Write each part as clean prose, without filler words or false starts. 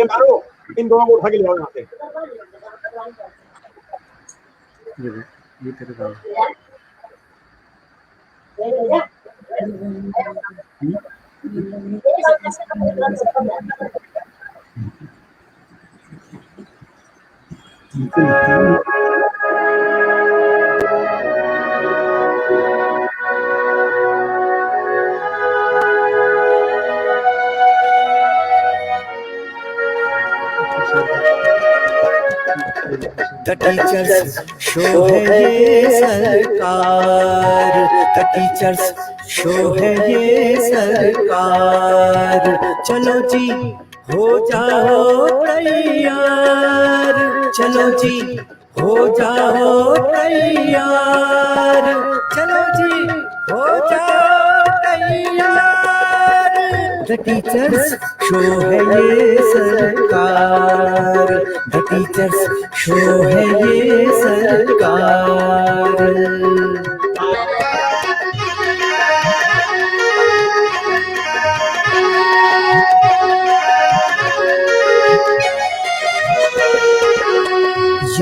मारो, इन दोनों को उठा के ले आओ यहाँ से। ये तेरे काम The teachers show है ये सरकार, The teachers show है ये सरकार। चलो जी हो जाओ तैयार, चलो जी हो जाओ तैयार, चलो जी हो जाओ तैयार। The teachers show है ये सरकार, The teachers show है ये सरकार।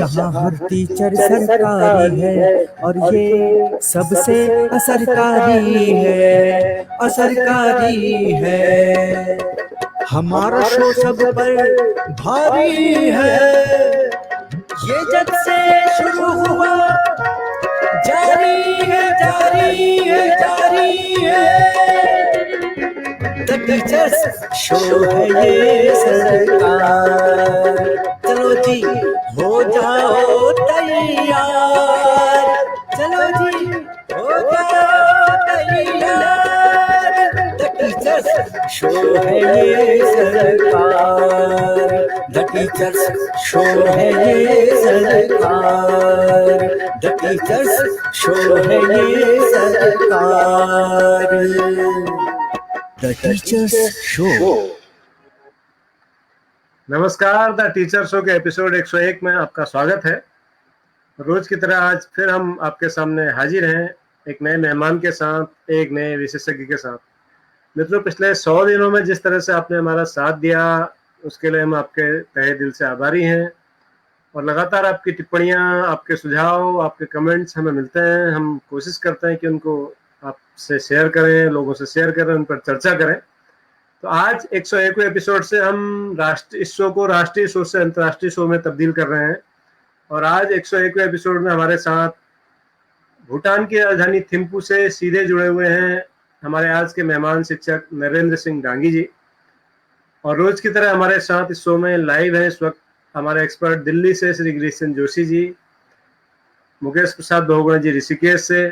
यहाँ हर टीचर सरकारी है और ये सबसे असरकारी है, असरकारी है। हमारा शो सब पर भारी है, ये जब से शुरू हुआ जारी है, जारी है, जारी है। The teachers show है ये सरकार, चलो जी हो जाओ तैयार, चलो जी हो जाओ तैयार। The teachers show है ये सरकार, The teachers show है ये सरकार, The teachers show है ये सरकार। The teachers show। नमस्कार, द टीचर शो के एपिसोड 101 में आपका स्वागत है। रोज की तरह आज फिर हम आपके सामने हाजिर हैं एक नए मेहमान के साथ, एक नए विशेषज्ञ के साथ। मित्रों, पिछले 100 दिनों में जिस तरह से आपने हमारा साथ दिया उसके लिए हम आपके तहे दिल से आभारी हैं और लगातार आपकी टिप्पणियां, आपके सुझाव, आपके कमेंट्स हमें मिलते हैं। हम कोशिश करते हैं कि उनको आपसे शेयर करें, लोगों से शेयर करें, उन पर चर्चा करें। तो आज 101वें एपिसोड से हम इस शो को राष्ट्रीय शो से अंतर्राष्ट्रीय शो में तब्दील कर रहे हैं और आज 101वें एपिसोड में हमारे साथ भूटान की राजधानी थिम्पू से सीधे जुड़े हुए हैं हमारे आज के मेहमान शिक्षक नरेंद्र सिंह डांगी जी। और रोज की तरह हमारे साथ इस शो में लाइव है इस वक्त हमारे एक्सपर्ट दिल्ली से श्री गिरीशन जोशी जी, मुकेश प्रसाद बहुगुणा जी ऋषिकेश से।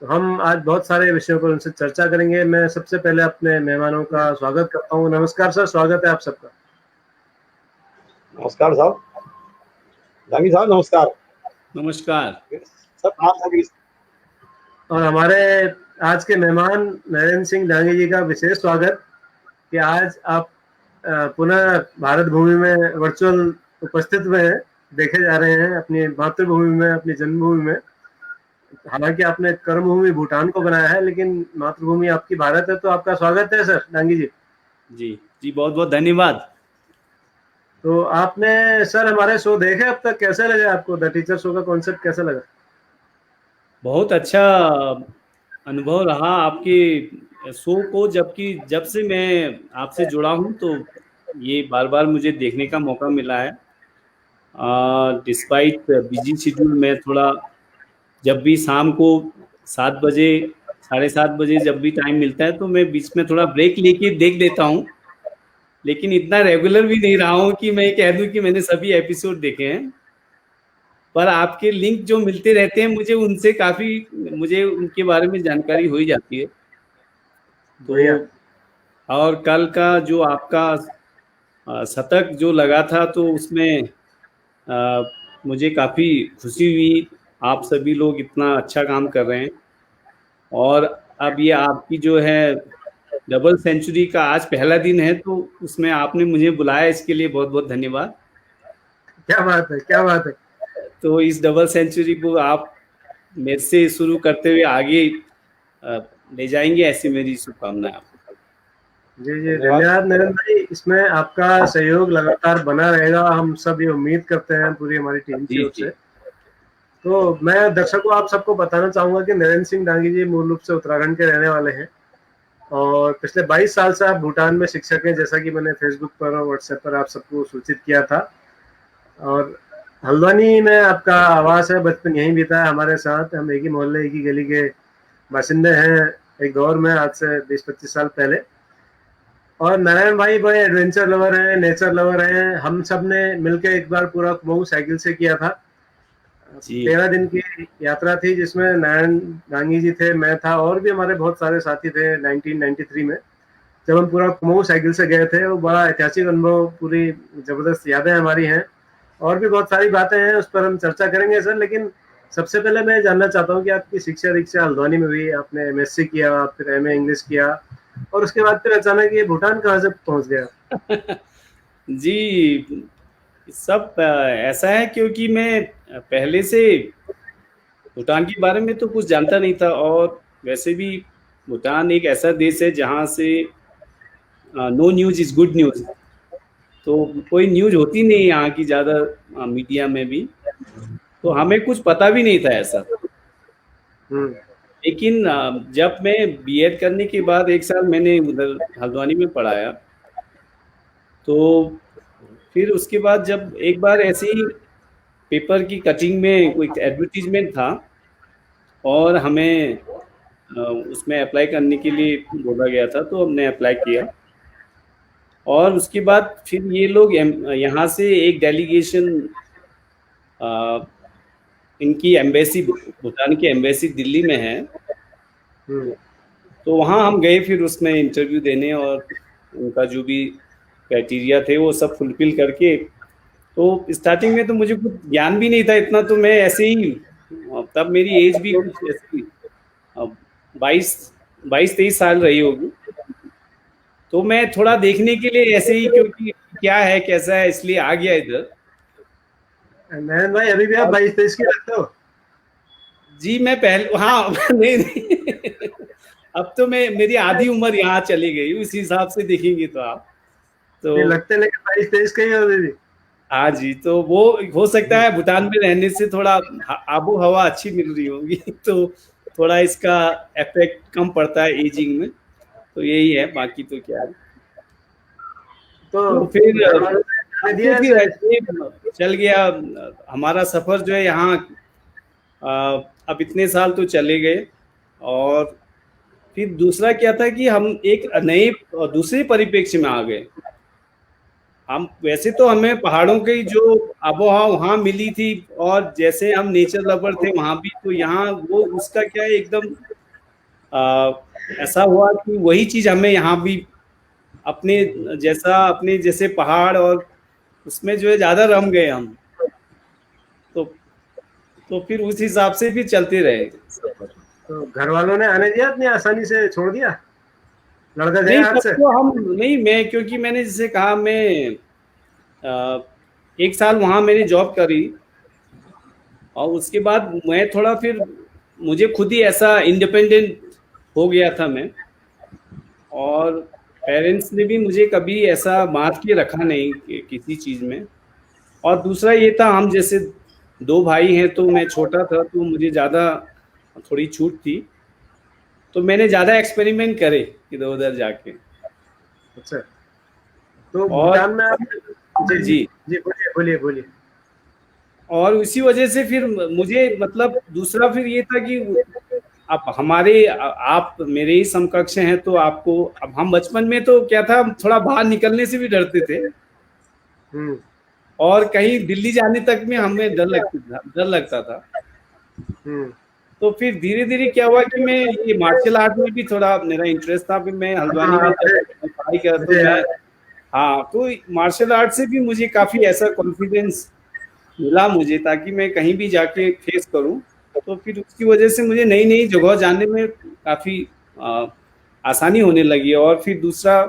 तो हम आज बहुत सारे विषयों पर उनसे चर्चा करेंगे। मैं सबसे पहले अपने मेहमानों का स्वागत करता हूँ। नमस्कार सर, स्वागत है आप सबका। नमस्कार साहब, डांगी साहब नमस्कार। नमस्कार सब। और हमारे आज के मेहमान नरेंद्र सिंह डांगी जी का विशेष स्वागत कि आज आप पुनः भारत भूमि में वर्चुअल उपस्थित में देखे जा रहे हैं, अपनी मातृभूमि में, अपनी जन्मभूमि में। हालांकि आपने कर्मभूमि भूटान को बनाया है लेकिन मातृभूमि आपकी भारत है। तो आपका स्वागत है सर डांगी जी। जी जी, बहुत बहुत धन्यवाद। तो आपने सर हमारे शो देखे अब तक, कैसे लगे आपको? द टीचर शो का कॉन्सेप्ट कैसा लगा? बहुत अच्छा अनुभव रहा आपके शो को, जब से मैं आपसे जुड़ा हूं तो ये बार बार मुझे देखने का मौका मिला है। डिस्पाइट बिजी शेड्यूल में थोड़ा जब भी शाम को 7 बजे 7:30 बजे जब भी टाइम मिलता है तो मैं बीच में थोड़ा ब्रेक लेके देख देता हूं, लेकिन इतना रेगुलर भी नहीं रहा हूं कि मैं कह दूं कि मैंने सभी एपिसोड देखे हैं। पर आपके लिंक जो मिलते रहते हैं मुझे उनके बारे में जानकारी हो ही जाती है। तो और कल का जो आपका शतक जो लगा था तो उसमें मुझे काफ़ी खुशी हुई। आप सभी लोग इतना अच्छा काम कर रहे हैं और अब ये आपकी जो है डबल सेंचुरी का आज पहला दिन है तो उसमें आपने मुझे बुलाया, इसके लिए बहुत बहुत धन्यवाद। क्या बात है, क्या बात है। तो इस डबल सेंचुरी को आप मेरे से शुरू करते हुए आगे ले जाएंगे, ऐसी मेरी शुभकामनाएं आपको। जी जी, धन्यवाद नरेंद्र भाई। इसमें आपका सहयोग लगातार बना रहेगा, हम सब ये उम्मीद करते हैं पूरी हमारी टीम की जी ओर जी से। तो मैं दर्शकों आप सबको बताना चाहूंगा कि नरेंद्र सिंह डांगी जी मूल रूप से उत्तराखंड के रहने वाले हैं और पिछले 22 साल से आप भूटान में शिक्षक हैं, जैसा कि मैंने फेसबुक पर और व्हाट्सएप पर आप सबको सूचित किया था। और हल्द्वानी में आपका आवास है, बचपन यहीं बीता है हमारे साथ। हम एक ही मोहल्ले एक ही गली के बाशिंदे हैं एक दौर में, आज से 20-25 साल पहले। और नारायण भाई बड़े एडवेंचर लवर हैं, नेचर लवर हैं। हम सब ने मिलकर एक बार पूरा कुमाऊं साइकिल से किया था। जी 13 दिन की यात्रा थी जिसमें नारायण डांगी जी थे, मैं था और भी हमारे बहुत सारे साथी थे। 1993 में जब हम पूरा कुमाऊं साइकिल से गए थे, वो बड़ा ऐतिहासिक अनुभव, पूरी जबरदस्त यादें हमारी हैं। और भी बहुत सारी बातें हैं, उस पर हम चर्चा करेंगे सर। लेकिन सबसे पहले मैं जानना चाहता हूँ कि आपकी शिक्षा दीक्षा हल्द्वानी में हुई, आपने एमएससी किया, फिर एमए इंग्लिश किया और उसके बाद फिर अचानक ये भूटान कहाँ से पहुंच गया? जी सब ऐसा है क्योंकि मैं पहले से भूटान के बारे में तो कुछ जानता नहीं था, और वैसे भी भूटान एक ऐसा देश है जहाँ से no news is good news. तो कोई न्यूज़ होती नहीं यहाँ की ज़्यादा मीडिया में भी, तो हमें कुछ पता भी नहीं था ऐसा। हम्म लेकिन जब मैं बीएड करने के बाद 1 साल मैंने उधर हल्द्वानी में पढ़ाया, तो फिर उसके बाद जब एक बार ऐसे ही पेपर की कटिंग में कोई एडवर्टीजमेंट था और हमें उसमें अप्लाई करने के लिए बोला गया था, तो हमने अप्लाई किया। और उसके बाद फिर ये लोग यहाँ से एक डेलीगेशन, इनकी एम्बेसी, भूटान की एम्बेसी दिल्ली में है, हम्म तो वहाँ हम गए फिर उसमें इंटरव्यू देने, और उनका जो भी क्राइटेरिया थे वो सब फुलफिल करके। तो स्टार्टिंग में तो मुझे कुछ ज्ञान भी नहीं था इतना, तो मैं ऐसे ही, तब मेरी एज भी कुछ ऐसी 22-23 साल रही होगी, तो मैं थोड़ा देखने के लिए ऐसे ही, क्योंकि क्या है कैसा है, इसलिए आ गया इधर। नयन भाई, अभी भी आप 22-23 की लगते हो। जी मैं पहले, हाँ नहीं नहीं अब तो मैं, मेरी आधी उम्र यहाँ चली गई, उस हिसाब से देखेंगे तो आप तो। ये लगते लेकिन 22-23 के ही हो अभी भी। हाँ जी, तो वो हो सकता है भूटान में रहने से थोड़ा आबो हवा अच्छी मिल रही होगी तो थोड़ा इसका इफेक्ट कम पड़ता है एजिंग में, तो यही है, बाकी तो क्या है। तो फिर घर वालों ने जाने दिया फिर ऐसे? ऐसे चल गया हमारा सफर जो है यहाँ। अब इतने साल तो चले गए, और फिर दूसरा क्या था कि हम एक नए दूसरे परिप्रेक्ष्य में आ गए। हम वैसे तो हमें पहाड़ों की जो आबोहवा वहाँ मिली थी, और जैसे हम नेचर लवर थे वहाँ भी, तो यहाँ वो उसका क्या है, एकदम ऐसा हुआ कि वही चीज़ हमें यहाँ भी अपने जैसे पहाड़, और उसमें जो है ज़्यादा रम गए हम। तो तो फिर उस हिसाब से भी चलते रहे सफर। तो घर वालों ने आने दिया, इतनी आसानी से छोड़ दिया, लड़का नहीं गया हाथ तब से? तो हम नहीं, मैं क्योंकि मैंने जैसे कहा, मैं 1 साल वहाँ मैंने जॉब करी, और उसके बाद मैं थोड़ा फिर मुझे खुद ही ऐसा इंडिपेंडेंट हो गया था मैं, और पेरेंट्स ने भी मुझे कभी ऐसा बांध के रखा नहीं किसी चीज़ में। और दूसरा ये था, हम जैसे 2 भाई हैं, तो मैं छोटा था, तो मुझे ज़्यादा थोड़ी छूट थी, तो मैंने ज़्यादा एक्सपेरिमेंट करे इधर उधर जाके। अच्छा, तो और भूटान में आप, जी जी जी, जी, बोलिए बोलिए बोलिए। और इसी वजह से फिर मुझे, मतलब दूसरा फिर ये था कि अब हमारे, आप मेरे ही समकक्ष हैं, तो आपको, अब हम बचपन में तो क्या था, हम थोड़ा बाहर निकलने से भी डरते थे, हम्म और कहीं दिल्ली जाने तक में हमें डर लगता था। हम्म तो फिर धीरे धीरे क्या हुआ कि मैं ये मार्शल आर्ट में भी थोड़ा मेरा इंटरेस्ट था। फिर मैं हल्द्वानी हाँ, में जब पढ़ाई कर, तो मुझे मैं, याद है। हाँ, तो मार्शल आर्ट से भी मुझे काफ़ी ऐसा कॉन्फिडेंस मिला मुझे, ताकि मैं कहीं भी जाके फेस करूं। तो फिर उसकी वजह से मुझे नई नई जगह जाने में काफ़ी आसानी होने लगी। और फिर दूसरा,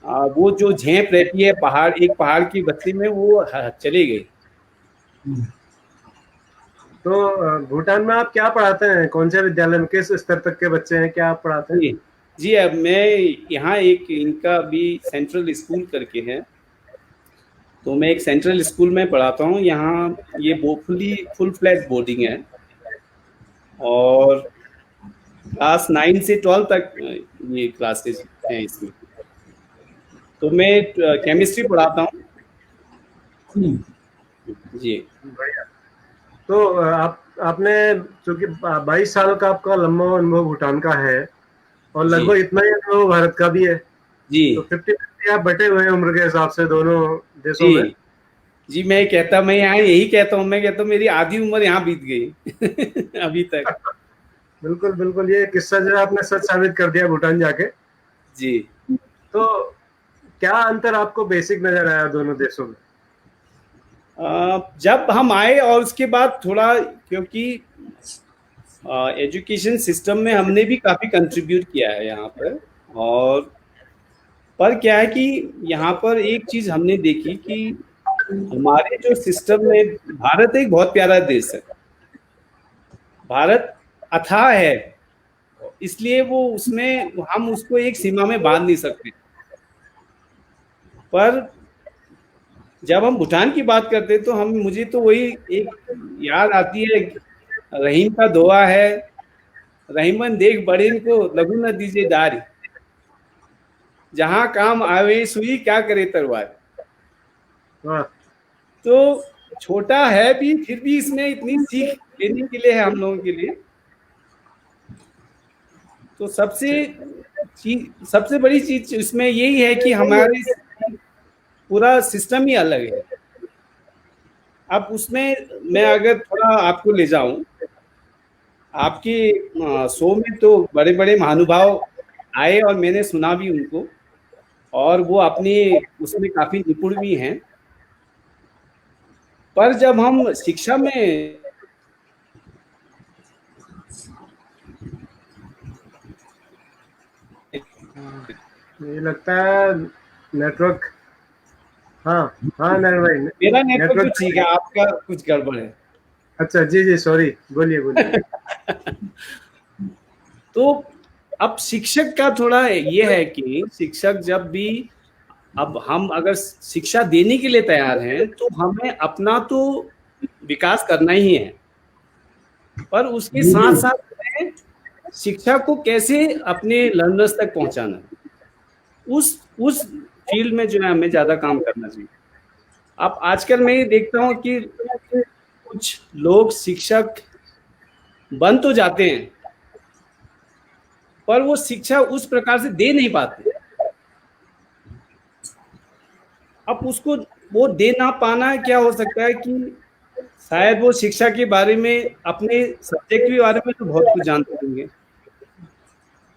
वो जो झेप रहती है पहाड़, एक पहाड़ की बस्ती में, वो चली गई। तो भूटान में आप क्या पढ़ाते हैं, कौन से विद्यालय में, किस स्तर तक के बच्चे हैं, क्या आप पढ़ाते हैं? जी, जी अब मैं यहाँ एक इनका भी सेंट्रल स्कूल करके है, तो मैं एक सेंट्रल स्कूल में पढ़ाता हूँ यहाँ। ये फुल फ्लैट बोर्डिंग है और क्लास 9 से 12 तक ये क्लासेस हैं इसमें। तो मैं केमिस्ट्री पढ़ाता हूँ जी। बढ़िया। तो आपने चूंकि 22 साल का आपका लंबा अनुभव भूटान का है और लगभग इतना ही अनुभव भारत का भी है जी। तो 50-50 आप बटे हुए हैं उम्र के हिसाब से दोनों देशों में। जी मैं यहाँ यही कहता हूँ, मैं कहता हूँ मेरी आधी उम्र यहाँ बीत गई अभी तक। बिल्कुल बिल्कुल, ये किस्सा जो है आपने सच साबित कर दिया भूटान जाके जी। तो क्या अंतर आपको बेसिक नजर आया दोनों देशों में? जब हम आए और उसके बाद थोड़ा, क्योंकि एजुकेशन सिस्टम में हमने भी काफ़ी कंट्रीब्यूट किया है यहाँ पर, और पर क्या है कि यहाँ पर एक चीज़ हमने देखी कि हमारे जो सिस्टम में, भारत एक बहुत प्यारा देश है, भारत अथाह है, इसलिए वो उसमें हम उसको एक सीमा में बांध नहीं सकते। पर जब हम भूटान की बात करते हैं तो मुझे तो वही एक याद आती है, रहीम का दुआ है, रहीमन देख बड़े को लघु न दीजिए दारी, जहां काम आवे सुई क्या करे तरवार। तो छोटा है भी, फिर भी इसमें इतनी सीख लेने के लिए है हम लोगों के लिए। तो सबसे बड़ी चीज इसमें यही है कि हमारे पूरा सिस्टम ही अलग है। अब उसमें मैं अगर थोड़ा आपको ले जाऊं, आपके शो में तो बड़े बड़े महानुभाव आए और मैंने सुना भी उनको, और वो अपने उसमें काफी निपुण भी हैं। पर जब हम शिक्षा में ये लगता है नेटवर्क, हाँ नरेंद्र भाई, मेरा नेटवर्क तो ठीक है, आपका कुछ गड़बड़ है। अच्छा जी सॉरी, बोलिए। तो अब शिक्षक का थोड़ा ये है कि शिक्षक जब भी, अब हम अगर शिक्षा देने के लिए तैयार हैं तो हमें अपना तो विकास करना ही है, पर उसके साथ साथ में शिक्षा को कैसे अपने लर्नर्स तक पहुंचाना है, उस फील्ड में जो है हमें ज्यादा काम करना चाहिए। अब आजकल मैं ये देखता हूँ कि कुछ लोग शिक्षक बन तो जाते हैं पर वो शिक्षा उस प्रकार से दे नहीं पाते। अब उसको वो दे ना पाना क्या हो सकता है कि शायद वो शिक्षा के बारे में, अपने सब्जेक्ट के बारे में तो बहुत कुछ जानते होंगे,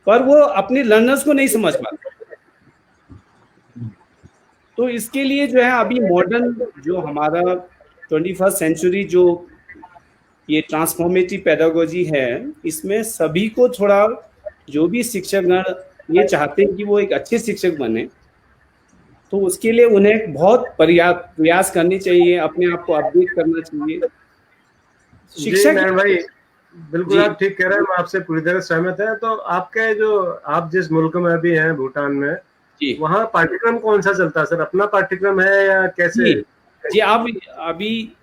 पर वो अपने लर्नर्स को नहीं समझ पाते। तो इसके लिए जो है अभी मॉडर्न जो हमारा 21st सेंचुरी जो ये ट्रांसफॉर्मेटिव पेडागोजी है, इसमें सभी को थोड़ा, जो भी शिक्षकगण ये चाहते हैं कि वो एक अच्छे शिक्षक बने, तो उसके लिए उन्हें बहुत प्रयास करनी चाहिए, अपने आप को अपडेट करना चाहिए। शिक्षक भाई बिल्कुल आप ठीक कह रहे हैं, मैं आपसे पूरी तरह सहमत है। तो आपके जो, आप जिस मुल्क में अभी हैं भूटान में, वहाँ पाठ्यक्रम कौन सा चलता है सर? अपना पाठ्यक्रम है या कैसे? जी आप अभी,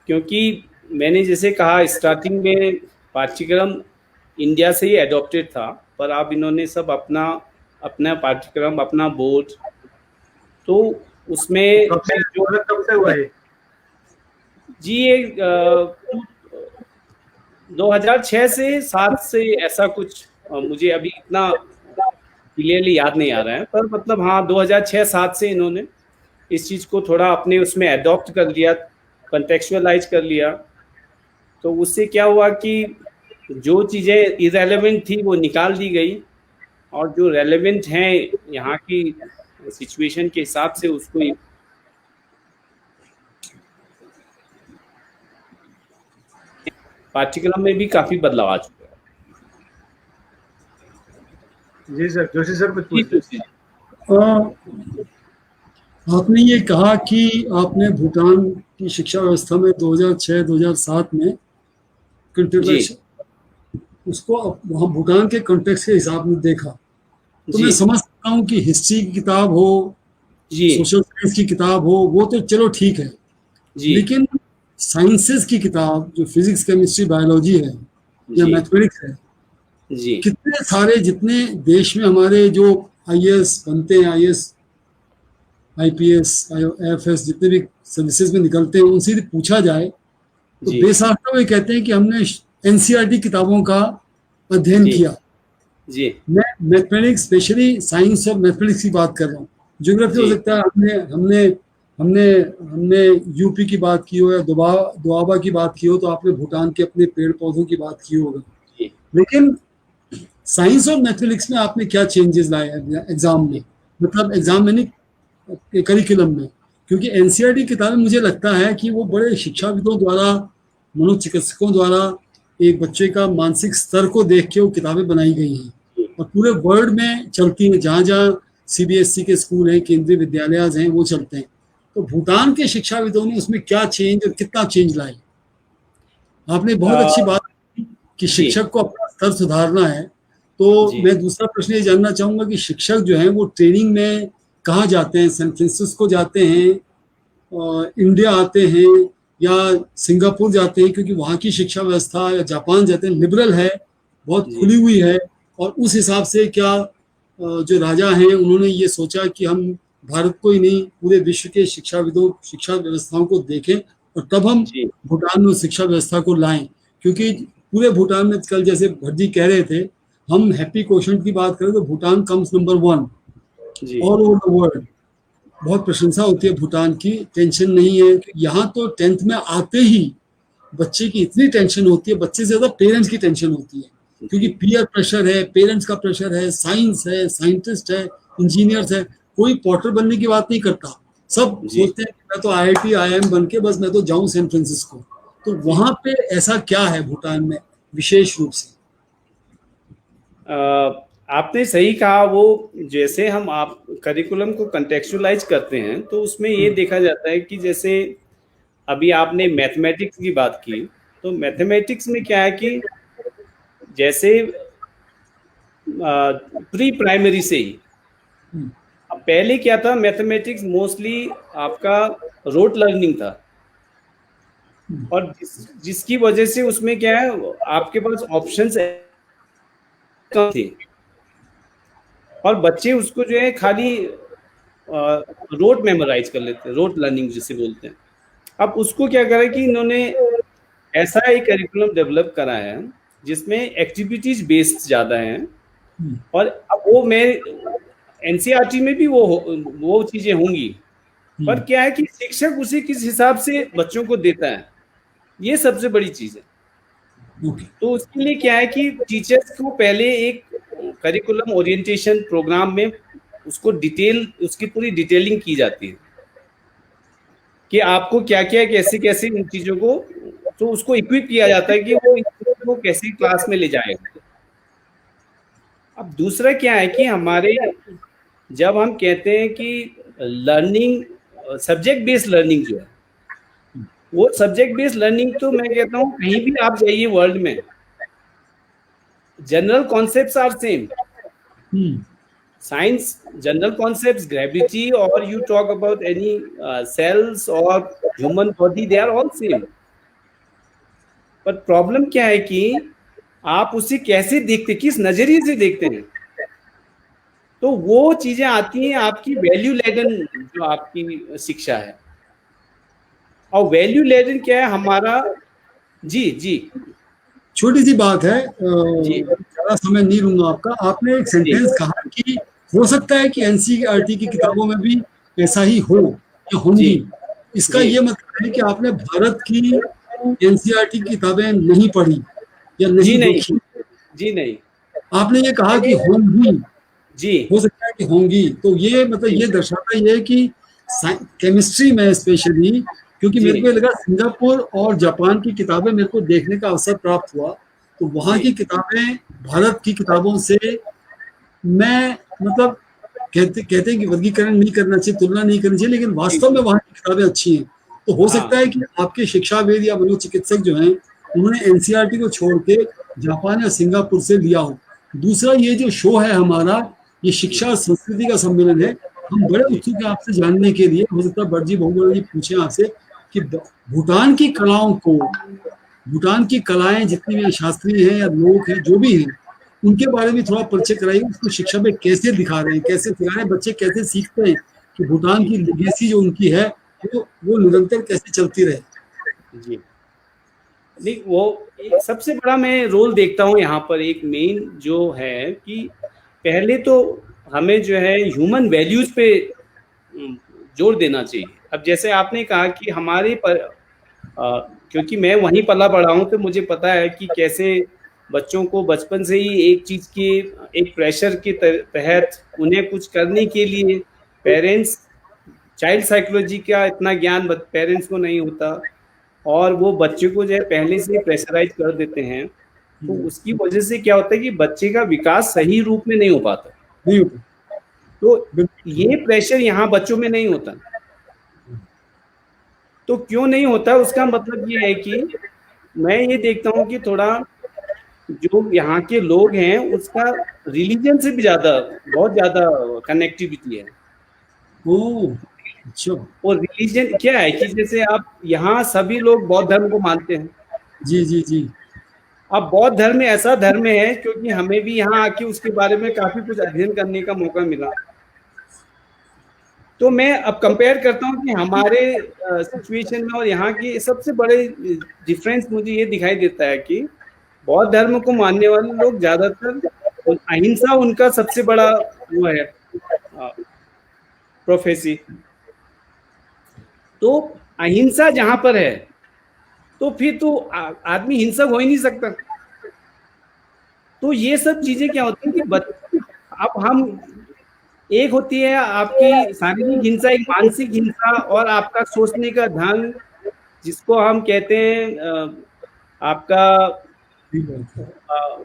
क्योंकि मैंने जैसे कहा स्टार्टिंग में पाठ्यक्रम इंडिया से ही एडॉप्टेड था, पर अब इन्होंने सब अपना पाठ्यक्रम, अपना बोर्ड, तो उसमें कब से हुआ है? जी ये 2006 से 7 से ऐसा कुछ, मुझे अभी इतना क्लियरली याद नहीं आ रहा है, पर मतलब हाँ 2006-7 से इन्होंने इस चीज़ को थोड़ा अपने उसमें एडॉप्ट कर लिया, कंटेक्चुअलाइज कर लिया। तो उससे क्या हुआ कि जो चीज़ें इरेलेवेंट थी वो निकाल दी गई, और जो रेलेवेंट हैं यहाँ की सिचुएशन के हिसाब से उसको पाठ्यक्रम में भी काफ़ी बदलाव आ चुका है। जी सर, जोशी सर कुछ पूछिए। आपने ये कहा कि आपने भूटान की शिक्षा व्यवस्था में 2006-2007 में कंट्रीब्यूशन, उसको वहाँ भूटान के कॉन्टेक्स्ट के हिसाब में देखा, तो जी। मैं समझ सकता हूँ कि हिस्ट्री की किताब हो, जी सोशल साइंस की किताब हो, वो तो चलो ठीक है, जी लेकिन साइंसेस की किताब जो फिजिक्स, केमिस्ट्री, बायोलॉजी है या जी मैथमेटिक्स है, जी कितने सारे जितने देश में हमारे जो आईएएस बनते हैं, आईएएस, आईपीएस, आईएफएस, जितने भी सर्विसेज में निकलते हैं, उनसे यदि पूछा जाए तो जी बेसाख्ता वे कहते हैं कि हमने एनसीईआरटी किताबों का अध्ययन जी किया। जी मैं मैथमेटिक्स, स्पेशली साइंस और मैथमेटिक्स की बात कर रहा हूँ। ज्योग्राफी हो जी सकता है हमने हमने हमने हमने यूपी की बात की हो या दोआबा की बात की हो, तो आपने भूटान के अपने पेड़ पौधों की बात की होगा। जी लेकिन साइंस और मैथमेटिक्स में आपने क्या चेंजेस लाए एग्जाम में, मतलब एग्जाम में नहीं, करिकुलम में? क्योंकि एनसीईआरटी किताबें मुझे लगता है कि वो बड़े शिक्षाविदों द्वारा, मनोचिकित्सकों द्वारा एक बच्चे का मानसिक स्तर को देख के वो किताबें बनाई गई हैं और पूरे वर्ल्ड में चलती हैं। जहाँ जहाँ सीबीएसई के स्कूल हैं, केंद्रीय विद्यालय हैं, वो चलते हैं। तो भूटान के शिक्षाविदों ने उसमें क्या चेंज और कितना चेंज लाए? आपने बहुत अच्छी बात की कि जी शिक्षक को अपना स्तर सुधारना है। तो जी मैं दूसरा प्रश्न ये जानना चाहूंगा कि शिक्षक जो हैं वो ट्रेनिंग में कहाँ जाते हैं? सैन फ्रांसिस्को जाते हैं, इंडिया आते हैं, या सिंगापुर जाते हैं? क्योंकि वहाँ की शिक्षा व्यवस्था, या जापान जाते हैं, लिबरल है, बहुत जी खुली हुई है। और उस हिसाब से क्या जो राजा हैं उन्होंने ये सोचा कि हम भारत को ही नहीं, पूरे विश्व के शिक्षाविदों, शिक्षा व्यवस्थाओं को देखें और तब हम जी भूटान में शिक्षा व्यवस्था को लाएं? क्योंकि पूरे भूटान में कल जैसे भट्ट कह रहे थे, हम हैप्पी क्वोशंट की बात करें तो भूटान कम्स नंबर 1 जी ऑल ओवर द वर्ल्ड। बहुत प्रशंसा होती है भूटान की, टेंशन नहीं है। यहाँ तो 10th में आते ही बच्चे की इतनी टेंशन होती है, बच्चे से ज्यादा पेरेंट्स की टेंशन होती है, क्योंकि पीयर प्रेशर है, पेरेंट्स का प्रेशर है, साइंस है, साइंटिस्ट है, इंजीनियर्स है। कोई पॉटर बनने की बात नहीं करता, सब जी सोचते हैं कि मैं तो आईआईटी आईआईएम बन के बस मैं तो जाऊं सैन फ्रांसिस्को। तो वहां पे ऐसा क्या है भूटान में विशेष रूप से? आपने सही कहा। वो जैसे हम आप करिकुलम को कंटेक्चुअलाइज करते हैं तो उसमें ये देखा जाता है कि जैसे अभी आपने मैथमेटिक्स की बात की, तो मैथमेटिक्स में क्या है कि जैसे प्री प्राइमरी से ही, अब पहले क्या था, मैथमेटिक्स मोस्टली आपका रोट लर्निंग था, और जिसकी वजह से उसमें क्या है, आपके पास ऑप्शंस कम थे और बच्चे उसको जो है खाली रोट मेमोराइज कर लेते हैं, रोट लर्निंग जिसे बोलते हैं। अब उसको क्या करा कि इन्होंने ऐसा एक करिकुलम डेवलप करा है जिसमें एक्टिविटीज बेस्ड ज़्यादा हैं, और अब वो मैं एनसीईआरटी में भी वो चीज़ें होंगी, पर क्या है कि शिक्षक उसे किस हिसाब से बच्चों को देता है, ये सबसे बड़ी चीज़ है। तो उसके लिए क्या है कि टीचर्स को पहले एक करिकुलम ओरिएंटेशन प्रोग्राम में उसको उसकी पूरी डिटेलिंग की जाती है कि आपको क्या क्या कैसे कैसे इन चीज़ों को, तो उसको इक्विप किया जाता है कि वो इन चीज़ों को कैसे क्लास में ले जाएगा। अब दूसरा क्या है कि हमारे, जब हम कहते हैं कि लर्निंग, सब्जेक्ट बेस्ड लर्निंग जो है, वो सब्जेक्ट बेस्ड लर्निंग, तो मैं कहता हूँ कहीं भी आप जाइए वर्ल्ड में, general concepts are same. Science general concepts, gravity, और you talk about any cells और human body, they are all same. पर प्रॉब्लम क्या है कि आप उसे कैसे देखते, किस नजरिए से देखते हैं, तो वो चीजें आती हैं आपकी वैल्यू लेडन जो आपकी शिक्षा है। और वैल्यू लेडन क्या है हमारा, जी जी छोटी सी बात है, जी ज्यादा समय नहीं लूंगा आपका। आपने एक सेंटेंस कहा कि हो सकता है कि एनसीईआरटी की किताबों में भी ऐसा ही हो या होंगी। इसका ये मतलब है कि आपने भारत की एनसीईआरटी की किताबें नहीं पढ़ी या नहीं देखी? जी नहीं। आपने ये कहा कि होंगी, जी हो सकता है कि होंगी, तो ये मतलब ये दर्शाता ये है कि केमिस्ट्री में स्पेशली, क्योंकि मेरे को लगा सिंगापुर और जापान की किताबें मेरे को देखने का अवसर प्राप्त हुआ, तो वहाँ की किताबें भारत की किताबों से, मैं मतलब कहते हैं कि वर्गीकरण नहीं करना चाहिए, तुलना नहीं करनी चाहिए, लेकिन वास्तव में वहाँ की किताबें अच्छी हैं। तो हो सकता है कि आपके शिक्षाविद या मनोचिकित्सक जो हैं उन्होंने एनसीईआरटी को छोड़ के जापान या सिंगापुर से लिया हो। दूसरा, ये जो शो है हमारा, ये शिक्षा और संस्कृति का सम्मेलन है। हम बड़े उत्सुक हैं आपसे जानने के लिए, हो सकता है बड़जी बहुगुणा जी पूछे आपसे कि भूटान की कलाओं को, भूटान की कलाएं जितनी भी शास्त्रीय हैं या लोक हैं जो भी हैं, उनके बारे में थोड़ा परिचय कराइए। उसको शिक्षा में कैसे दिखा रहे हैं, कैसे सिखा रहे हैं, बच्चे कैसे सीखते हैं कि भूटान की लेगेसी जो उनकी है वो निरंतर कैसे चलती रहे। जी नहीं, वो एक सबसे बड़ा मैं रोल देखता हूँ यहाँ पर। एक मेन जो है कि पहले तो हमें जो है ह्यूमन वैल्यूज पे जोर देना चाहिए। अब जैसे आपने कहा कि हमारे पर क्योंकि मैं वहीं पला बड़ा हूँ तो मुझे पता है कि कैसे बच्चों को बचपन से ही एक चीज़ के एक प्रेशर के तहत उन्हें कुछ करने के लिए पेरेंट्स, चाइल्ड साइकोलॉजी का इतना ज्ञान पेरेंट्स को नहीं होता और वो बच्चे को जो है पहले से प्रेशराइज कर देते हैं। तो उसकी वजह से क्या होता है कि बच्चे का विकास सही रूप में नहीं हो पाता। तो ये प्रेशर यहाँ बच्चों में नहीं होता। तो क्यों नहीं होता, उसका मतलब ये है कि मैं ये देखता हूँ कि थोड़ा जो यहाँ के लोग हैं उसका रिलीजन से भी बहुत ज्यादा कनेक्टिविटी है। अच्छा। और रिलीजन क्या है कि जैसे आप यहाँ सभी लोग बौद्ध धर्म को मानते हैं। जी जी जी। अब बौद्ध धर्म ऐसा धर्म है, क्योंकि हमें भी यहाँ आके उसके बारे में काफी कुछ अध्ययन करने का मौका मिला। तो मैं अब कंपेयर करता हूँ कि हमारे सिचुएशन में और यहाँ की सबसे बड़े डिफरेंस मुझे ये दिखाई देता है कि बौद्ध धर्म को मानने वाले लोग ज्यादातर अहिंसा उनका सबसे बड़ा वो है प्रोफेसी। तो अहिंसा जहां पर है तो फिर तो आदमी हिंसक हो ही नहीं सकता। तो ये सब चीजें क्या होती हैं कि अब हम एक होती है आपकी शारीरिक हिंसा, एक मानसिक हिंसा और आपका सोचने का ढंग, जिसको हम कहते हैं आपका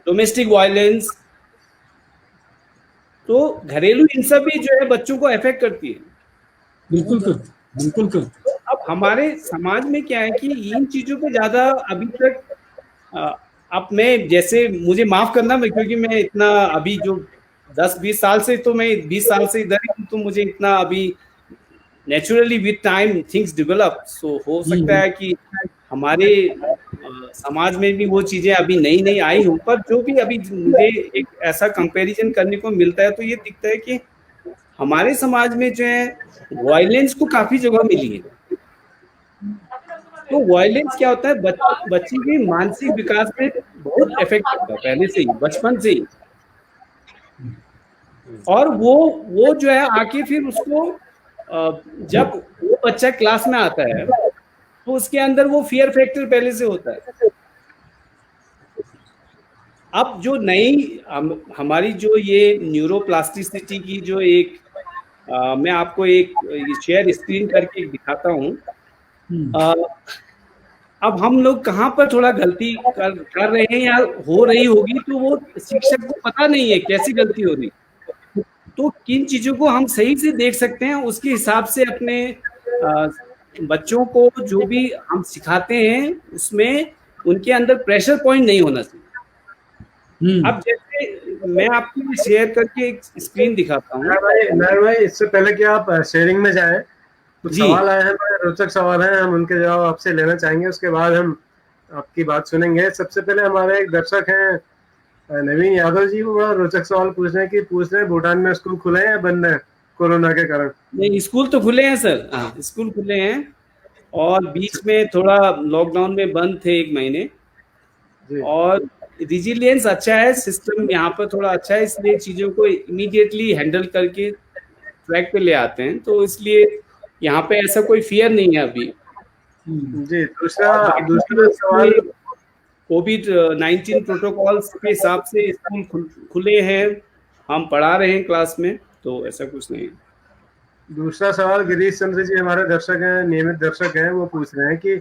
डोमेस्टिक वायलेंस। तो घरेलू हिंसा भी जो है बच्चों को अफेक्ट करती है। बिल्कुल करती। तो अब हमारे समाज में क्या है कि इन चीजों पे ज्यादा अभी तक अब मैं, जैसे मुझे माफ करना मैं, क्योंकि मैं इतना अभी जो 10-20 साल से, तो मैं 20 साल से इधर ही हूँ, तो मुझे इतना अभी naturally with time things develop, so हो सकता है कि हमारे समाज में भी वो चीजें अभी नई आई हो। पर जो भी अभी मुझे एक ऐसा कंपैरिजन करने को मिलता है तो ये दिखता है कि हमारे समाज में जो है वायलेंस को काफी जगह मिली है। तो वायलेंस क्या होता है, बच्चे के मानसिक विकास पे बहुत इफेक्ट करता है पहले से ही, बचपन से ही। और वो जो है आके फिर उसको जब वो बच्चा क्लास में आता है तो उसके अंदर वो फियर फैक्टर पहले से होता है। अब जो नई हमारी जो ये न्यूरोप्लास्टिसिटी की जो एक मैं आपको एक शेयर स्क्रीन करके दिखाता हूँ। अब हम लोग कहाँ पर थोड़ा गलती कर रहे हैं या हो रही होगी, तो वो शिक्षक को पता नहीं है कैसी गलती हो रही। तो किन चीजों को हम सही से देख सकते हैं, उसके हिसाब से अपने बच्चों को जो भी हम सिखाते हैं उसमें उनके अंदर प्रेशर पॉइंट नहीं होना चाहिए। अब जैसे मैं आपको शेयर करके एक स्क्रीन दिखाता हूँ। नायर भाई, इससे पहले कि आप शेयरिंग में जाएं, कुछ सवाल आए हैं, बड़े रोचक सवाल हैं, हम उनके जवाब आपसे लेना चाहेंगे, उसके बाद हम आपकी बात सुनेंगे। सबसे पहले हमारे एक दर्शक हैं नवीन यादव जी, वो बड़ा रोचक सवाल पूछ रहे हैं भूटान में स्कूल खुले हैं या बंद है कोरोना के कारण? नहीं, स्कूल तो खुले हैं सर। हाँ, स्कूल खुले हैं और बीच में थोड़ा लॉकडाउन में बंद थे 1 महीने। और रिजिलियंस अच्छा है, सिस्टम यहाँ पर थोड़ा अच्छा है, इसलिए चीजों को इमीडिएटली हैंडल करके ट्रैक पे ले आते हैं। तो इसलिए यहाँ पे ऐसा कोई फियर नहीं है अभी जी। दूसरा सवाल, कोविड-19 प्रोटोकॉल्स के हिसाब से स्कूल खुले हैं, हम पढ़ा रहे हैं क्लास में, तो ऐसा कुछ नहीं है। दूसरा सवाल गिरीश चंद्र जी हमारे दर्शक हैं, नियमित दर्शक हैं, वो पूछ रहे हैं कि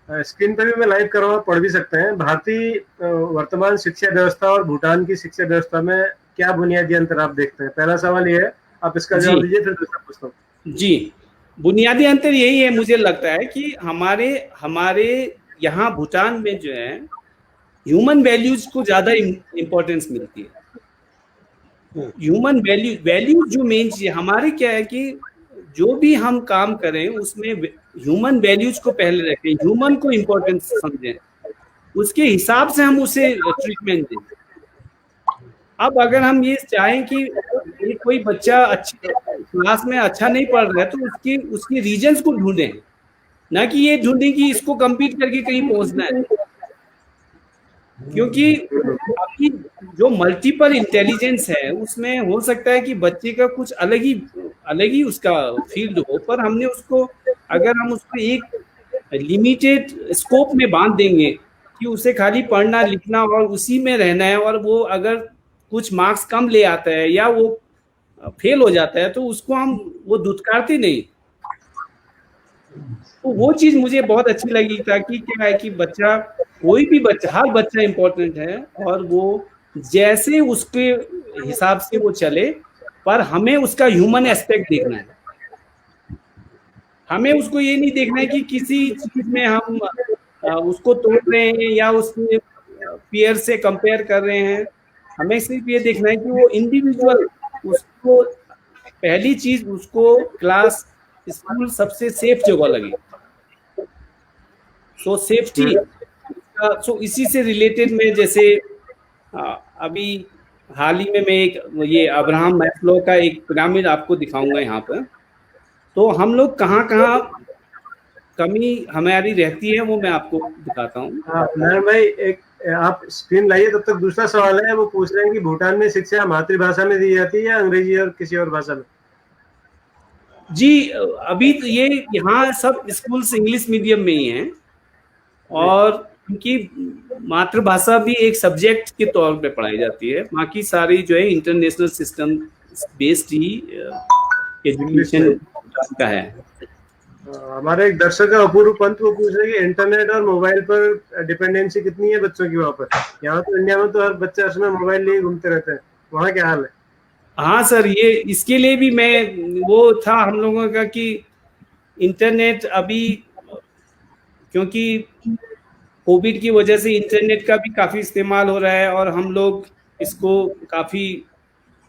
स्क्रीन पर भी मैं लाइव करूँगा, पढ़ भी सकते हैं, भारतीय वर्तमान शिक्षा व्यवस्था और भूटान की शिक्षा व्यवस्था में क्या बुनियादी अंतर आप देखते हैं? पहला सवाल ये है, आप इसका जवाब दीजिए, फिर दूसरा पूछता हूँ। जी, बुनियादी अंतर यही है, मुझे लगता है कि हमारे यहाँ भूटान में जो है ह्यूमन वैल्यूज को ज्यादा इम्पोर्टेंस मिलती है। ह्यूमन वैल्यू जो मेन चीज हमारी क्या है कि जो भी हम काम करें उसमें ह्यूमन वैल्यूज को पहले रखें, ह्यूमन को इम्पोर्टेंस समझें, उसके हिसाब से हम उसे ट्रीटमेंट दें। अब अगर हम ये चाहें कि कोई बच्चा अच्छी क्लास में अच्छा नहीं पढ़ रहा है तो उसकी रीजंस को ढूंढें, ना कि ये ढूंढें कि इसको कम्पीट करके कहीं पहुंचना है। क्योंकि अभी जो मल्टीपल इंटेलिजेंस है उसमें हो सकता है कि बच्चे का कुछ अलग ही उसका फील्ड हो, पर हमने उसको अगर हम उसको एक लिमिटेड स्कोप में बांध देंगे कि उसे खाली पढ़ना लिखना और उसी में रहना है, और वो अगर कुछ मार्क्स कम ले आता है या वो फेल हो जाता है तो उसको हम वो दुत्कारते नहीं। तो वो चीज मुझे बहुत अच्छी लगी ताकि क्या है कि बच्चा, कोई भी बच्चा, हर बच्चा इंपॉर्टेंट है और वो जैसे उसके हिसाब से वो चले, पर हमें उसका ह्यूमन एस्पेक्ट देखना है। हमें उसको ये नहीं देखना है कि किसी चीज में हम उसको तोड़ रहे हैं या उसके पीयर से कंपेयर कर रहे हैं। हमें सिर्फ ये देखना है कि वो इंडिविजुअल, उसको पहली चीज उसको क्लास स्कूल सबसे सेफ जगह लगी। सो सेफ्टी, सो इसी से रिलेटेड में जैसे अभी हाल ही में मैं एक ये अब्राहम मैस्लो का एक पिरामिड आपको दिखाऊंगा यहाँ पर। तो हम लोग कहाँ कमी हमारी रहती है वो मैं आपको दिखाता हूँ। नारायण भाई, एक आप स्क्रीन लाइए, तब तक दूसरा सवाल है, वो पूछ रहे हैं कि भूटान में शिक्षा मातृभाषा में दी जाती है या अंग्रेजी और किसी और भाषा में? जी, अभी तो ये यहाँ सब स्कूल्स इंग्लिश मीडियम में ही हैं और उनकी मातृभाषा भी एक सब्जेक्ट के तौर पे पढ़ाई जाती है। बाकी सारी जो है इंटरनेशनल सिस्टम बेस्ड ही एजुकेशन का है। हमारे एक दर्शक है अपूर्व पंत, वो पूछ रहे हैं कि इंटरनेट और मोबाइल पर डिपेंडेंसी कितनी है बच्चों की वहाँ पर? यहाँ तो इंडिया में तो हर बच्चा उसमें मोबाइल लिए घूमते रहते हैं, वहाँ क्या हाल है? हाँ सर, ये इसके लिए भी मैं वो था हम लोगों का कि इंटरनेट अभी, क्योंकि कोविड की वजह से इंटरनेट का भी काफ़ी इस्तेमाल हो रहा है और हम लोग इसको काफ़ी,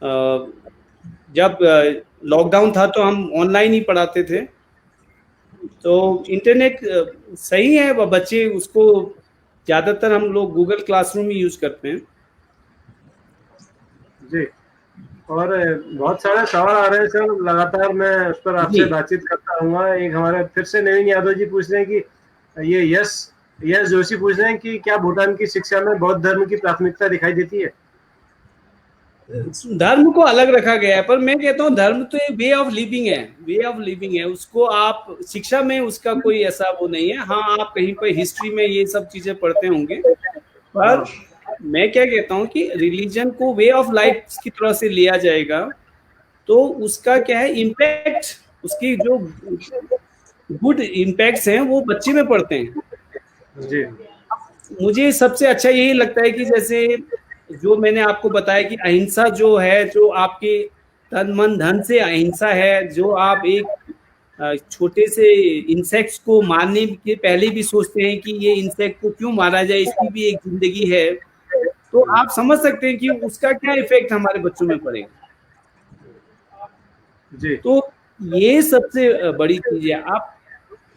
जब लॉकडाउन था तो हम ऑनलाइन ही पढ़ाते थे। तो इंटरनेट सही है, बच्चे उसको ज़्यादातर हम लोग गूगल क्लासरूम ही यूज करते हैं। जी, और बहुत सारे सवाल आ रहे हैं सर, लगातार मैं उस पर आपसे बातचीत करता रहूंगा। एक हमारे फिर से नवीन यादव जी पूछ रहे हैं कि ये यस जोशी पूछ रहे हैं कि क्या भूटान की शिक्षा में बौद्ध धर्म की प्राथमिकता दिखाई देती है? धर्म को अलग रखा गया है, पर मैं कहता हूँ धर्म तो एक वे ऑफ लिविंग है, उसको आप शिक्षा में उसका कोई ऐसा वो नहीं है। हाँ, आप कहीं पर हिस्ट्री में ये सब चीजें पढ़ते होंगे, पर मैं क्या कहता हूँ कि रिलीजन को वे ऑफ लाइफ की तरह से लिया जाएगा तो उसका क्या है इम्पैक्ट, उसकी जो गुड इम्पैक्ट्स हैं वो बच्चे में पड़ते हैं। जी, मुझे सबसे अच्छा यही लगता है कि जैसे जो मैंने आपको बताया कि अहिंसा जो है, जो आपके तन मन धन से अहिंसा है, जो आप एक छोटे से इंसेक्ट्स को मारने के पहले भी सोचते हैं कि ये इंसेक्ट को क्यों मारा जाए, इसकी भी एक जिंदगी है, तो आप समझ सकते हैं कि उसका क्या इफेक्ट हमारे बच्चों में पड़ेगा। जी, तो ये सबसे बड़ी चीज है। आप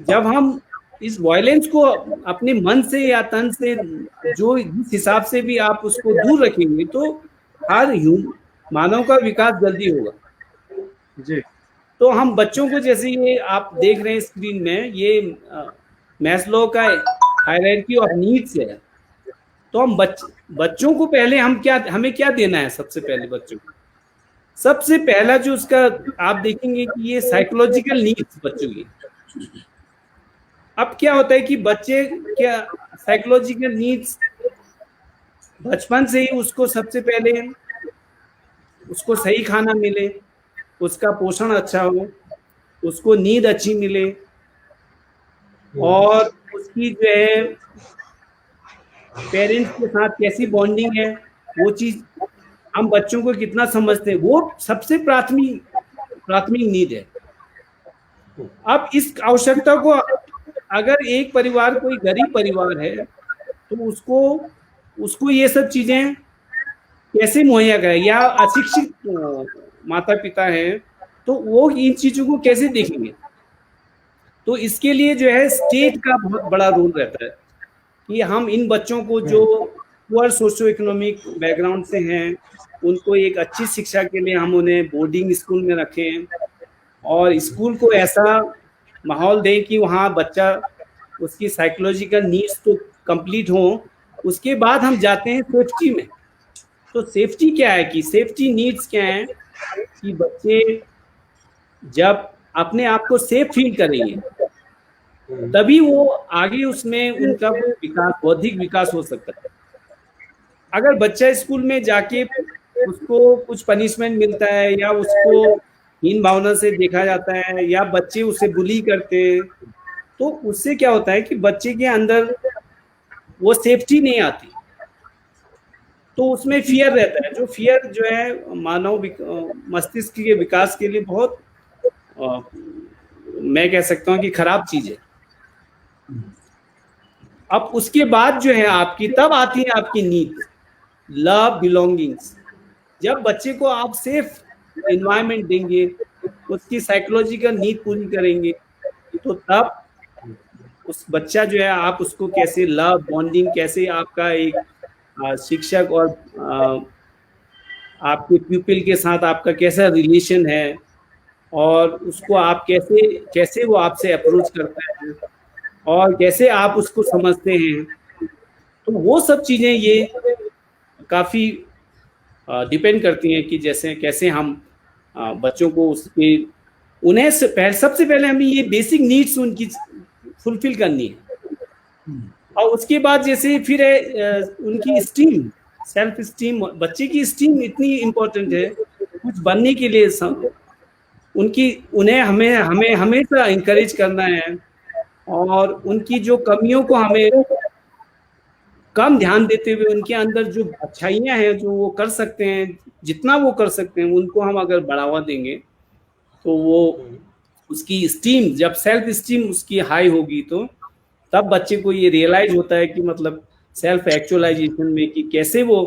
जब हम इस वायलेंस को अपने मन से या तन से, जो जिस हिसाब से भी आप उसको दूर रखेंगे, तो हर मानव का विकास जल्दी होगा। जी, तो हम बच्चों को, जैसे ये आप देख रहे हैं स्क्रीन में, ये मैस्लो का हायरार्की ऑफ नीड्स है। तो हम बच्चों को पहले हमें क्या देना है? सबसे पहले बच्चों को सबसे पहला जो उसका आप देखेंगे कि ये साइकोलॉजिकल नीड्स बच्चों की। अब क्या होता है कि बच्चे क्या साइकोलॉजिकल नीड्स बचपन से ही उसको सबसे पहले उसको सही खाना मिले, उसका पोषण अच्छा हो, उसको नींद अच्छी मिले, और उसकी जो है पेरेंट्स के साथ कैसी बॉन्डिंग है, वो चीज हम बच्चों को कितना समझते हैं, वो सबसे प्राथमिक नीड है। अब इस आवश्यकता को अगर एक परिवार, कोई गरीब परिवार है, तो उसको ये सब चीजें कैसे मुहैया करें, या अशिक्षित माता पिता हैं तो वो इन चीजों को कैसे देखेंगे। तो इसके लिए जो है स्टेट का बहुत बड़ा रोल रहता है कि हम इन बच्चों को जो पुअर सोशियो इकोनॉमिक बैकग्राउंड से हैं उनको एक अच्छी शिक्षा के लिए हम उन्हें बोर्डिंग स्कूल में रखें और स्कूल को ऐसा माहौल दें कि वहाँ बच्चा उसकी साइकोलॉजिकल नीड्स तो कंप्लीट हो। उसके बाद हम जाते हैं सेफ्टी में। तो सेफ्टी क्या है कि सेफ्टी नीड्स क्या है कि बच्चे जब अपने आप को सेफ फील करेंगे तभी वो आगे उसमें उनका विकास, बौद्धिक विकास हो सकता है। अगर बच्चा स्कूल में जाके उसको कुछ पनिशमेंट मिलता है या उसको हीन भावना से देखा जाता है या बच्चे उसे बुली करते हैं तो उससे क्या होता है कि बच्चे के अंदर वो सेफ्टी नहीं आती, तो उसमें फियर रहता है। जो फियर जो है मानव मस्तिष्क के विकास के लिए बहुत मैं कह सकता हूँ कि खराब चीज है। अब उसके बाद जो है आपकी तब आती है आपकी नीड, लव, बिलोंगिंग्स। जब बच्चे को आप सेफ एनवायरनमेंट देंगे, उसकी साइकोलॉजिकल नीड पूरी करेंगे, तो तब उस बच्चा जो है आप उसको कैसे लव, बॉन्डिंग, कैसे आपका एक शिक्षक और आपके प्यूपिल के साथ आपका कैसा रिलेशन है और उसको आप कैसे वो आपसे अप्रोच करता है और कैसे आप उसको समझते हैं। तो वो सब चीज़ें ये काफ़ी डिपेंड करती हैं कि जैसे कैसे हम बच्चों को उसके उन्हें सबसे पहले हमें ये बेसिक नीड्स उनकी फुलफिल करनी है और उसके बाद जैसे फिर है उनकी स्टीम, सेल्फ स्टीम। बच्चे की स्टीम इतनी इम्पोर्टेंट है कुछ बनने के लिए, उन्हें हमें हमेशा इंकरेज करना है और उनकी जो कमियों को हमें कम ध्यान देते हुए उनके अंदर जो अच्छाइयाँ हैं जो वो कर सकते हैं, जितना वो कर सकते हैं उनको हम अगर बढ़ावा देंगे तो वो उसकी स्टीम, जब सेल्फ स्टीम उसकी हाई होगी तो तब बच्चे को ये रियलाइज होता है कि मतलब सेल्फ एक्चुअलाइजेशन में कि कैसे वो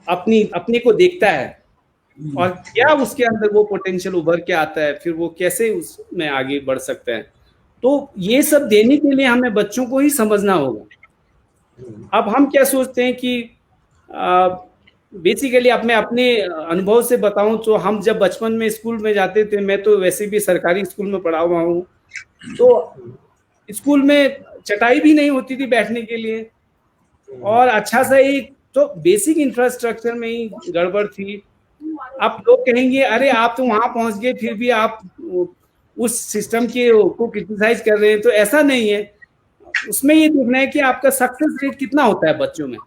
अपने को देखता है और क्या उसके अंदर वो पोटेंशियल उभर के आता है, फिर वो कैसे उसमें आगे बढ़ सकता है। तो ये सब देने के लिए हमें बच्चों को ही समझना होगा। अब हम क्या सोचते हैं कि बेसिकली अब मैं अपने अनुभव से बताऊं तो हम जब बचपन में स्कूल में जाते थे, मैं तो वैसे भी सरकारी स्कूल में पढ़ा हुआ हूँ, तो स्कूल में चटाई भी नहीं होती थी बैठने के लिए और अच्छा सा एक तो बेसिक इंफ्रास्ट्रक्चर में ही गड़बड़ थी। आप लोग कहेंगे अरे आप तो वहां पहुंच गए फिर भी आप उस सिस्टम को क्रिटिसाइज कर रहे हैं, तो ऐसा नहीं है। उसमें ये देखना है कि आपका सक्सेस रेट कितना होता है बच्चों में।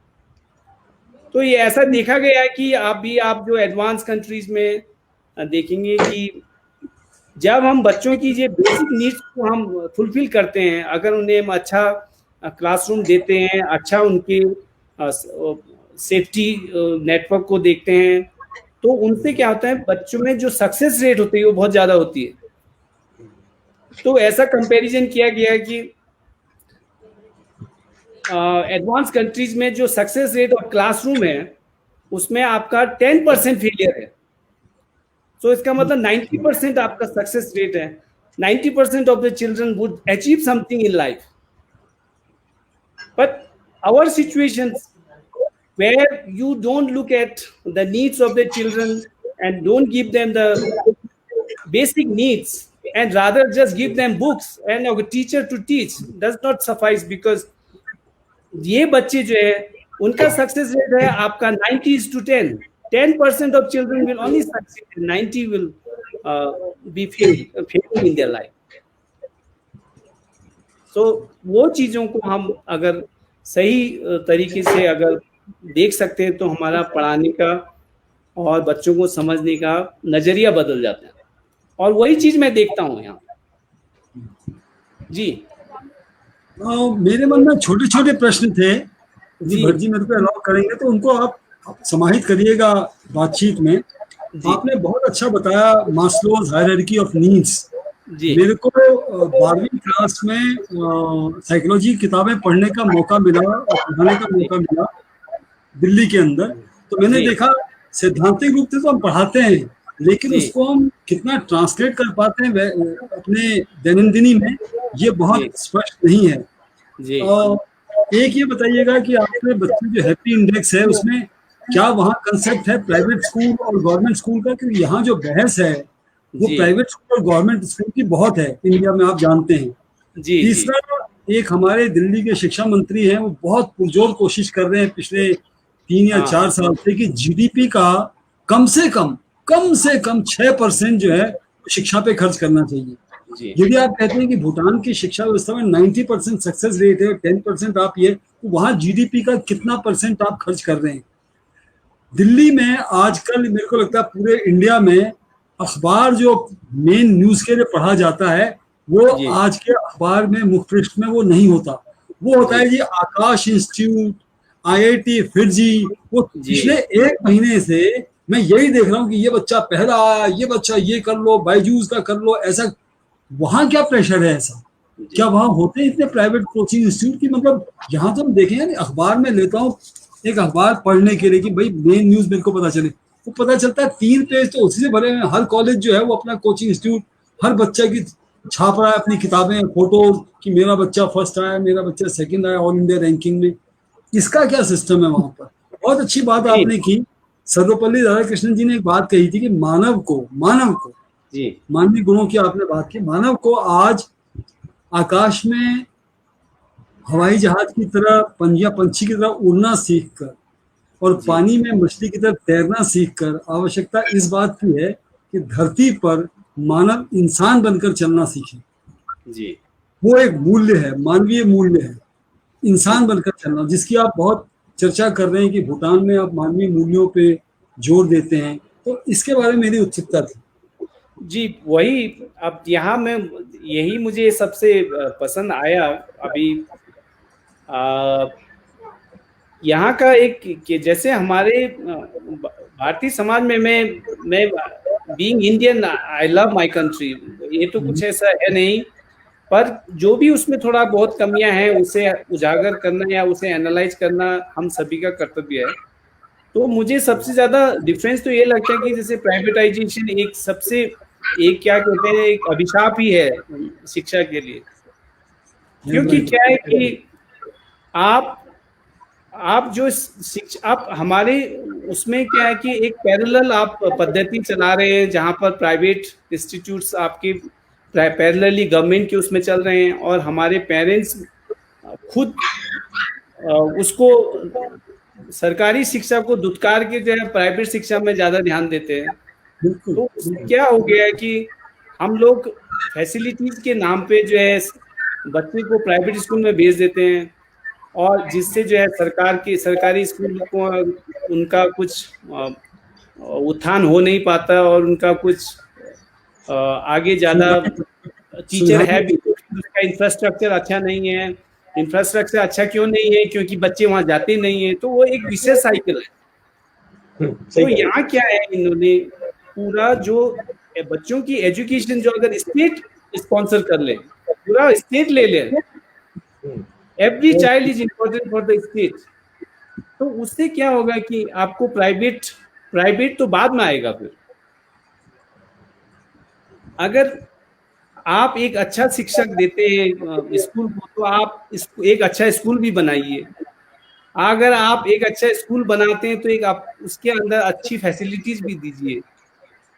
तो ये ऐसा देखा गया है कि आप जो एडवांस कंट्रीज में देखेंगे कि जब हम बच्चों की ये बेसिक नीड्स को हम फुलफिल करते हैं, अगर उन्हें हम अच्छा क्लासरूम देते हैं, अच्छा उनके सेफ्टी नेटवर्क को देखते हैं, तो उनसे क्या होता है बच्चों में जो सक्सेस रेट होती है वो बहुत ज़्यादा होती है। तो ऐसा कंपैरिजन किया गया है कि एडवांस कंट्रीज में जो सक्सेस रेट और क्लासरूम है उसमें आपका 10% फेलियर है। तो इसका मतलब 90% आपका सक्सेस रेट है। 90% of the children would achieve something in life, but our situations where you don't look at the needs of the children and don't give them the basic needs and rather just give them books and a teacher to teach does not suffice, because ये बच्चे जो है उनका success rate है आपका 90:10. 10% of children will only succeed, 90 will be failing in their life. So वो चीजों को हम अगर सही तरीके से अगर देख सकते हैं तो हमारा पढ़ाने का और बच्चों को समझने का नजरिया बदल जाता है। और वही चीज मैं देखता हूँ यहाँ। जी मेरे मन में छोटे छोटे प्रश्न थे, भट्ट जी मेरे को अलाउ करेंगे तो उनको आप समाहित करिएगा बातचीत में। आपने बहुत अच्छा बताया मास्लोज हायरार्की ऑफ नीड्स। मेरे को 12वीं क्लास में साइकोलॉजी किताबें पढ़ने का मौका मिला और पढ़ाने का मौका मिला, दिल्ली के अंदर, तो मैंने जी। देखा सैद्धांतिक रूप से तो हम पढ़ाते हैं, लेकिन जी। उसको हम कितना ट्रांसलेट कर पाते हैं अपने दैनंदिनी में, ये जी। बहुत स्पष्ट नहीं है। जी। और एक ये बताइएगा कि आपके बच्चे जो हैप्पी इंडेक्स है उसमें क्या वहाँ कंसेप्ट है प्राइवेट स्कूल और गवर्नमेंट स्कूल का? क्योंकि यहाँ जो बहस है वो जी। प्राइवेट स्कूल और गवर्नमेंट स्कूल की बहुत है इंडिया में, आप जानते हैं। जी। जी। तीसरा, एक हमारे दिल्ली के शिक्षा मंत्री हैं, वो बहुत पुरजोर कोशिश कर रहे हैं पिछले 3 या हाँ। 4 साल से कि जीडीपी का कम से कम 6% जो है शिक्षा पे खर्च करना चाहिए। जी। यदि आप कहते हैं कि भूटान की शिक्षा व्यवस्था में 90% सक्सेस रेट है, 10% आप ये, तो वहां जीडीपी का कितना परसेंट आप खर्च कर रहे हैं? दिल्ली में आजकल मेरे को लगता है पूरे इंडिया में अखबार जो मेन न्यूज के लिए पढ़ा जाता है वो जी। आज के अखबार में मुख्य पृष्ठ में वो नहीं होता। वो होता है जी। जी आकाश इंस्टीट्यूट, आईआईटी फिरजी। वो जी। पिछले 1 महीने से मैं यही देख रहा हूँ कि ये बच्चा पहला आया, ये बच्चा ये कर लो, बायजूस का कर लो, ऐसा। वहां क्या प्रेशर है ऐसा? जी। क्या वहां होते हैं इतने प्राइवेट कोचिंग इंस्टीट्यूट की? मतलब यहाँ तो हम देखें यानी अखबार में लेता हूँ एक अखबार पढ़ने के लिए कि भाई मेन न्यूज मेरे को पता चले, वो पता चलता है 3 पेज तो उसी से भरे हुए हैं। हर कॉलेज जो है वो अपना कोचिंग इंस्टीट्यूट, हर बच्चा की छाप रहा है अपनी किताबें, फोटो कि मेरा बच्चा फर्स्ट आया, मेरा बच्चा सेकंड आया ऑल इंडिया रैंकिंग में। इसका क्या सिस्टम है वहां पर? बहुत अच्छी बात जी। आपने की। सर्वपल्ली राधाकृष्णन जी ने एक बात कही थी कि मानव को जी। मानवीय गुणों की आपने बात की, मानव को आज आकाश में हवाई जहाज की तरह या पंछी की तरह उड़ना सीखकर और जी। पानी में मछली की तरह तैरना सीखकर आवश्यकता इस बात की है कि धरती पर मानव इंसान बनकर चलना सीखे। जी। वो एक मूल्य है, मानवीय मूल्य है, इंसान बनकर चलना, जिसकी आप बहुत चर्चा कर रहे हैं कि भूटान में आप मानवीय मूल्यों पे जोर देते हैं, तो इसके बारे में मेरी उत्सुकता थी। जी, वही अब यहाँ में यही मुझे सबसे पसंद आया अभी यहाँ का एक कि जैसे हमारे भारतीय समाज में मैं being Indian I love my country, ये तो कुछ ऐसा है नहीं, पर जो भी उसमें थोड़ा बहुत कमियां हैं उसे उजागर करना या उसे एनालाइज करना हम सभी का कर्तव्य है। तो मुझे सबसे ज्यादा डिफरेंस तो ये लगता है कि जैसे प्राइवेटाइजेशन एक सबसे एक क्या कहते हैं एक अभिशाप ही है शिक्षा के लिए, क्योंकि क्या है कि आप जो शिक्षा आप हमारे उसमें क्या है कि एक पैरेलल आप पद्धति चला रहे हैं जहां पर प्राइवेट इंस्टीट्यूट्स आपके पैरेलली गवर्नमेंट के उसमें चल रहे हैं और हमारे पेरेंट्स खुद उसको सरकारी शिक्षा को दुत्कार के जो है प्राइवेट शिक्षा में ज्यादा ध्यान देते हैं। तो क्या हो गया है कि हम लोग फैसिलिटीज के नाम पे जो है बच्चे को प्राइवेट स्कूल में भेज देते हैं और जिससे जो है सरकारी स्कूल को उनका कुछ उत्थान हो नहीं पाता और उनका कुछ आगे ज्यादा टीचर है भी, उसका इंफ्रास्ट्रक्चर अच्छा नहीं है। इंफ्रास्ट्रक्चर अच्छा क्यों नहीं है? क्योंकि बच्चे वहां जाते नहीं है, तो वो एक विशेष साइकिल है। तो यहाँ क्या है, इन्होंने पूरा जो बच्चों की एजुकेशन जो अगर स्टेट स्पॉन्सर कर ले, पूरा स्टेट ले ले, every child is important for the state, तो उससे क्या होगा कि आपको प्राइवेट तो बाद में आएगा। फिर अगर आप एक अच्छा शिक्षक देते हैं स्कूल को, तो आप एक अच्छा स्कूल भी बनाइए। अगर आप एक अच्छा स्कूल बनाते हैं तो एक आप उसके अंदर अच्छी फैसिलिटीज भी दीजिए,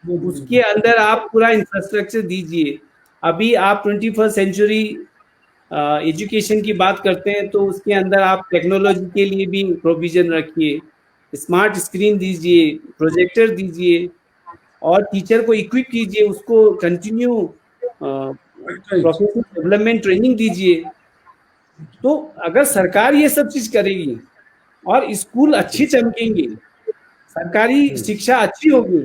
उसके अंदर आप पूरा इंफ्रास्ट्रक्चर दीजिए। अभी आप 21st सेंचुरी एजुकेशन की बात करते हैं तो उसके अंदर आप टेक्नोलॉजी के लिए भी प्रोविजन रखिए, स्मार्ट स्क्रीन दीजिए, प्रोजेक्टर दीजिए और टीचर को इक्विप कीजिए, उसको कंटिन्यू प्रोफेशनल डेवलपमेंट ट्रेनिंग दीजिए। तो अगर सरकार ये सब चीज करेगी और स्कूल अच्छी चमकेंगे, सरकारी शिक्षा अच्छी होगी,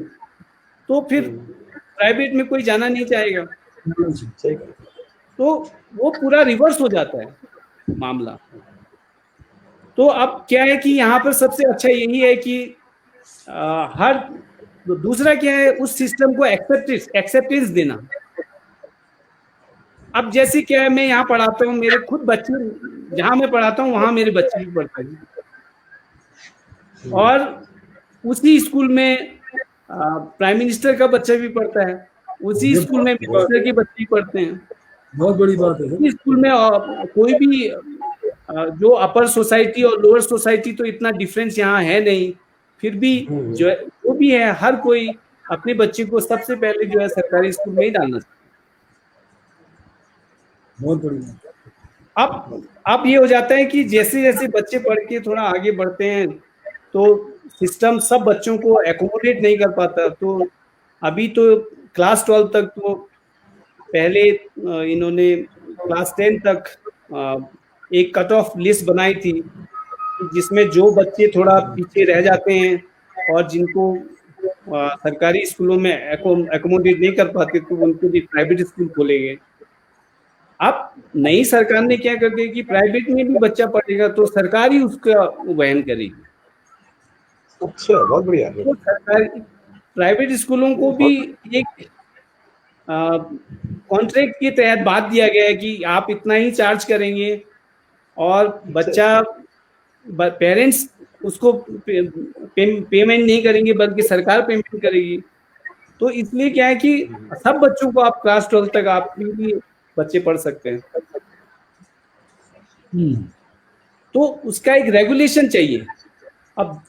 तो फिर प्राइवेट में कोई जाना नहीं चाहेगा। तो वो पूरा रिवर्स हो जाता है मामला। तो अब क्या है कि यहाँ पर सबसे अच्छा यही है कि हर दूसरा क्या है, उस सिस्टम को एक्सेप्टेंस देना। अब जैसे क्या है, मैं यहाँ पढ़ाता हूँ, मेरे खुद बच्चे, जहाँ मैं पढ़ाता हूँ वहां मेरे बच्चे भी पढ़ते हैं, और उसी स्कूल में प्राइम मिनिस्टर का बच्चा भी पढ़ता है, उसी स्कूल में मिनिस्टर के बच्चे भी पढ़ते हैं। बहुत बड़ी बात है। उसी स्कूल में कोई भी जो अपर सोसाइटी और लोअर सोसाइटी तो इतना डिफरेंस यहाँ है नहीं, फिर भी जो भी है हर कोई अपने बच्चे को सबसे पहले जो है सरकारी स्कूल में ही डालना चाहिए। बहुत बढ़िया। अब ये हो जाता है कि जैसे जैसे बच्चे पढ़ के थोड़ा आगे बढ़ते हैं तो सिस्टम सब बच्चों को एकोमोडेट नहीं कर पाता। तो अभी तो क्लास 12 तक तो पहले इन्होंने क्लास 10 तक एक कट ऑफ लिस्ट बनाई थी जिसमें जो बच्चे थोड़ा पीछे रह जाते हैं और जिनको सरकारी स्कूलों में एकोमोडेट नहीं कर पाते तो उनको भी प्राइवेट स्कूल खोले गए। अब नई सरकार ने क्या कर दिया कि प्राइवेट में भी बच्चा पढ़ेगा तो सरकार ही उसका वहन करेगी। अच्छा, बहुत बढ़िया। तो सरकारी प्राइवेट स्कूलों को भी एक कॉन्ट्रैक्ट के तहत बात दिया गया है कि आप इतना ही चार्ज करेंगे और बच्चा पेरेंट्स उसको पेमेंट नहीं करेंगे बल्कि सरकार पेमेंट करेगी। तो इसलिए क्या है कि सब बच्चों को आप क्लास 12 तक आप भी बच्चे पढ़ सकते हैं। तो उसका एक रेगुलेशन चाहिए। अब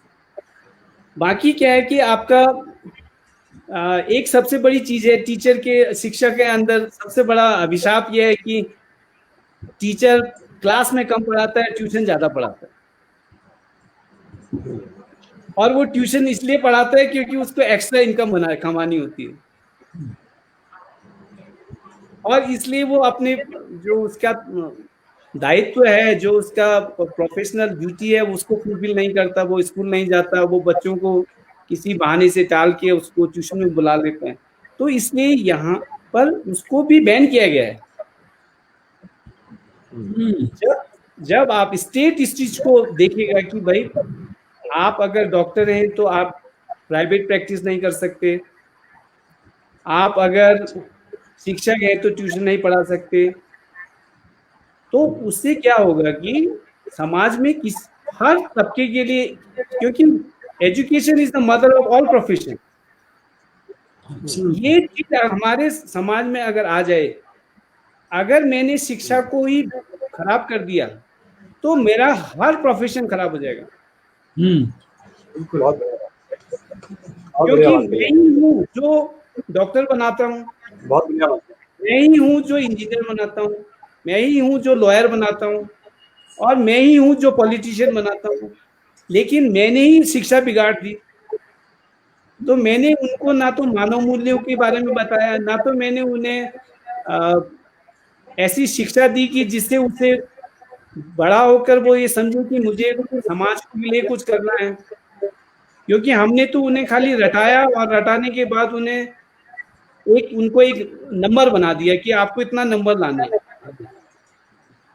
बाकी क्या है कि आपका एक सबसे बड़ी चीज है टीचर के शिक्षक के अंदर सबसे बड़ा अभिशाप यह है कि टीचर क्लास में कम पढ़ाता है, ट्यूशन ज्यादा पढ़ाता है। और वो ट्यूशन इसलिए पढ़ाता है क्योंकि उसको एक्स्ट्रा इनकम कमानी होती है और इसलिए वो अपने जो उसका दायित्व है, जो उसका प्रोफेशनल ड्यूटी है उसको फुलफिल नहीं करता। वो स्कूल नहीं जाता, वो बच्चों को किसी बहाने से टाल के उसको ट्यूशन में बुला लेते हैं। तो इसलिए यहाँ पर उसको भी बैन किया गया है। जब आप स्टेट इस चीज को देखेगा कि भाई आप अगर डॉक्टर हैं तो आप प्राइवेट प्रैक्टिस नहीं कर सकते, आप अगर शिक्षक हैं तो ट्यूशन नहीं पढ़ा सकते, तो उससे क्या होगा कि समाज में हर तबके के लिए, क्योंकि education is the mother of all profession, ये चीज हमारे समाज में अगर आ जाए, अगर मैंने शिक्षा को ही खराब कर दिया तो मेरा हर प्रोफेशन खराब हो जाएगा। क्योंकि मैं ही हूँ जो डॉक्टर बनाता हूँ, मैं ही हूँ जो इंजीनियर बनाता हूँ, मैं ही हूँ जो लॉयर बनाता हूँ और मैं ही हूँ जो पॉलिटिशियन बनाता हूँ। लेकिन मैंने ही शिक्षा बिगाड़ दी। तो मैंने उनको ना तो मानव मूल्यों के बारे में बताया, ना तो मैंने उन्हें ऐसी शिक्षा दी कि जिससे उसे बड़ा होकर वो ये समझे कि मुझे समाज के लिए कुछ करना है। क्योंकि हमने तो उन्हें खाली रटाया और रटाने के बाद उनको एक नंबर बना दिया कि आपको इतना नंबर लाना है,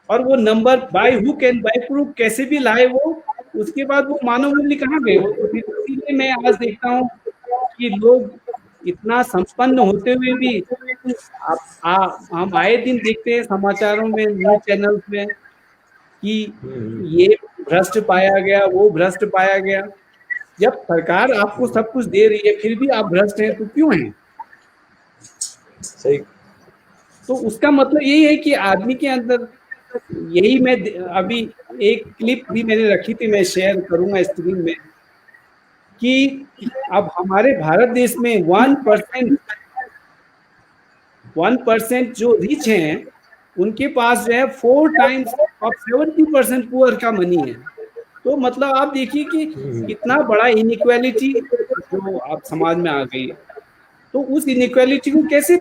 और वो number by hook and by crook कैसे भी लाए वो, उसके बाद वो मानव मूल्य कहाँ गए। इसीलिए मैं आज देखता हूँ कि लोग इतना संपन्न होते हुए भी हम आए दिन देखते हैं समाचारों में, न्यूज चैनल्स में कि ये भ्रष्ट पाया गया, वो भ्रष्ट पाया गया। जब सरकार आपको सब कुछ दे रही है फिर भी आप भ्रष्ट हैं तो क्यों हैं? सही। तो उसका मतलब यही है कि आदमी के अंदर यही, मैं अभी एक क्लिप भी मैंने रखी थी, मैं शेयर करूंगा स्क्रीन में, कि अब हमारे भारत देश में 1% जो रिच हैं उनके पास जो है 4 टाइम्स ऑफ 70% पुअर का मनी है। तो मतलब आप देखिए कि कितना बड़ा इनइक्वालिटी जो आप समाज में आ गई है। तो उस इनइक्वालिटी को कैसे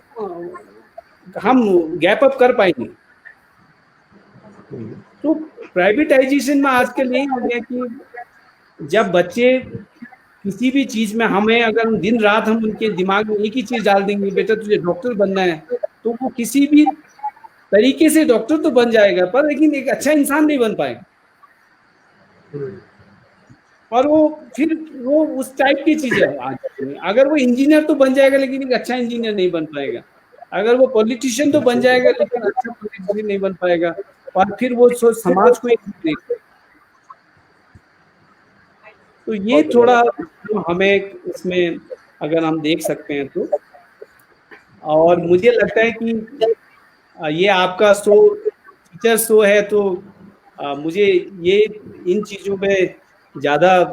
हम गैप अप कर पाएंगे? तो प्राइवेटाइजेशन में आजकल यही हो गया कि जब बच्चे किसी भी चीज में, हमें अगर दिन रात हम उनके दिमाग में एक ही चीज डाल देंगे, बेटा तुझे डॉक्टर बनना है, तो वो किसी भी तरीके से डॉक्टर तो बन जाएगा पर लेकिन एक अच्छा इंसान नहीं बन पाएगा। और वो उस टाइप की चीजें आ जाती हैं। अगर वो इंजीनियर तो बन जाएगा लेकिन एक अच्छा इंजीनियर नहीं बन पाएगा, अगर वो पॉलिटिशियन तो बन जाएगा लेकिन अच्छा पॉलिटिशियन नहीं बन पाएगा, और फिर वो समाज को एक तो ये थोड़ा हमें इसमें अगर हम देख सकते हैं तो, और मुझे लगता है कि ये आपका शो टीचर शो है, तो मुझे ये इन चीज़ों पे ज़्यादा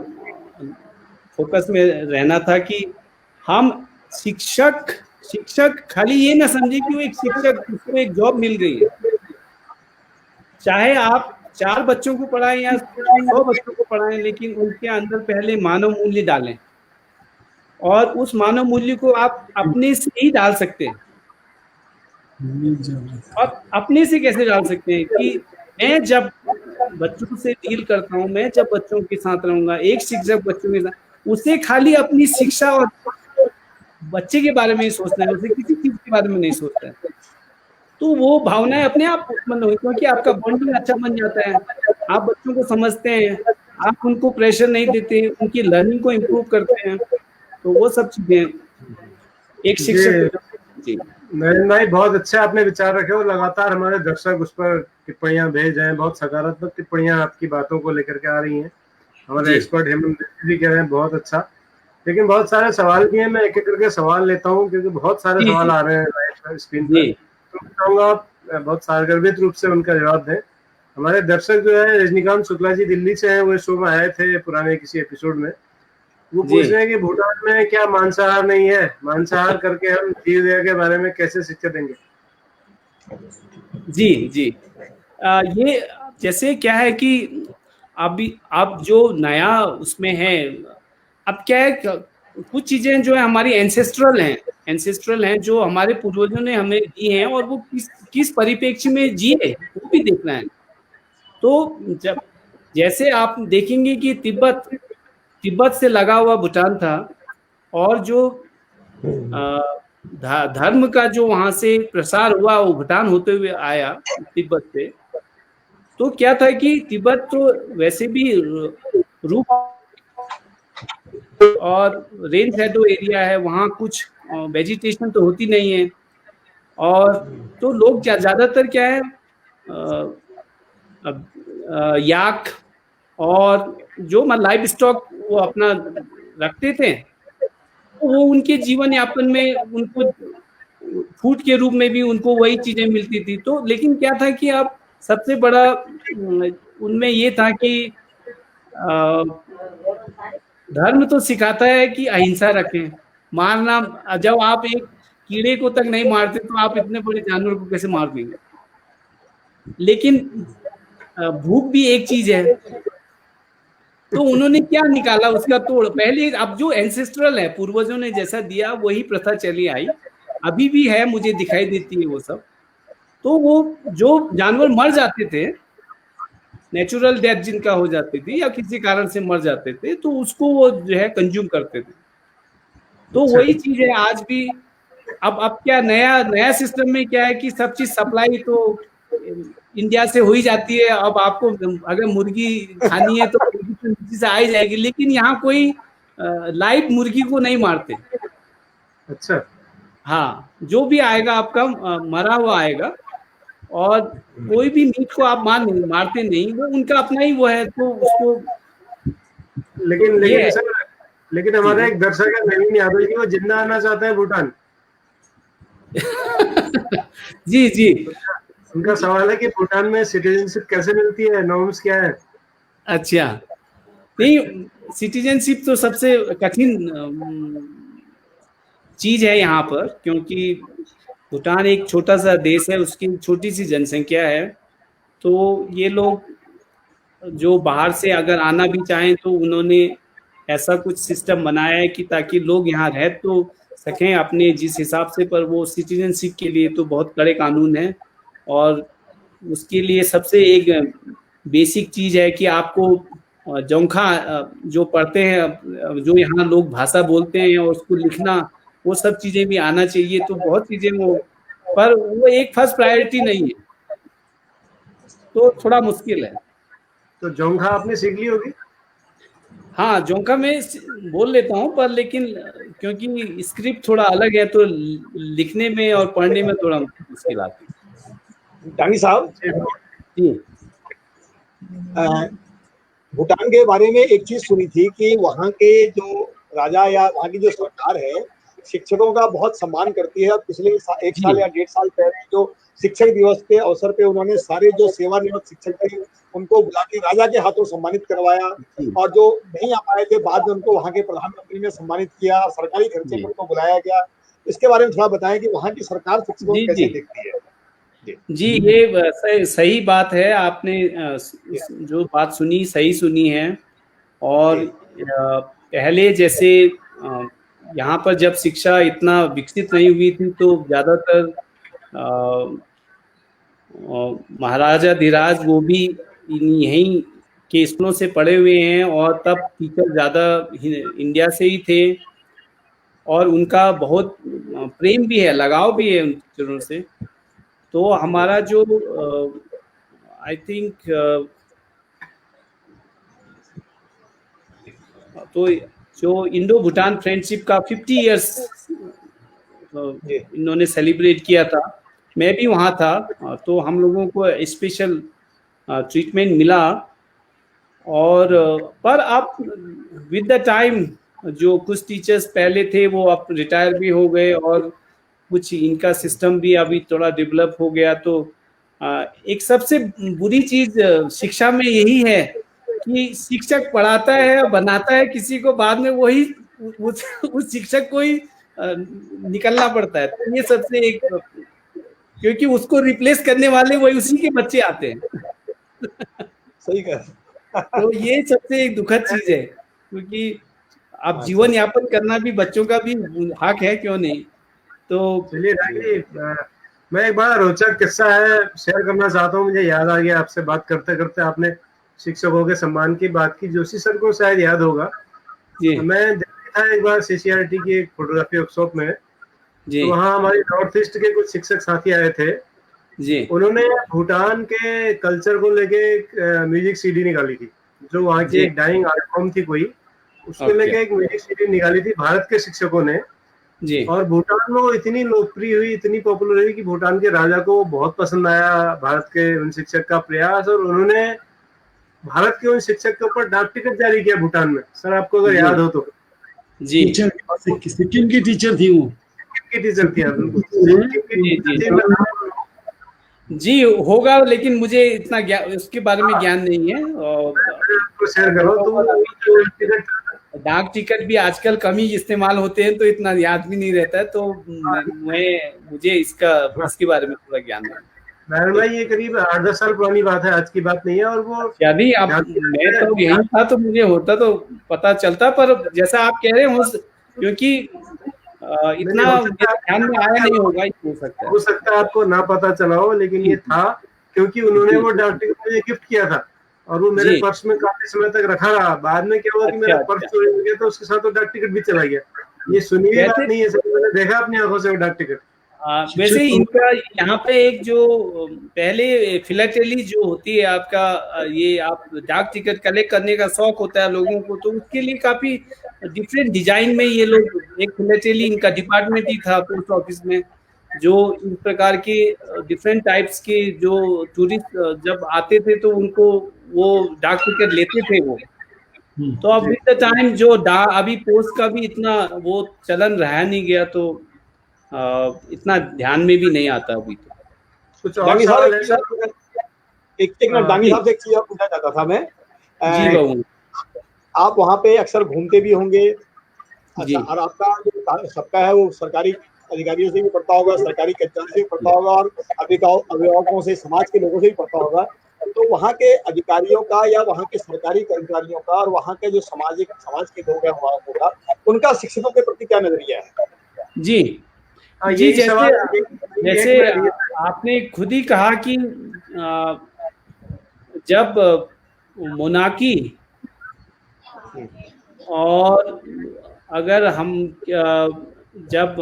फोकस में रहना था कि हम शिक्षक खाली ये ना समझे कि वो एक शिक्षक, उसको एक जॉब मिल गई है। चाहे आप 4 बच्चों को पढ़ाएं या 100 बच्चों को पढ़ाएं, लेकिन उनके अंदर पहले मानव मूल्य डालें, और उस मानव मूल्य को आप अपने से ही डाल सकते हैं। और अपने से कैसे डाल सकते हैं कि मैं जब बच्चों से डील करता हूँ, मैं जब बच्चों के साथ रहूंगा, एक शिक्षक बच्चों के साथ, उसे खाली अपनी शिक्षा और बच्चे के बारे में ही सोचना है, उसे किसी चीज के बारे में नहीं सोचता है, तो वो भावनाएं अपने आप उत्पन्न हुई, क्योंकि आपका बॉन्डिंग अच्छा बन जाता है, आप बच्चों को समझते हैं, आप उनको प्रेशर नहीं देते, उनकी लर्निंग को इम्प्रूव करते हैं। तो वो सब चीजें एक शिक्षक। जी नरेंद्र भाई, बहुत अच्छे आपने विचार रखे और लगातार हमारे दर्शक उस पर टिप्पणियां भेज रहे हैं, बहुत सकारात्मक टिप्पणियां आपकी बातों को लेकर के आ रही हैं। हमारे एक्सपर्ट हेमंत भी कह रहे हैं बहुत अच्छा, लेकिन बहुत सारे सवाल भी हैं, मैं एक एक करके सवाल लेता हूँ क्योंकि बहुत सारे सवाल आ रहे हैं लाइव स्क्रीन पर, तो चाहूंगा आप बहुत सारगर्भित रूप से उनका जवाब दें। हमारे दर्शक जो है रजनीकांत शुक्ला जी दिल्ली से हैं, वो शो में आए थे पुराने किसी एपिसोड में, वो पूछ रहे हैं कि भूटान में क्या मांसाहार नहीं है, मांसाहार करके हम जीव दया के बारे में कैसे शिक्षा देंगे? जी जी ये जैसे क्या है कि अभी अब जो नया उसमें है, अब क्या है, कुछ चीजें जो है हमारी एंसेस्ट्रल हैं जो हमारे पूर्वजों ने हमें दी हैं, और वो किस परिप्रेक्ष्य में जिए वो भी देखना है। तो जब जैसे आप देखेंगे कि तिब्बत से लगा हुआ भूटान था, और जो धर्म का जो वहां से प्रसार हुआ वो भूटान होते हुए आया तिब्बत से। तो क्या था कि तिब्बत तो वैसे भी रूप और रेन शैडो एरिया है, वहाँ कुछ वेजिटेशन तो होती नहीं है, और तो लोग ज्यादातर क्या है याक और जो लाइव स्टॉक वो अपना रखते थे, तो वो उनके जीवन यापन में उनको फूड के रूप में भी उनको वही चीजें मिलती थी। तो लेकिन क्या था कि अब सबसे बड़ा उनमें ये था कि धर्म तो सिखाता है कि अहिंसा रखें, मारना, जब आप एक कीड़े को तक नहीं मारते तो आप इतने बड़े जानवर को कैसे मार देंगे। लेकिन भूख भी एक चीज है, तो उन्होंने क्या निकाला उसका तोड़, पहले अब जो एंसेस्ट्रल है, पूर्वजों ने जैसा दिया वही प्रथा चली आई, अभी भी है, मुझे दिखाई देती है वो सब। तो वो जो जानवर मर जाते थे, नेचुरल डेथ जिनका हो जाती थी या किसी कारण से मर जाते थे, तो उसको वो जो है कंज्यूम करते थे। तो वही चीज है आज भी। अब क्या नया सिस्टम में क्या है कि सब चीज सप्लाई तो इंडिया से हो ही जाती है। अब आपको अगर मुर्गी खानी है तो मुर्गी से आ ही जाएगी, लेकिन यहाँ कोई लाइव मुर्गी को नहीं मारते। अच्छा, हाँ, जो भी आएगा आपका मरा हुआ आएगा, और कोई भी मीट को आप मारते नहीं, वो उनका अपना ही वो है, तो उसको लेकिन हमारा एक दर्शक है नवीन यादव जी, वो जिंदा आना चाहता है भूटान। जी जी, उनका सवाल है कि भूटान में सिटीजनशिप कैसे मिलती है, नॉर्म्स क्या है? अच्छा, नहीं, सिटीजनशिप तो सबसे कठिन चीज है यहाँ पर, क्योंकि भूटान एक छोटा सा देश है, उसकी छोटी सी जनसंख्या है। तो ये लोग जो बाहर से अगर आना भी चाहें तो उन्होंने ऐसा कुछ सिस्टम बनाया है कि ताकि लोग यहाँ रह तो सकें अपने जिस हिसाब से, पर वो सिटीजनशिप के लिए तो बहुत कड़े कानून हैं, और उसके लिए सबसे एक बेसिक चीज है कि आपको जोंखा जो पढ़ते हैं, जो यहाँ लोग भाषा बोलते हैं, और उसको लिखना, वो सब चीजें भी आना चाहिए। तो बहुत चीजें वो, पर वो एक फर्स्ट प्रायोरिटी नहीं है, तो थोड़ा मुश्किल है। तो जोंखा आपने सीख ली होगी? हाँ, जोंखा मैं बोल लेता हूँ, पर लेकिन क्योंकि स्क्रिप्ट थोड़ा अलग है तो लिखने में और पढ़ने में थोड़ा मुश्किल आती है। टांगी साहब जी, भूटान के बारे में एक चीज सुनी थी कि वहाँ के जो राजा या वहाँ की जो सरकार है शिक्षकों का बहुत सम्मान करती है। और पिछले एक साल या 1.5 साल पहले जो शिक्षक दिवस के अवसर पे उन्होंने सारे जो सेवानिवृत्त शिक्षक थे उनको बुला के राजा के हाथों सम्मानित करवाया, और जो नहीं आ पाए थे बाद में उनको वहाँ के प्रधानमंत्री ने सम्मानित किया, सरकारी खर्चे पर उनको बुलाया गया। इसके बारे में थोड़ा बताएं कि वहाँ की सरकार शिक्षकों को कैसे देखती है। जी, ये सही बात है, आपने जो बात सुनी सही सुनी है। और पहले जैसे यहाँ पर जब शिक्षा इतना विकसित नहीं हुई थी तो ज्यादातर महाराजा धीराज वो भी यहीं के स्कूलों से पढ़े हुए हैं, और तब टीचर ज्यादा इंडिया से ही थे, और उनका बहुत प्रेम भी है, लगाव भी है उन टीचरों से। तो हमारा जो आई थिंक तो जो इंडो भूटान फ्रेंडशिप का 50 इयर्स इन्होंने सेलिब्रेट किया था, मैं भी वहाँ था, तो हम लोगों को स्पेशल ट्रीटमेंट मिला। और पर अब विद द टाइम जो कुछ टीचर्स पहले थे वो अब रिटायर भी हो गए, और कुछ इनका सिस्टम भी अभी थोड़ा डेवलप हो गया। तो एक सबसे बुरी चीज शिक्षा में यही है कि शिक्षक पढ़ाता है और बनाता है किसी को, बाद में वही उस शिक्षक को ही निकलना पड़ता है। तो ये सबसे एक, क्योंकि उसको रिप्लेस करने वाले वही उसी के बच्चे आते हैं। सही कहा। तो ये सबसे एक दुखद चीज है, क्योंकि आप जीवन यापन करना भी बच्चों का भी हक है, क्यों नहीं। तो चलिए रागी, मैं एक बड़ा रोचक किस्सा है शेयर करना चाहता हूँ। मुझे याद आ गया आपसे बात करते करते, आपने शिक्षकों के सम्मान की बात की, जोशी सर को शायद याद होगा। मैं दिल्ली था एक बार CCRT की एक फोटोग्राफी वर्कशॉप में, तो वहाँ हमारे नॉर्थ ईस्ट के कुछ शिक्षक साथी आए थे जी। उन्होंने भूटान के कल्चर को लेके म्यूजिक CD निकाली थी, जो वहाँ की एक डाइंग आर्ट फॉर्म थी कोई, उसको लेके एक म्यूजिक CD निकाली थी भारत के शिक्षकों ने जी। और भूटान में वो इतनी लोकप्रिय हुई, इतनी पॉपुलर हुई कि भूटान के राजा को बहुत पसंद आया भारत के उन शिक्षक का प्रयास, और उन्होंने भारत के उन शिक्षक के ऊपर डाक टिकट जारी किया भूटान में। सर आपको अगर याद हो तो जी, सिक्किम की टीचर थी, वो की टीचर थी जी, होगा, लेकिन मुझे इतना उसके बारे में ज्ञान नहीं है। और शेयर करो तो डाक टिकट भी आजकल कम ही इस्तेमाल होते हैं, तो इतना याद भी नहीं रहता है। तो मुझे इसके बारे में थोड़ा ज्ञान है। नारायण भाई, ये करीब 8-10 साल पुरानी बात है, आज की बात नहीं है। और वो यदि आप मैं तो यही था तो मुझे होता तो पता चलता, पर जैसा आप कह रहे हो, क्योंकि इतना ध्यान में आया नहीं होगा, हो सकता है आपको ना पता चला हो, लेकिन ये था क्योंकि उन्होंने वो डाक टिकट मुझे गिफ्ट किया था, और वो मेरे पर्स में काफी समय तक रखा रहा। बाद में क्या हुआ कि मेरा पर्स चोरी हो गया, तो उसके साथ वो डाक टिकट भी चला गया। ये सुनी हुई बात नहीं है, मैंने देखा अपनी आंखों से वो डाक टिकट। वैसे इनका यहाँ पे एक जो पहले फिलाटेली जो होती है आपका, ये आप डाक टिकट कलेक्ट करने का शौक होता है लोगों को, तो उसके लिए काफी डिफरेंट डिजाइन में ये लोग, एक फिलाटेली इनका डिपार्टमेंट ही था पोस्ट ऑफिस में, जो इस प्रकार के डिफरेंट टाइप्स के जो टूरिस्ट जब आते थे तो उनको वो डाक टिकट लेते थे वो। तो अब विद द टाइम जो अभी पोस्ट का भी इतना वो चलन रहा नहीं गया, तो इतना ध्यान में भी नहीं आता अभी। तो कुछ और एक मिनट दांगी साहब से एक चीज पूछना चाहता था मैं जी। बाबू, आप वहाँ पे अक्सर घूमते भी होंगे, अच्छा, और आपका जो सबका है वो सरकारी अधिकारियों से भी पढ़ता होगा, सरकारी कर्मचारियों से भी पढ़ता होगा, और अभिभावकों से, समाज के लोगों से भी पढ़ता होगा। तो वहाँ के अधिकारियों का या वहाँ के सरकारी कर्मचारियों का और वहाँ के जो समाज के लोग हैं होगा, उनका शिक्षकों के प्रति क्या नजरिया है? जी जी, जैसे आपने खुद ही कहा कि जब मोनार्की, और अगर हम जब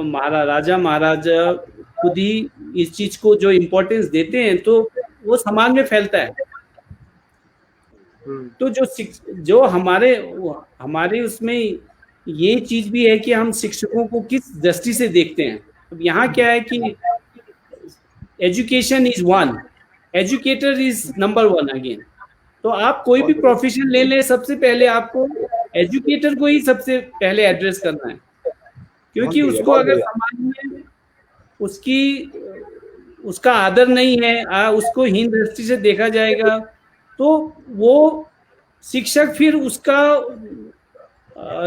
राजा महाराजा खुद ही इस चीज को जो इम्पोर्टेंस देते हैं, तो वो समाज में फैलता है। तो जो हमारे उसमें ये चीज भी है कि हम शिक्षकों को किस दृष्टि से देखते हैं। अब यहाँ क्या है कि education is one, educator is number 1 again. तो आप कोई भी प्रोफेशन ले लें, सबसे पहले आपको एजुकेटर को ही सबसे पहले एड्रेस करना है, क्योंकि उसको अगर समाज में उसका आदर नहीं है, उसको हीन दृष्टि से देखा जाएगा, तो वो शिक्षक फिर उसका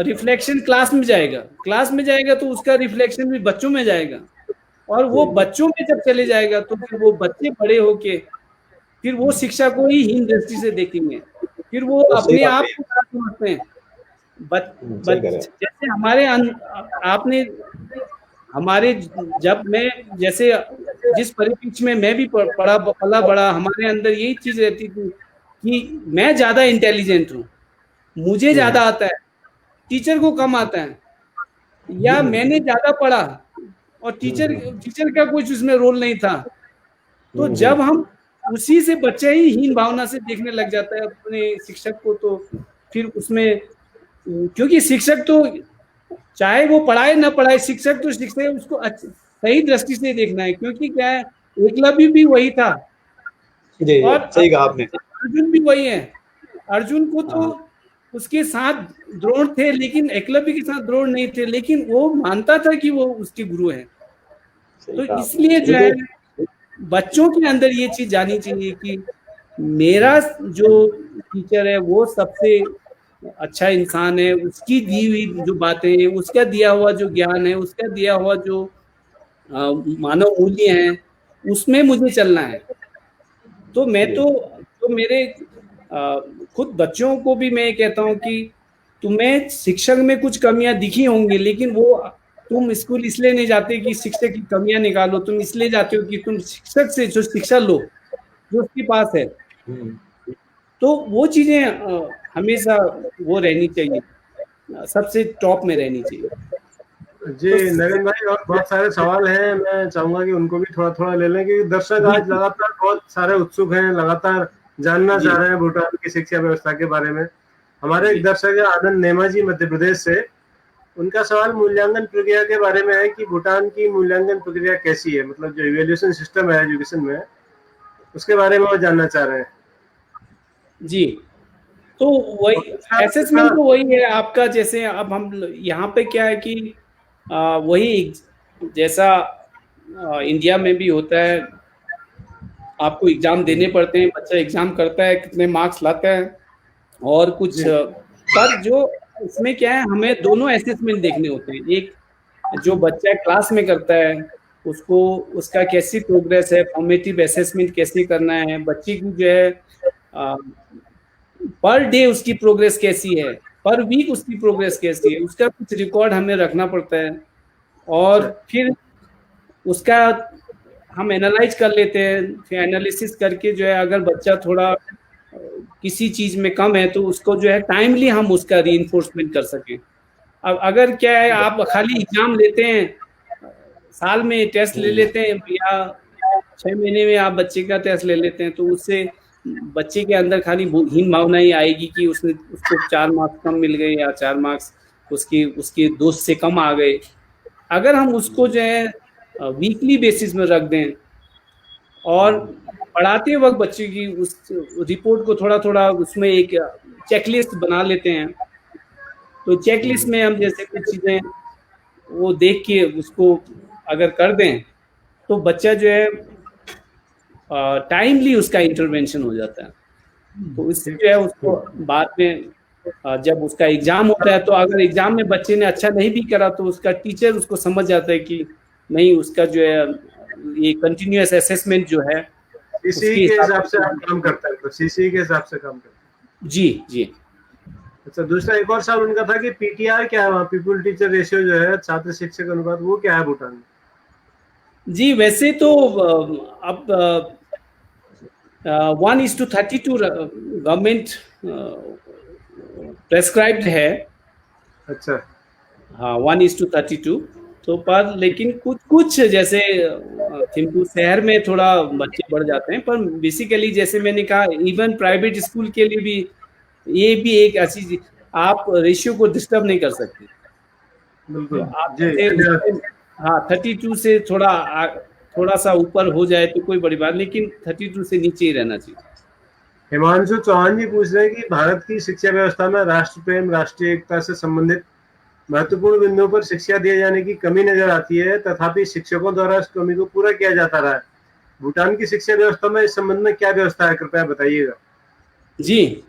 रिफ्लेक्शन क्लास में जाएगा तो उसका रिफ्लेक्शन भी बच्चों में जाएगा, और वो बच्चों में जब चले जाएगा तो फिर वो बच्चे बड़े होके फिर वो शिक्षा को ही हीन दृष्टि से देखेंगे, फिर वो अपने आप को क्या समझते हैं। जैसे जब मैं जैसे जिस परिप्रेक्ष्य में मैं भी पला बड़ा, हमारे अंदर यही चीज रहती थी कि मैं ज्यादा इंटेलिजेंट हूँ, मुझे ज्यादा आता है, टीचर को कम आता है, या मैंने ज्यादा पढ़ा और टीचर का कुछ उसमें रोल नहीं था। तो जब हम उसी से बच्चे ही हीन भावना से देखने लग जाता है अपने शिक्षक को, तो फिर उसमें, क्योंकि शिक्षक तो चाहे वो पढ़ाए ना पढ़ाए, शिक्षक तो शिक्षक है, उसको सही दृष्टि से देखना है, क्योंकि क्या है, एकलव्य भी वही था और सही कहा आपने, अर्जुन भी वही है। अर्जुन को तो उसके साथ द्रोण थे, लेकिन एकलव्य के साथ द्रोण नहीं थे, लेकिन वो मानता था कि वो उसके गुरु हैं। तो इसलिए जो है बच्चों के अंदर ये चीज जानी चाहिए कि मेरा जो टीचर है वो सबसे अच्छा इंसान है, उसकी दी हुई जो बातें हैं, उसका दिया हुआ जो ज्ञान है, उसका दिया हुआ जो मानव मूल्य हैं, उसमें मुझे चलना है। तो मैं तो मेरे खुद बच्चों को भी मैं कहता हूँ कि तुम्हें शिक्षक में कुछ कमियां दिखी होंगी, लेकिन वो तुम स्कूल इसलिए नहीं जाते कि शिक्षक की कमियां निकालो, तुम इसलिए जाते हो कि तुम शिक्षक से जो शिक्षा लो जो उसके पास है। तो वो चीजें हमेशा वो रहनी चाहिए, सबसे टॉप में रहनी चाहिए। जी नरेंद्र भाई, और बहुत सारे सवाल हैं, मैं चाहूंगा कि उनको भी थोड़ा थोड़ा ले लें, क्योंकि दर्शक आज लगातार बहुत सारे उत्सुक हैं, लगातार जानना चाह रहे हैं भूटान की शिक्षा व्यवस्था के बारे में। हमारे एक दर्शक है आनंद नेमा जी, मध्य प्रदेश से। उनका सवाल मूल्यांकन प्रक्रिया के बारे में है कि भूटान की मूल्यांकन प्रक्रिया कैसी है, मतलब जो इवैल्यूएशन सिस्टम है एजुकेशन में, उसके बारे में वो जानना चाह रहे हैं। जी, तो वही असेसमेंट तो वही है आपका, जैसे अब हम यहाँ पे क्या है कि वही जैसा इंडिया में भी होता है, आपको एग्जाम देने पड़ते हैं, बच्चा एग्जाम करता है, कितने मार्क्स लाता है और कुछ, पर जो इसमें क्या है, हमें दोनों असेसमेंट देखने होते हैं। एक जो बच्चा क्लास में करता है उसको उसका कैसी प्रोग्रेस है, फॉर्मेटिव असेसमेंट कैसे करना है, बच्चे की जो है पर डे उसकी प्रोग्रेस कैसी है, पर वीक उसकी प्रोग्रेस कैसी है, उसका कुछ रिकॉर्ड हमें रखना पड़ता है। और फिर उसका हम एनालाइज कर लेते हैं, फिर एनालिसिस करके जो है अगर बच्चा थोड़ा किसी चीज में कम है तो उसको जो है टाइमली हम उसका रीइंफोर्समेंट कर सकें। अब अगर क्या है, आप खाली एग्जाम लेते हैं, साल में टेस्ट ले लेते हैं या 6 महीने में आप बच्चे का टेस्ट ले लेते हैं, तो उससे बच्चे के अंदर खाली हीन भावना ही आएगी कि उसको 4 मार्क्स कम मिल गए या 4 मार्क्स उसके दोस्त से कम आ गए। अगर हम उसको जो है वीकली बेसिस में रख दें और पढ़ाते वक्त बच्चे की उस रिपोर्ट को थोड़ा थोड़ा उसमें एक चेकलिस्ट बना लेते हैं, तो चेकलिस्ट में हम जैसे कुछ चीज़ें वो देख के उसको अगर कर दें तो बच्चा जो है टाइमली उसका इंटरवेंशन हो जाता है। तो इससे जो है उसको बाद में जब उसका एग्जाम होता है, तो अगर एग्जाम में बच्चे ने अच्छा नहीं भी करा तो उसका टीचर उसको समझ जाता है कि नहीं, उसका जो है ये कंटिन्यूअस असेसमेंट जो है सीसी के हिसाब से आप काम करता है, तो सीसी के हिसाब से काम करता है। जी जी। अच्छा, दूसरा एक और सवाल उनका था कि पीटीआर क्या है वहाँ, पीपल टीचर रेशियो जो है, छात्र शिक्षक अनुपात, वो क्या है भूटान में? जी वैसे तो अब 1:32 गवर्नमेंट प्रेस्क्राइब्ड है। अच्छा, हाँ 1:32, तो पर लेकिन कुछ जैसे थिम्पू शहर में थोड़ा बच्चे बढ़ जाते हैं, पर बेसिकली जैसे मैंने कहा इवन प्राइवेट स्कूल के लिए भी ये भी एक ऐसी, आप रेशियो को डिस्टर्ब नहीं कर सकते। बिल्कुल। हाँ 32 से थोड़ा सा ऊपर हो जाए तो कोई बड़ी बात, लेकिन 32 से नीचे ही रहना चाहिए। हिमांशु चौहान जी पूछ रहे हैं कि भारत की शिक्षा व्यवस्था में राष्ट्र प्रेम, राष्ट्रीय एकता से संबंधित महत्वपूर्ण बिंदुओं पर शिक्षा दिए जाने की कमी नजर आती है, तथापि शिक्षकों द्वारा इस कमी को पूरा किया जाता रहा है। भूटान की शिक्षा व्यवस्था में इस संबंध में क्या व्यवस्था है, कृपया बताइएगा। जी,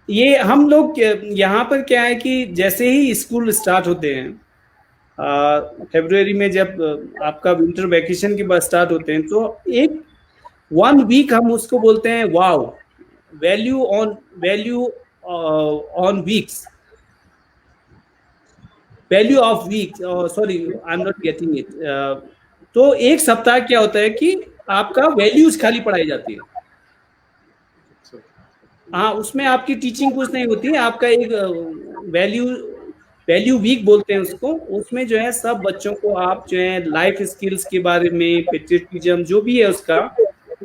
ये हम लोग यहाँ पर क्या है कि जैसे ही स्कूल स्टार्ट होते हैं, फरवरी में जब आपका विंटर वैकेशन के बाद स्टार्ट होते हैं, तो एक 1 वीक हम उसको बोलते हैं wow, value on weeks, value of week, sorry I am not getting it. तो एक सप्ताह क्या होता है कि आपका वैल्यूज खाली पढ़ाई जाती है। हाँ, उसमें आपकी टीचिंग कुछ नहीं होती है, आपका एक वैल्यू वीक बोलते हैं उसको। उसमें जो है सब बच्चों को आप जो है लाइफ स्किल्स के बारे में, पेट्रियटिज्म जो भी है उसका,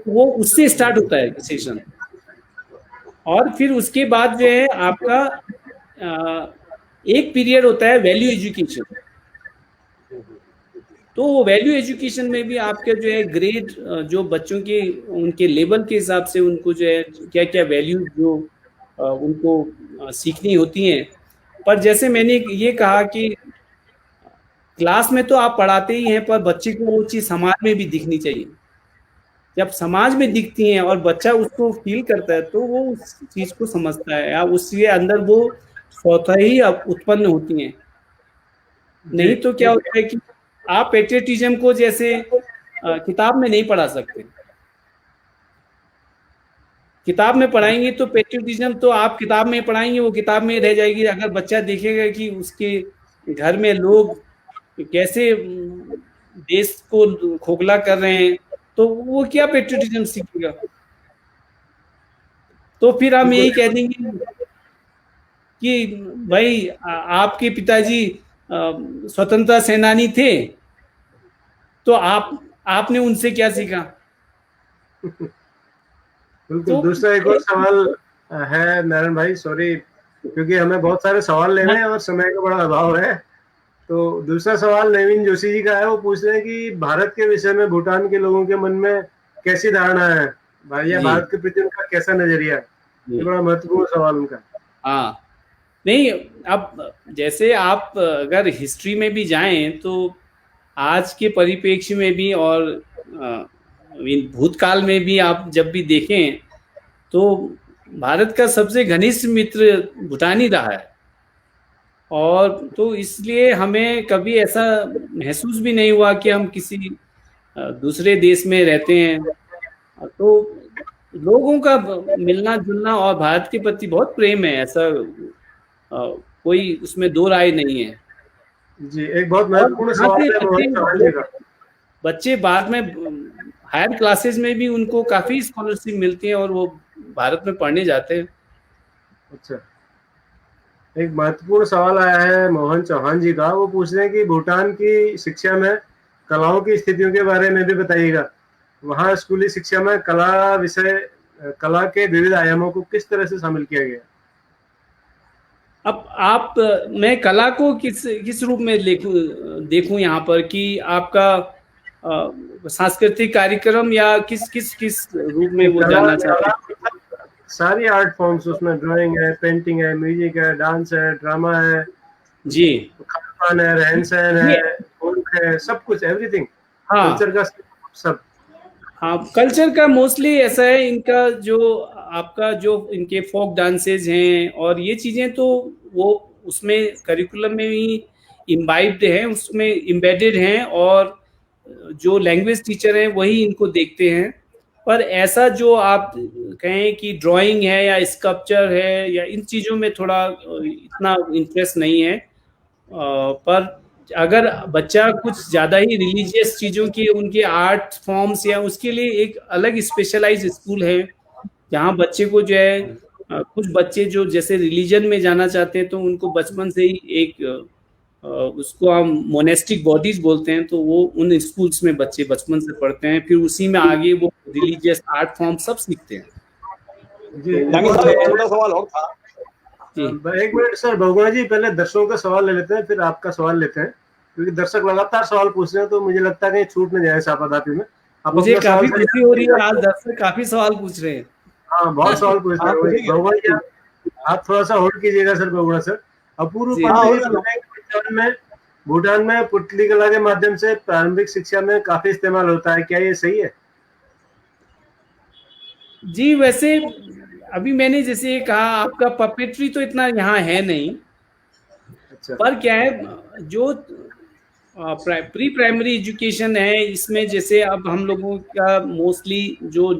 वो उससे स्टार्ट होता है सेशन। और फिर उसके बाद जो है आपका एक पीरियड होता है वैल्यू एजुकेशन। तो वैल्यू एजुकेशन में भी आपके जो है ग्रेड, जो बच्चों के उनके लेवल के हिसाब से उनको जो है क्या क्या वैल्यू जो उनको सीखनी होती हैं। पर जैसे मैंने ये कहा कि क्लास में तो आप पढ़ाते ही हैं, पर बच्चे को वो चीज़ समाज में भी दिखनी चाहिए। जब समाज में दिखती हैं और बच्चा उसको फील करता है, तो वो उस चीज़ को समझता है, या उसके अंदर वो स्वतः ही उत्पन्न होती हैं। नहीं तो क्या होता है कि आप पेट्रियटिज्म को जैसे किताब में नहीं पढ़ा सकते। किताब में पढ़ाएंगे तो पेट्रियटिज्म तो आप किताब में पढ़ाएंगे, वो किताब में रह जाएगी। अगर बच्चा देखेगा कि उसके घर में लोग कैसे देश को खोखला कर रहे हैं, तो वो क्या पेट्रियटिज्म सीखेगा। तो फिर हम यही कह देंगे कि भाई आपके पिताजी स्वतंत्रता सेनानी थे, तो आपने उनसे क्या सीखा। बिल्कुल। तो दूसरा एक और सवाल है नारायण भाई, सॉरी क्योंकि हमें बहुत सारे सवाल लेने हैं और समय का बड़ा अभाव है। तो दूसरा सवाल नवीन जोशी जी का है, वो पूछ रहे हैं कि भारत के विषय में भूटान के लोगों के मन में कैसी धारणा है भाई, या भारत के प्रति उनका कैसा नजरिया है। ये बड़ा महत्वपूर्ण सवाल उनका। हाँ, नहीं, अब जैसे आप अगर हिस्ट्री में भी जाएं तो आज के परिप्रेक्ष्य में भी और भूतकाल में भी आप जब भी देखें तो भारत का सबसे घनिष्ठ मित्र भूटान ही रहा है। और तो इसलिए हमें कभी ऐसा महसूस भी नहीं हुआ कि हम किसी दूसरे देश में रहते हैं। तो लोगों का मिलना जुलना और भारत के प्रति बहुत प्रेम है, ऐसा कोई उसमें दो राय नहीं है। जी, एक बहुत महत्वपूर्ण सवाल है। बच्चे बाद में हायर क्लासेस में भी उनको काफी स्कॉलरशिप मिलती है और वो भारत में पढ़ने जाते हैं। अच्छा, एक महत्वपूर्ण सवाल आया है मोहन चौहान जी का, वो पूछ रहे हैं कि भूटान की शिक्षा में कलाओं की स्थितियों के बारे में भी बताइएगा। वहाँ स्कूली शिक्षा में कला के विविध आयामों को किस तरह से शामिल किया गया। अब मैं कला को किस रूप में देखूं यहाँ पर, कि आपका सांस्कृतिक कार्यक्रम या किस रूप में वो जानना चाहते हैं। सारी आर्ट फॉर्म्स, उसमें ड्राइंग है, पेंटिंग है, म्यूजिक है, डांस है, ड्रामा है, जी, खान है, रहन सहन है, फोक है, सब कुछ, एवरीथिंग। हाँ, कल्चर का सब। हाँ, कल्चर का मोस्टली ऐसा है इनका, जो आपका जो इनके फोक डांसेज हैं और ये चीजें, तो वो उसमें करिकुलम में भी इम्बाइब्ड हैं, उसमें इम्बेडेड हैं, और जो लैंग्वेज टीचर हैं वही इनको देखते हैं। पर ऐसा जो आप कहें कि ड्राइंग है या स्कल्पचर है या इन चीज़ों में थोड़ा इतना इंटरेस्ट नहीं है। पर अगर बच्चा कुछ ज़्यादा ही रिलीजियस चीज़ों की, उनके आर्ट फॉर्म्स या उसके लिए एक अलग स्पेशलाइज स्कूल है जहाँ बच्चे को जो है, कुछ बच्चे जो जैसे रिलीजन में जाना चाहते हैं तो उनको बचपन से ही एक उसको हम मोनेस्टिक बॉडीज बोलते हैं, तो वो उन स्कूल्स में बच्चे बचपन से पढ़ते हैं, फिर उसी में आगे वो रिलीजियस आर्ट फॉर्म सब सीखते हैं। छोटा सवाल और था जी, एक मिनट सर, भगवान जी पहले दर्शकों का सवाल ले लेते हैं, फिर आपका सवाल लेते हैं, क्योंकि दर्शक लगातार सवाल पूछ रहे हैं, तो मुझे लगता है कहीं छूट न जाए सापादापी में। मुझे काफी खुशी हो रही है, आज दर्शक काफी सवाल पूछ रहे हैं। हाँ बहुत सवाल पूछते हैं बहुगुणा जी, आप थोड़ा सा होल्ड कीजिएगा सर बहुगुणा सर। अपूर्व पंडित भूटान में पुतली कला के माध्यम से प्रारंभिक शिक्षा में काफी इस्तेमाल होता है, क्या ये सही है? जी वैसे अभी मैंने जैसे कहा आपका पपेट्री तो इतना यहाँ है नहीं। अच्छा। पर क्या है जो प्री प्राइमरी एजुकेशन है इसमें जैसे अब हम लोगों का मोस्टली जो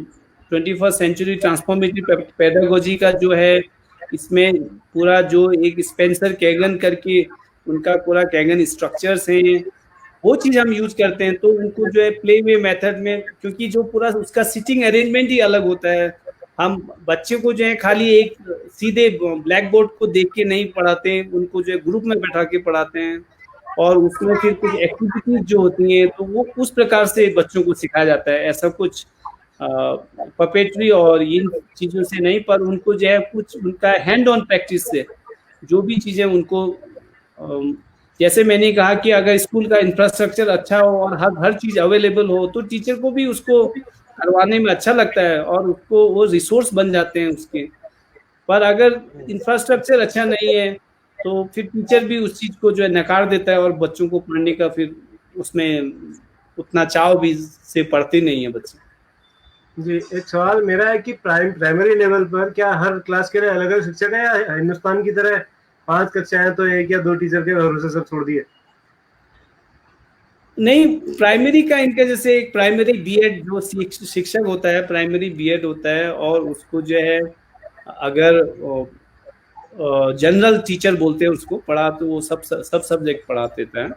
21st सेंचुरी ट्रांसफॉर्मेटिव पेडागोजी का जो है इसमें पूरा जो एक स्पेंसर कैगन करके उनका पूरा कैगन स्ट्रक्चर्स हैं वो चीज़ हम यूज करते हैं। तो उनको जो है प्ले वे मेथड में, क्योंकि जो पूरा उसका सिटिंग अरेंजमेंट ही अलग होता है, हम बच्चे को जो है खाली एक सीधे ब्लैक बोर्ड को देख के नहीं पढ़ाते हैं, उनको जो है ग्रुप में बैठा के पढ़ाते हैं और उसमें फिर कुछ एक्टिविटीज जो होती हैं तो वो उस प्रकार से बच्चों को सिखाया जाता है। ऐसा कुछ पपेट्री और इन चीज़ों से नहीं, पर उनको जो है कुछ उनका हैंड ऑन प्रैक्टिस से जो भी चीज़ें उनको जैसे मैंने कहा कि अगर स्कूल का इंफ्रास्ट्रक्चर अच्छा हो और हर चीज़ अवेलेबल हो तो टीचर को भी उसको करवाने में अच्छा लगता है और उसको वो रिसोर्स बन जाते हैं उसके। पर अगर इंफ्रास्ट्रक्चर अच्छा नहीं है तो फिर टीचर भी उस चीज़ को जो है नकार देता है और बच्चों को पढ़ने का फिर उसमें उतना चाव भी से पढ़ते नहीं है बच्चे। जी एक सवाल मेरा है कि प्राइमरी लेवल पर क्या हर क्लास के लिए अलग अलग शिक्षक है या हिंदुस्तान की तरह 5 कक्षाएं तो 1 या 2 टीचर के भरोसे सब छोड़ दिए? नहीं, प्राइमरी का इनका जैसे एक प्राइमरी बीएड जो शिक्षक होता है प्राइमरी बीएड होता है और उसको जो है अगर जनरल टीचर बोलते हैं उसको पढ़ा तो वो सब सब्जेक्ट पढ़ा देता है।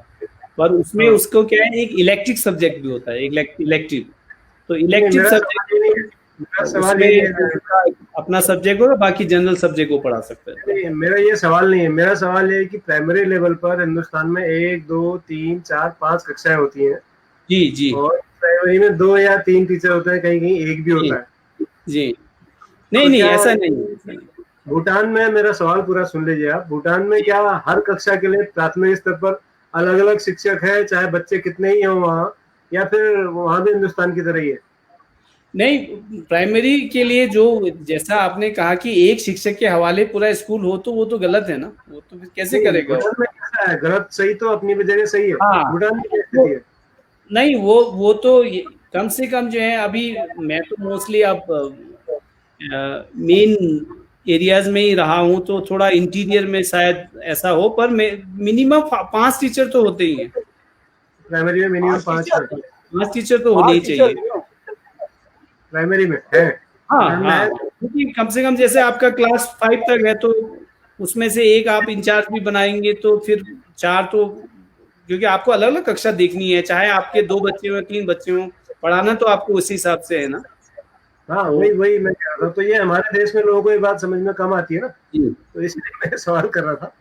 पर उसमें उसको क्या है एक इलेक्ट्रिक सब्जेक्ट भी होता है, इलेक्टिव। तो इलेक्टिव सब्जेक्ट अपना सब्जेक्ट होगा, बाकी जनरल सब्जेक्ट को पढ़ा सकते हैं। मेरा ये सवाल नहीं है, मेरा सवाल ये है कि प्राइमरी लेवल पर हिंदुस्तान में 1 2 3 4 5 कक्षाएं होती हैं। जी जी। और प्राइमरी में 2 या 3 टीचर होते हैं, कहीं कहीं 1 भी होता है। जी नहीं नहीं ऐसा नहीं। भूटान में, मेरा सवाल पूरा सुन लीजिए आप, भूटान में क्या हर कक्षा के लिए प्राथमिक स्तर पर अलग अलग शिक्षक है चाहे बच्चे कितने ही हो वहाँ, या फिर वहाँ भी हिंदुस्तान की तरह ही है? नहीं, प्राइमरी के लिए जो जैसा आपने कहा कि एक शिक्षक के हवाले पूरा स्कूल हो तो वो तो गलत है ना, वो तो फिर कैसे करेगा? में कैसा है? गलत सही तो अपनी जगह सही है। हाँ, भूटान में कैसे है? नहीं वो तो कम से कम जो है अभी मैं तो मोस्टली अब मेन एरियाज में ही रहा हूँ तो थोड़ा इंटीरियर में शायद ऐसा हो, पर मिनिमम 5 टीचर तो होते ही हैं प्राइमरी में। मिनिमम 5 टीचर तो होने ही चाहिए प्राइमरी में है। हाँ, क्योंकि कम से कम जैसे आपका क्लास 5 तक है तो उसमें से एक आप इंचार्ज भी बनाएंगे तो फिर 4 तो, क्योंकि आपको अलग अलग कक्षा देखनी है, चाहे आपके 2 बच्चे हो 3 बच्चे हो, पढ़ाना तो आपको उसी हिसाब से है ना। हाँ वही मैं कह रहा था। तो ये हमारे देश में लोगों को ये बात समझ में कम आती है ना, तो इसलिए मैं सवाल कर रहा था।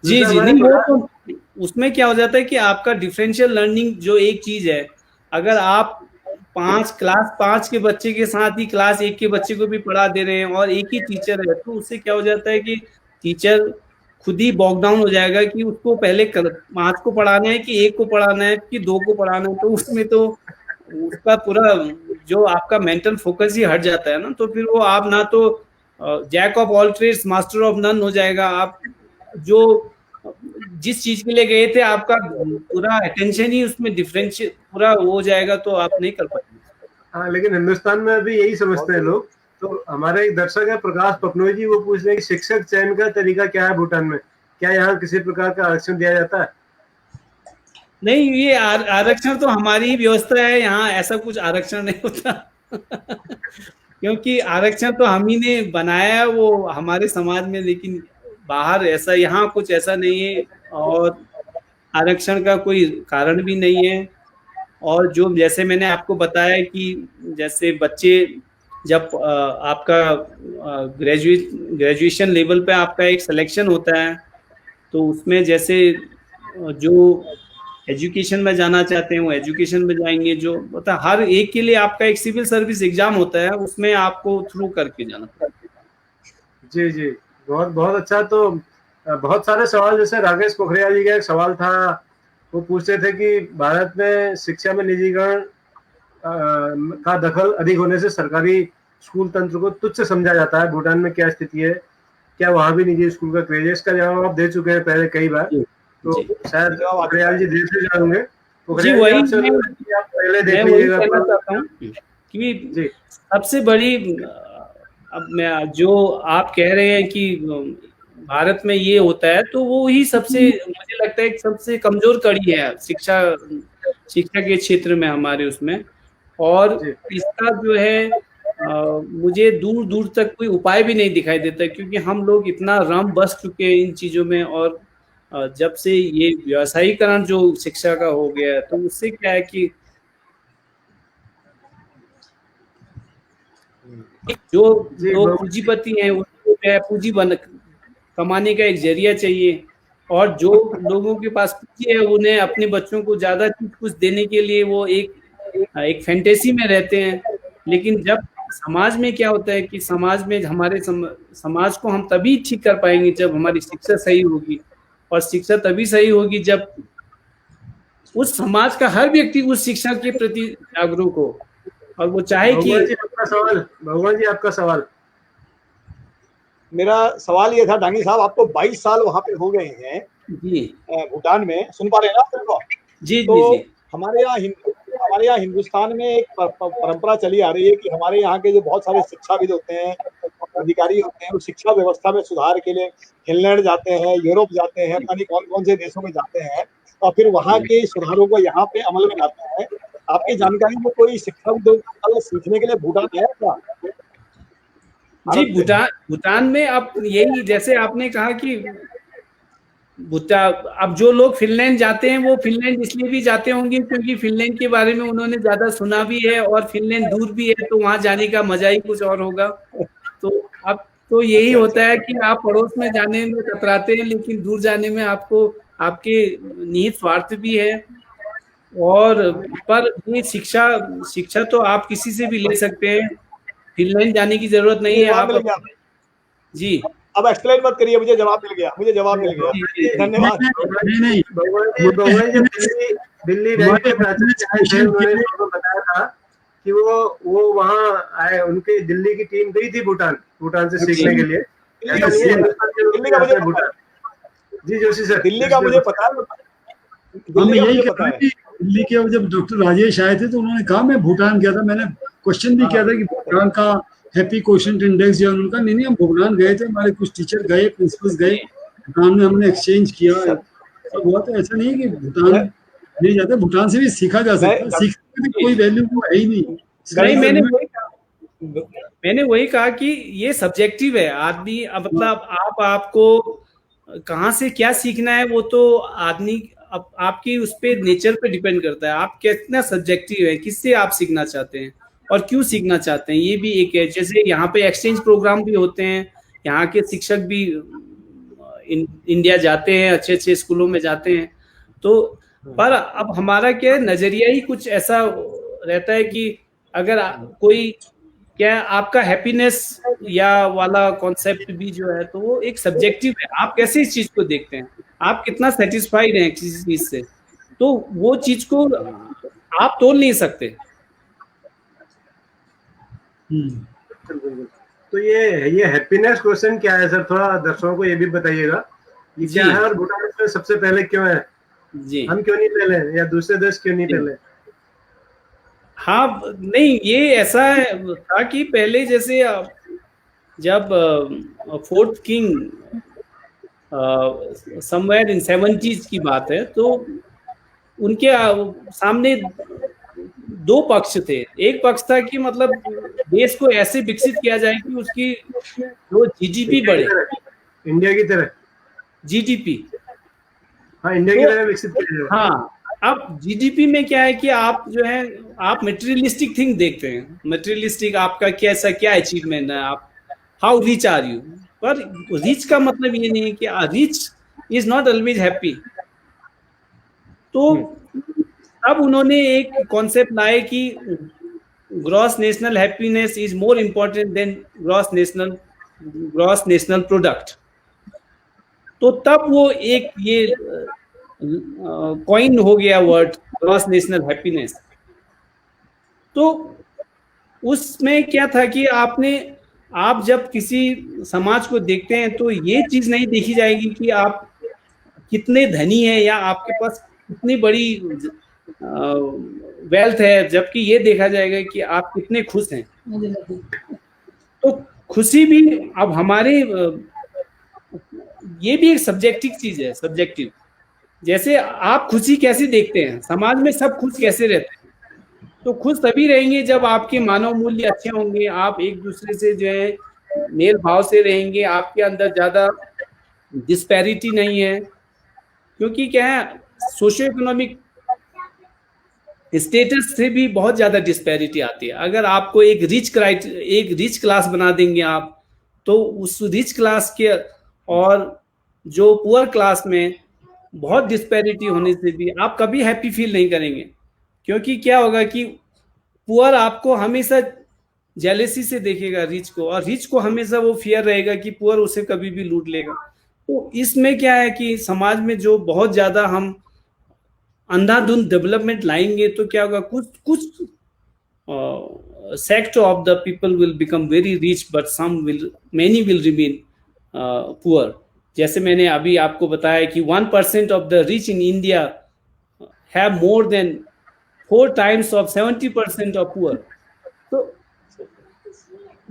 जी नहीं, वो तो उसमें क्या हो जाता है कि आपका डिफरेंशियल लर्निंग जो एक चीज है, अगर आप क्लास 5 के बच्चे के साथ ही क्लास 1 के बच्चे को भी पढ़ा दे रहे हैं और एक ही टीचर है तो उससे क्या हो जाता है कि टीचर खुद ही बॉक डाउन हो जाएगा कि उसको पहले 5 को पढ़ाना है कि 1 को पढ़ाना है कि 2 को पढ़ाना है, तो उसमें तो उसका पूरा जो आपका मेंटल फोकस ही हट जाता है ना, तो फिर वो आप ना तो jack of all trades master of none हो जाएगा। आप जो जिस चीज के लिए गए थे आपका पूरा अटेंशन ही उसमें डिफरेंशियल पूरा हो जाएगा तो आप नहीं कर पाएंगे। हाँ, लेकिन हिंदुस्तान में अभी यही समझते हैं लोग। तो हमारे एक दर्शक है प्रकाश पकनोई जी, वो पूछ रहे हैं कि शिक्षक चयन का तरीका क्या है भूटान में? क्या यहाँ किसी प्रकार का आरक्षण दिया जाता है? नहीं, ये आरक्षण तो हमारी ही व्यवस्था है, यहाँ ऐसा कुछ आरक्षण नहीं होता क्योंकि आरक्षण तो हम ही ने बनाया है वो हमारे समाज में, लेकिन बाहर ऐसा यहाँ कुछ ऐसा नहीं है और आरक्षण का कोई कारण भी नहीं है। और जो जैसे मैंने आपको बताया कि जैसे बच्चे जब आपका ग्रेजुएशन लेवल पे आपका एक सिलेक्शन होता है तो उसमें जैसे जो एजुकेशन में जाना चाहते हैं वो एजुकेशन में जाएंगे, जो मतलब हर एक के लिए आपका एक सिविल सर्विस एग्जाम होता है उसमें आपको थ्रू करके जाना पड़ता है। जी जी, बहुत अच्छा। तो बहुत सारे सवाल, जैसे राकेश पोखरियाल जी का एक सवाल था, वो पूछते थे कि भारत में शिक्षा में निजीकरण का दखल अधिक होने से सरकारी स्कूल तंत्र को तुच्छ समझा जाता है। भूटान में क्या स्थिति है, क्या वहाँ भी निजी स्कूल का क्रेज है, इसका जवाब आप दे चुके हैं पहले कई बार। तो शायद पोखरियाल जी देर से जाओगे, जी वही आप पहले देख लीजिएगा कि सबसे बड़ी, अब मैं जो आप कह रहे हैं कि भारत में ये होता है, तो वो ही सबसे मुझे लगता है सबसे कमजोर कड़ी है शिक्षा के क्षेत्र में हमारे उसमें। और इसका जो है मुझे दूर दूर तक कोई उपाय भी नहीं दिखाई देता, क्योंकि हम लोग इतना रम बस चुके हैं इन चीजों में। और जब से ये व्यवसायीकरण जो शिक्षा का हो गया है, तो उससे क्या है कि जो पूंजीपति हैं उनको क्या है, पूंजी कमाने का एक जरिया चाहिए, और जो लोगों के पास पूंजी है उन्हें अपने बच्चों को ज्यादा कुछ देने के लिए वो एक फैंटेसी में रहते हैं। लेकिन जब समाज में क्या होता है कि समाज में हमारे समाज को हम तभी ठीक कर पाएंगे जब हमारी शिक्षा सही होगी, और शिक्षा तभी सही होगी जब उस समाज का हर व्यक्ति उस शिक्षा के प्रति जागरूक हो, और वो चाहे कि भगवान जी आपका सवाल। मेरा सवाल ये था डांगी साहब, आप तो 22 साल वहाँ पे हो गए हैं जी भूटान में, सुन पा रहे हैं ना आपको? जी तो जी। हमारे यहाँ हिंदुस्तान में एक परंपरा चली आ रही है कि हमारे यहाँ के जो बहुत सारे शिक्षाविद होते हैं, अधिकारी होते हैं, वो शिक्षा व्यवस्था में सुधार के लिए फिनलैंड जाते हैं, यूरोप जाते हैं, पता नहीं कौन कौन से देशों में जाते हैं, और फिर वहाँ के सुधारों को यहाँ पे अमल में लाते हैं। आपकी जानकारी में कोई शिक्षा सीखने के लिए भूटान है क्या? जी भूटान में अब यही, जैसे आपने कहा कि अब जो लोग फिनलैंड जाते हैं वो फिनलैंड इसलिए भी जाते होंगे क्योंकि फिनलैंड के बारे में उन्होंने ज्यादा सुना भी है, और फिनलैंड दूर भी है, तो वहां जाने का मजा ही कुछ और होगा। तो अब तो यही होता है कि आप पड़ोस में जाने में कतराते हैं, लेकिन दूर जाने में आपको आपके निहित स्वार्थ भी है। और पर ये शिक्षा तो आप किसी से भी ले सकते हैं, फिनलैंड जाने की जरूरत नहीं है। आप जी अब एक्सप्लेन मत करिए, मुझे जवाब मिल गया, धन्यवाद। दिल्ली बताया था कि वो वहाँ आए, उनके दिल्ली की टीम गई थी भूटान से सीखने के लिए। दिल्ली का मुझे पता है। जी जोशी सर, दिल्ली का मुझे पता है। दिल्ली के जब डॉक्टर राजेश आए थे तो उन्होंने कहा मैं भूटान गया था, मैंने क्वेश्चन भी किया था कि भूटान का हैप्पी क्वोशिएंट इंडेक्स जो है उनका, नहीं हम भूटान गए थे, हमारे कुछ टीचर गए, प्रिंसिपल्स गए, भूटान में हमने एक्सचेंज किया सब हुआ। तो ऐसा नहीं है कि भूटान नहीं जाते, भूटान से भी सीखा जा सकता है, सीखने की कोई वैल्यू है ही नहीं। मैंने वही कहा कि ये सब्जेक्टिव है। आदमी मतलब आपको कहाँ से क्या सीखना है वो तो आदमी आपकी उस पे नेचर पे डिपेंड करता है। आप कितना सब्जेक्टिव है, किससे आप सीखना चाहते हैं और क्यों सीखना चाहते हैं, ये भी एक है। जैसे यहाँ पे एक्सचेंज प्रोग्राम भी होते हैं, यहाँ के शिक्षक भी इंडिया जाते हैं, अच्छे अच्छे स्कूलों में जाते हैं। तो पर अब हमारा क्या नजरिया ही कुछ ऐसा रहता है कि अगर कोई क्या आपका हैप्पीनेस या वाला कॉन्सेप्ट भी जो है तो वो एक सब्जेक्टिव है। आप कैसे इस चीज को देखते हैं, आप कितना सेटिस्फाइड हैं किसी चीज से, तो वो चीज को आप तोड़ नहीं सकते। तो ये हैप्पीनेस क्वेश्चन क्या है सर, थोड़ा दर्शकों को ये भी बताइएगा, ये क्या है और भूटान में सबसे पहले क्यों है? जी हम क्यों नहीं पहले या दूसरे देश क्यों नहीं पहले? हाँ नहीं, ये ऐसा था कि पहले जैसे जब fourth king somewhere in 70s की बात है, तो उनके सामने दो पक्ष थे। एक पक्ष था कि मतलब देश को ऐसे विकसित किया जाए कि उसकी जो जीडीपी बढ़े, इंडिया की तरह जीडीपी, हाँ इंडिया की तरह विकसित किया जाए। हाँ, अब जीडीपी में क्या है कि आप जो है आप मटेरियलिस्टिक थिंग देखते हैं, मटेरियलिस्टिक आपका कैसा क्या अचीवमेंट है, आप हाउ रिच आर यू। पर रिच का मतलब ये नहीं है कि rich is not always happy. तो अब उन्होंने एक कॉन्सेप्ट लाए कि gross national happiness is more important then gross national product. तो तब वो एक ये कॉइन हो गया वर्ड ग्रॉस नेशनल हैप्पीनेस। तो उसमें क्या था कि आप जब किसी समाज को देखते हैं तो ये चीज नहीं देखी जाएगी कि आप कितने धनी हैं या आपके पास कितनी बड़ी वेल्थ है, जबकि ये देखा जाएगा कि आप कितने खुश हैं। तो खुशी भी अब हमारे ये भी एक सब्जेक्टिव चीज है, सब्जेक्टिव। जैसे आप खुशी कैसे देखते हैं, समाज में सब खुश कैसे रहते हैं? तो खुश तभी रहेंगे जब आपके मानव मूल्य अच्छे होंगे, आप एक दूसरे से जो है मेल भाव से रहेंगे, आपके अंदर ज्यादा डिस्पैरिटी नहीं है। क्योंकि क्या है, सोशियो इकोनॉमिक स्टेटस से भी बहुत ज्यादा डिस्पैरिटी आती है। अगर आपको एक रिच क्लास बना देंगे आप, तो उस रिच क्लास के और जो पुअर क्लास में बहुत डिस्पैरिटी होने से भी आप कभी हैप्पी फील नहीं करेंगे। क्योंकि क्या होगा कि पुअर आपको हमेशा जेलेसी से देखेगा रिच को, और रिच को हमेशा वो फियर रहेगा कि पुअर उसे कभी भी लूट लेगा। तो इसमें क्या है कि समाज में जो बहुत ज्यादा हम अंधाधुंध डेवलपमेंट लाएंगे तो क्या होगा, कुछ sector of the people will become very rich but many will remain poor. जैसे मैंने अभी आपको बताया कि 1% of the rich in India have more than 4 times of 70% of poor. तो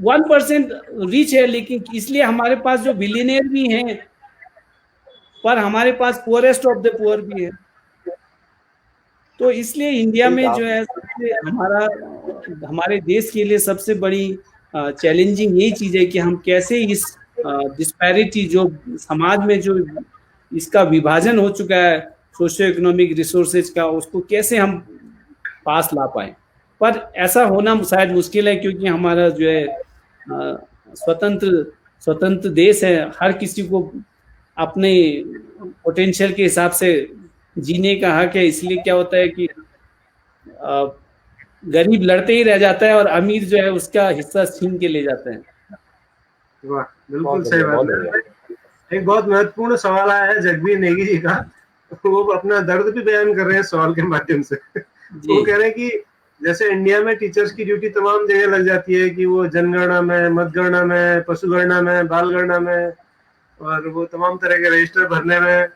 1% रिच है, लेकिन इसलिए हमारे पास जो बिलियनियर भी हैं, पर हमारे पास पुअरेस्ट ऑफ द पुअर भी है। तो इसलिए इंडिया में जो है हमारे देश के लिए सबसे बड़ी चैलेंजिंग यही चीज है कि हम कैसे इस डिस्पैरिटी जो समाज में जो इसका विभाजन हो चुका है सोशियो इकोनॉमिक रिसोर्सेज का, उसको कैसे हम पास ला पाए। पर ऐसा होना शायद मुश्किल है, क्योंकि हमारा जो है स्वतंत्र देश है, हर किसी को अपने पोटेंशियल के हिसाब से जीने का हक है। इसलिए क्या होता है कि गरीब लड़ते ही रह जाता है और अमीर जो है उसका हिस्सा छीन के ले जाते हैं। वाह, बिल्कुल सही बात है। एक बहुत महत्वपूर्ण सवाल आया है जगबीर नेगी जी का, वो अपना दर्द भी बयान कर रहे हैं सवाल के माध्यम से। वो कह रहे हैं कि जैसे इंडिया में टीचर्स की ड्यूटी तमाम जगह लग जाती है कि वो जनगणना में, मतगणना में, पशुगणना में, बाल गणना में, और वो तमाम तरह के रजिस्टर भरने में,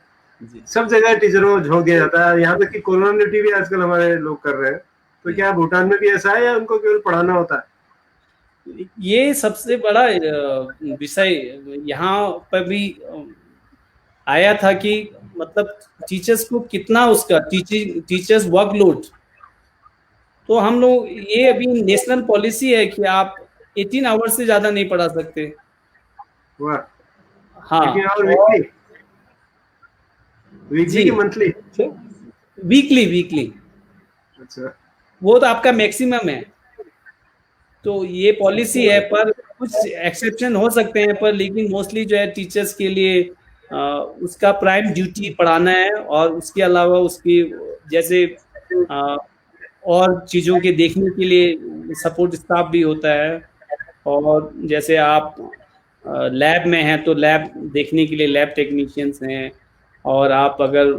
सब जगह टीचरों को झोंक दिया जाता है। यहाँ तक कि कोरोना ड्यूटी भी आजकल हमारे लोग कर रहे हैं। तो क्या भूटान में भी ऐसा है या उनको केवल पढ़ाना होता है? ये सबसे बड़ा विषय यहाँ पर भी आया था कि मतलब टीचर्स को कितना उसका टीचर्स वर्कलोड। तो हम लोग ये अभी नेशनल पॉलिसी है कि आप 18 आवर्स से ज्यादा नहीं पढ़ा सकते। हाँ, वीकली की मंथली? वीकली। अच्छा, वो तो आपका मैक्सिमम है। तो ये पॉलिसी है, पर कुछ एक्सेप्शन हो सकते हैं, पर लेकिन मोस्टली जो है टीचर्स के लिए उसका प्राइम ड्यूटी पढ़ाना है, और उसके अलावा उसकी जैसे और चीज़ों के देखने के लिए सपोर्ट स्टाफ भी होता है। और जैसे आप लैब में हैं तो लैब देखने के लिए लैब टेक्नीशियंस हैं, और आप अगर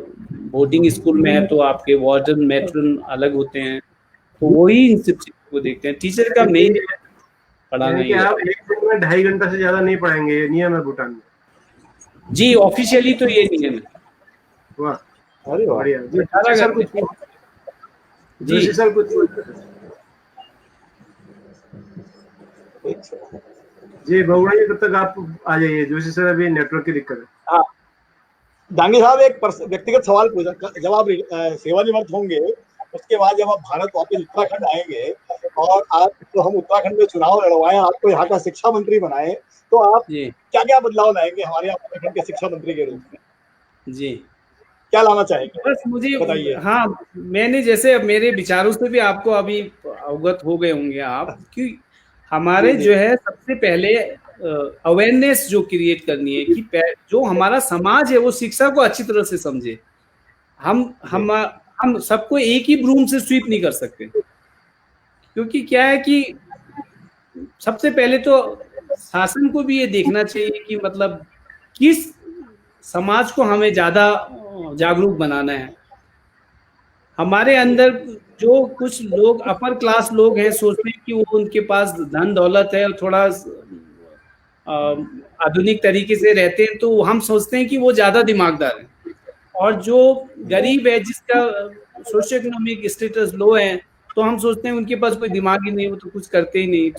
बोर्डिंग स्कूल में हैं तो आपके वार्डन मैट्रन अलग होते हैं। तो वही इन सब चीज़ों को देखते हैं। टीचर का मेन पढ़ाना ही है। आप एक दिन में 2.5 घंटा से ज्यादा नहीं पढ़ाएंगे, ये नियम है भूटान में? जी, ऑफिशियली तो ये नियम है। वाह, बढ़िया। जी सर, कुछ जी बहुड़ा जी, तब तक आप आ जाइए। जोशी सर, अभी नेटवर्क की दिक्कत है। हाँ, डांगे साहब एक व्यक्तिगत सवाल पूछा, जब आप सेवानिवृत्त होंगे उसके बाद जब आप भारत वापस उत्तराखंड आएंगे और आप तो हम उत्तराखंड में चुनाव लड़वाएं, आपको यहाँ का शिक्षा मंत्री बनाए, तो आप क्या क्या बदलाव लाएंगे हमारे उत्तराखंड के शिक्षा मंत्री के रूप में? जी, क्या लाना चाहेंगे? बस मुझे बताइए। हाँ, मैंने जैसे मेरे विचारों से भी आपको अभी अवगत हो गए होंगे आप, कि हमारे जो है सबसे पहले अवेयरनेस जो क्रिएट करनी है कि जो हमारा समाज है वो शिक्षा को अच्छी तरह से समझे। हम सबको एक ही ब्रूम से स्वीप नहीं कर सकते, क्योंकि क्या है कि सबसे पहले तो शासन को भी ये देखना चाहिए कि मतलब किस समाज को हमें ज्यादा जागरूक बनाना है। हमारे अंदर जो कुछ लोग अपर क्लास लोग हैं सोचते हैं कि वो उनके पास धन दौलत है और थोड़ा आधुनिक तरीके से रहते हैं, तो हम सोचते हैं कि वो ज्यादा दिमागदार है। और जो गरीब है, जिसका सोशियो इकोनॉमिक स्टेटस लो है, तो हम सोचते हैं उनके पास कोई दिमाग ही नहीं, वो तो कुछ करते ही नहीं।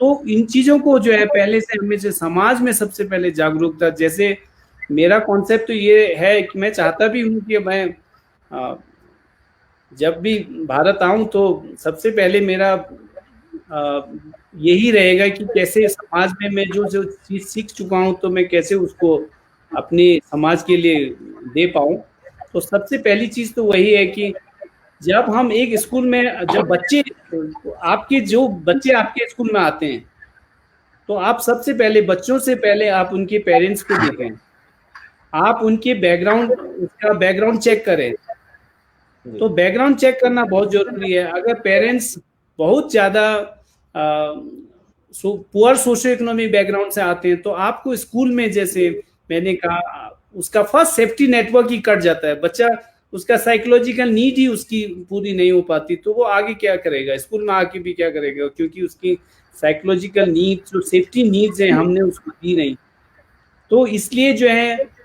तो इन चीजों को जो है पहले से हमें से समाज में सबसे पहले जागरूकता, जैसे मेरा कॉन्सेप्ट तो ये है कि मैं चाहता भी हूँ कि मैं जब भी भारत आऊं तो सबसे पहले मेरा यही रहेगा कि कैसे समाज में मैं जो चीज सीख चुका हूं तो मैं कैसे उसको अपने समाज के लिए दे पाऊं। तो सबसे पहली चीज तो वही है कि जब हम एक स्कूल में, जब बच्चे आपके स्कूल में आते हैं, तो आप सबसे पहले बच्चों से पहले आप उनके पेरेंट्स को देखें, आप उनके बैकग्राउंड चेक करें। तो बैकग्राउंड चेक करना बहुत जरूरी है। अगर पेरेंट्स बहुत ज्यादा पुअर सोशियो इकोनॉमिक बैकग्राउंड से आते हैं, तो आपको स्कूल में, जैसे मैंने कहा, उसका फर्स्ट सेफ्टी नेटवर्क ही कट जाता है। बच्चा, उसका साइकोलॉजिकल नीड ही उसकी पूरी नहीं हो पाती, तो वो आगे क्या करेगा, स्कूल में आके भी क्या करेगा, क्योंकि उसकी साइकोलॉजिकल नीड, जो सेफ्टी नीड्स है, हमने उसको दी नहीं। तो इसलिए जो है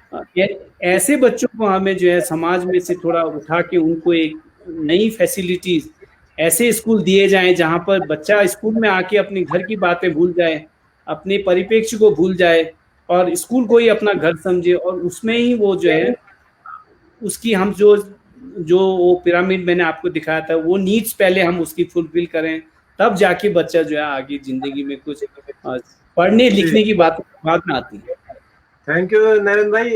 ऐसे बच्चों को हमें जो है समाज में से थोड़ा उठा के उनको एक नई फैसिलिटीज, ऐसे स्कूल दिए जाएं जहां पर बच्चा स्कूल में आके अपने घर की बातें भूल जाए, अपने परिप्रेक्ष्य को भूल जाए और स्कूल को ही अपना घर समझे, और उसमें ही वो जो है उसकी हम जो वो पिरामिड मैंने आपको दिखाया था, वो नीड्स पहले हम उसकी फुलफिल करें, तब जाके बच्चा जो है आगे जिंदगी में कुछ पढ़ने लिखने की बात में आती है। थैंक यू नरेंद्र भाई।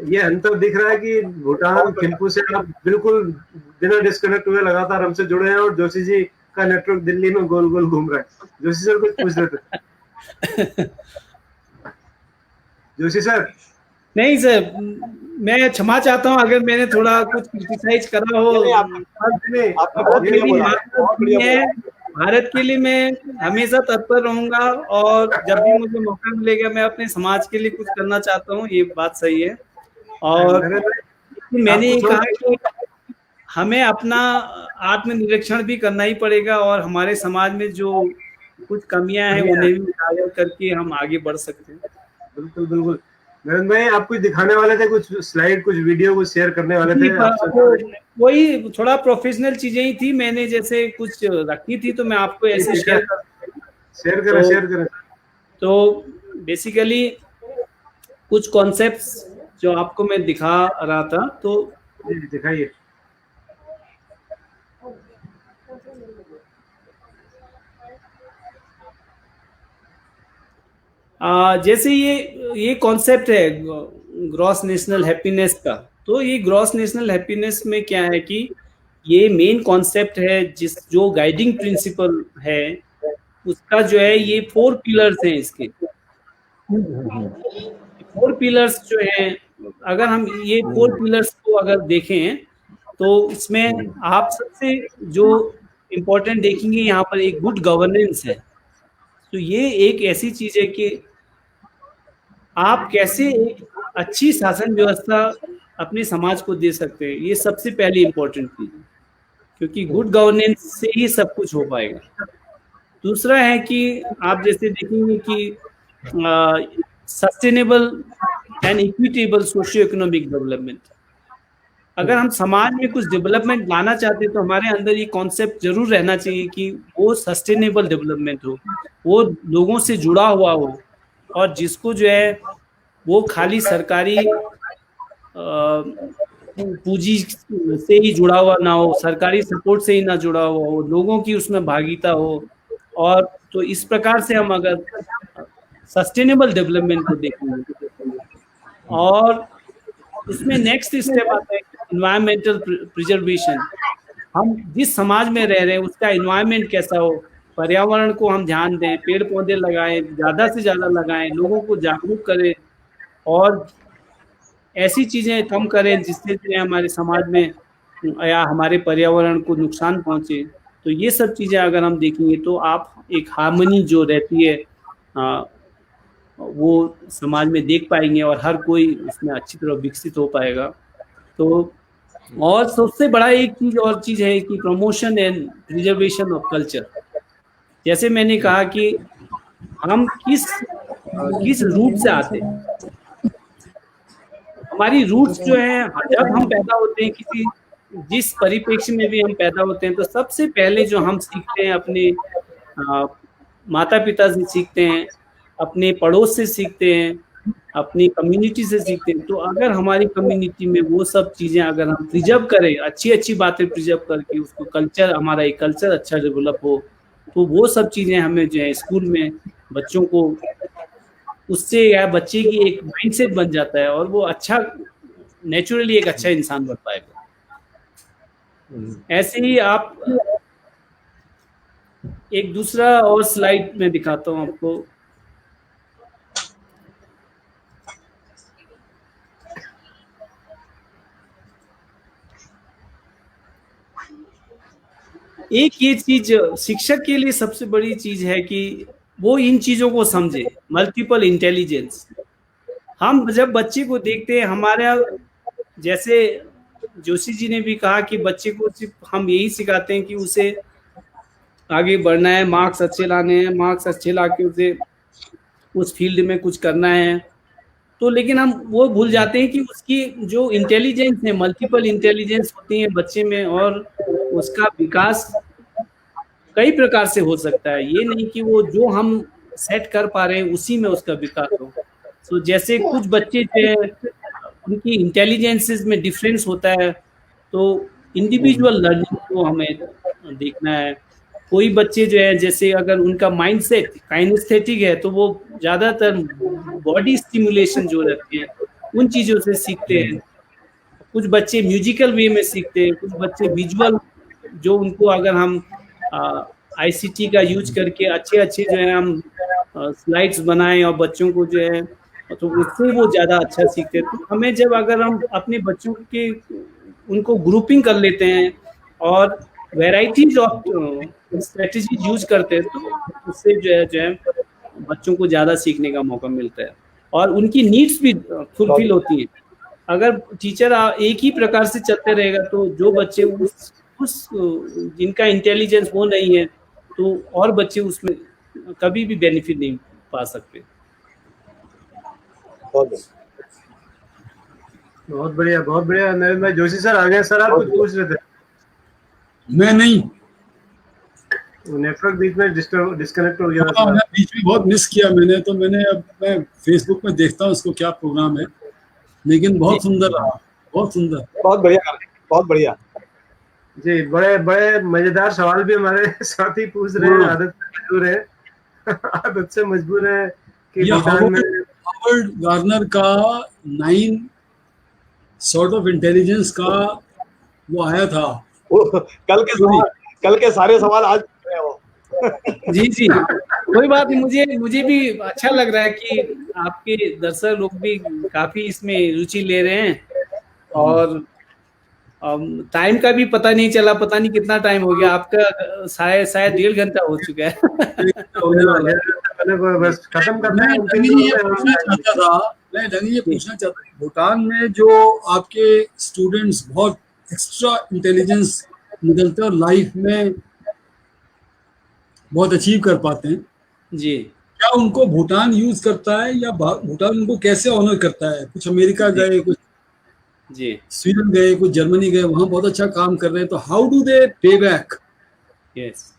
ये अंतर दिख रहा है कि भूटान थिम्पू से आप बिल्कुल बिना डिस्कनेक्ट हुए लगातार हमसे जुड़े हैं, और जोशी जी का नेटवर्क दिल्ली में गोल गोल घूम रहा है। जोशी सर कुछ पूछ रहे थे? जोशी सर। नहीं सर, मैं क्षमा चाहता हूँ अगर मैंने थोड़ा कुछ क्रिटिसाइज करा हो। भारत के लिए मैं हमेशा तत्पर रहूंगा, और जब भी मुझे मौका मिलेगा मैं अपने समाज के लिए कुछ करना चाहता हूँ, ये बात सही है। और मैंने ये कहा कि हमें अपना आत्मनिरीक्षण भी करना ही पड़ेगा, और हमारे समाज में जो कुछ कमियां हैं उन्हें भी उजागर करके हम आगे बढ़ सकते हैं। बिल्कुल बिल्कुल। नरेंद्र भाई, आप कुछ दिखाने वाले थे, कुछ स्लाइड, कुछ वीडियो कुछ शेयर करने वाले थे? वही थोड़ा प्रोफेशनल चीजें ही थी, मैंने जैसे कुछ रखी थी, तो मैं आपको ऐसे शेयर करें। तो बेसिकली कुछ कॉन्सेप्ट्स जो आपको मैं दिखा रहा था, तो दिखाइए। जैसे ये कॉन्सेप्ट है ग्रॉस नेशनल हैप्पीनेस का। तो ये ग्रॉस नेशनल हैप्पीनेस में क्या है कि ये मेन कॉन्सेप्ट है, जो गाइडिंग प्रिंसिपल है उसका जो है, ये 4 पिलर्स हैं इसके। 4 पिलर्स जो हैं, अगर हम ये 4 पिलर्स को अगर देखें, तो इसमें आप सबसे जो इम्पोर्टेंट देखेंगे, यहाँ पर एक गुड गवर्नेंस है। तो ये एक ऐसी चीज है कि आप कैसे एक अच्छी शासन व्यवस्था अपने समाज को दे सकते हैं, ये सबसे पहली इम्पोर्टेंट चीज है, क्योंकि गुड गवर्नेंस से ही सब कुछ हो पाएगा। दूसरा है कि आप जैसे देखेंगे कि sustainable and equitable socio economic development, अगर हम समाज में कुछ डेवलपमेंट लाना चाहते हैं तो हमारे अंदर ये कॉन्सेप्ट जरूर रहना चाहिए कि वो सस्टेनेबल डेवलपमेंट हो, वो लोगों से जुड़ा हुआ हो, और जिसको जो है वो खाली सरकारी पूंजी से ही जुड़ा हुआ ना हो, सरकारी सपोर्ट से ही ना जुड़ा हुआ हो, लोगों की उसमें भागीदारी हो। और तो इस प्रकार से हम अगर सस्टेनेबल डेवलपमेंट को देखेंगे, और उसमें नेक्स्ट स्टेप आता है एनवायरमेंटल प्रिजर्वेशन। हम जिस समाज में रह रहे हैं उसका एनवायरमेंट कैसा हो, पर्यावरण को हम ध्यान दें, पेड़ पौधे लगाएं, ज़्यादा से ज़्यादा लगाएं, लोगों को जागरूक करें, और ऐसी चीज़ें कम करें जिससे जो हमारे समाज में या हमारे पर्यावरण को नुकसान पहुँचे। तो ये सब चीज़ें अगर हम देखेंगे तो आप एक हार्मनी जो रहती है वो समाज में देख पाएंगे, और हर कोई उसमें अच्छी तरह विकसित हो पाएगा। तो और सबसे बड़ा एक चीज है कि promotion and preservation of culture. जैसे मैंने कहा कि हम किस रूट से आते हैं, हमारी रूट्स जो है, जब हम पैदा होते हैं जिस परिप्रेक्ष्य में भी हम पैदा होते हैं, तो सबसे पहले जो हम सीखते हैं अपने माता पिता से सीखते हैं, अपने पड़ोस से सीखते हैं, अपनी कम्युनिटी से सीखते हैं। तो अगर हमारी कम्युनिटी में वो सब चीजें अगर हम प्रिजर्व करें, अच्छी बातें प्रिजर्व करके उसको कल्चर, हमारा एक कल्चर अच्छा डेवलप हो, तो वो सब चीजें हमें जो है स्कूल में बच्चों को, उससे या बच्चे की एक माइंडसेट बन जाता है और वो अच्छा नेचुरली एक अच्छा इंसान बन पाएगा। ऐसे ही आप एक दूसरा और स्लाइड में दिखाता हूं आपको। एक ये चीज शिक्षक के लिए सबसे बड़ी चीज है कि वो इन चीजों को समझे, मल्टीपल इंटेलिजेंस। हम जब बच्चे को देखते हैं, हमारा जैसे जोशी जी ने भी कहा कि बच्चे को सिर्फ हम यही सिखाते हैं कि उसे आगे बढ़ना है, मार्क्स अच्छे लाने हैं, मार्क्स अच्छे ला के उसे उस फील्ड में कुछ करना है। तो लेकिन हम वो भूल जाते हैं कि उसकी जो इंटेलिजेंस है, मल्टीपल इंटेलिजेंस होती है बच्चे में, और उसका विकास कई प्रकार से हो सकता है। ये नहीं कि वो जो हम सेट कर पा रहे हैं उसी में उसका विकास हो। तो जैसे कुछ बच्चे जो है उनकी इंटेलिजेंसेस में डिफरेंस होता है, तो इंडिविजुअल लर्निंग को हमें देखना है। कोई बच्चे जो है, जैसे अगर उनका माइंडसेट काइनेस्थेटिक है, तो वो ज्यादातर बॉडी स्टिमुलेशन जो रहती है उन चीजों से सीखते हैं। कुछ बच्चे म्यूजिकल वे में सीखते हैं, कुछ बच्चे विजुअल, जो उनको अगर हम आईसीटी का यूज करके अच्छे जो है हम स्लाइड्स बनाएं और बच्चों को जो है, तो उससे वो ज्यादा अच्छा सीखते हैं। तो हमें जब अगर हम अपने बच्चों के उनको ग्रुपिंग कर लेते हैं और वेराइटीज ऑफ स्ट्रेटजीज यूज करते हैं, तो उससे जो है बच्चों को ज्यादा सीखने का मौका मिलता है और उनकी नीड्स भी फुलफिल होती हैं। अगर टीचर एक ही प्रकार से चलते रहेगा, तो जो बच्चे उस जिनका इंटेलिजेंस वो नहीं है, तो और बच्चे उसमें कभी भी बेनिफिट नहीं पा सकते। बहुत बढ़िया, बहुत बढ़िया। नरेंद्र भाई, जोशी सर आ गए। सर आप कुछ पूछ रहे थे? मैं नहीं, नेटवर्क बीच में डिस्कनेक्ट हो गया। मैं बीच में बहुत मिस किया मैंने, तो मैं फेसबुक में देखता हूँ इसको क्या प्रोग्राम है, लेकिन बहुत सुंदर रहा, बहुत सुंदर, बहुत बढ़िया, बहुत बढ़िया जी। बड़े मजेदार सवाल भी हमारे साथी पूछ रहे हैं। आदत से मजबूर है कि हार्वर्ड गार्नर का 9 सॉर्ट ऑफ इंटेलिजेंस का वो आया था। कल के सारे सवाल आज रहे हो। जी कोई बात नहीं, मुझे भी अच्छा लग रहा है कि आपके दर्शक लोग भी काफी इसमें रुचि ले रहे हैं, और टाइम का भी पता नहीं चला, पता नहीं कितना टाइम हो गया आपका, शायद 1.5 घंटा हो चुका है। बस खत्म करना है। मैं ये पूछना चाहता था, भूटान में जो आपके स्टूडेंट्स बहुत एक्स्ट्रा इंटेलिजेंस निकलते हैं और लाइफ में बहुत अचीव कर पाते हैं जी, क्या उनको भूटान यूज करता है, या भूटान उनको कैसे ऑनर करता है? कुछ अमेरिका गए, कुछ जी स्वीडन गए, कुछ जर्मनी गए, वहां बहुत अच्छा काम कर रहे हैं, तो हाउ डू दे पे बैक? यस,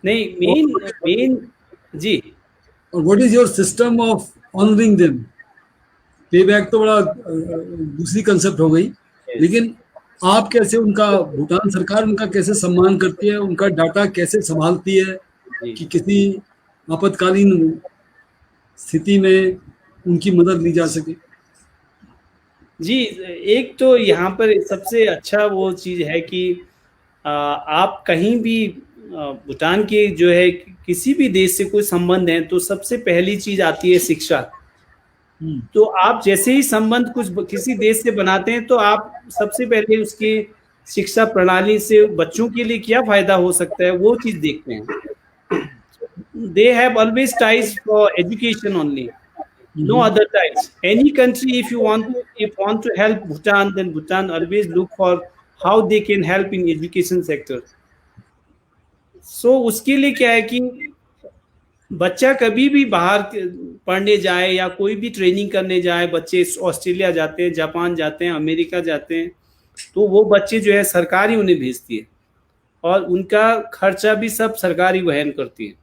नहीं मेन जी। और what is your system of honouring them? पे बैक तो बड़ा दूसरी कंसेप्ट हो गई, लेकिन आप कैसे उनका, भूटान सरकार उनका कैसे सम्मान करती है, उनका डाटा कैसे संभालती है कि किसी आपातकालीन स्थिति में उनकी मदद ली जा सके? जी, एक तो यहाँ पर सबसे अच्छा वो चीज़ है कि आप कहीं भी भूटान के जो है किसी भी देश से कोई संबंध है, तो सबसे पहली चीज़ आती है शिक्षा। तो आप जैसे ही संबंध किसी देश से बनाते हैं, तो आप सबसे पहले उसकी शिक्षा प्रणाली से बच्चों के लिए क्या फायदा हो सकता है वो चीज़ देखते हैं। They have always ties for education only, no other ties. Any country, if want to help Bhutan, then Bhutan always look for how they can help in education sector. So उसके लिए क्या है कि बच्चा कभी भी बाहर पढ़ने जाए या कोई भी ट्रेनिंग करने जाए, बच्चे ऑस्ट्रेलिया जाते हैं, जापान जाते हैं, अमेरिका जाते हैं, तो वो बच्चे जो है सरकारी उन्हें भेजती है और उनका खर्चा भी सब सरकारी वहन करती है।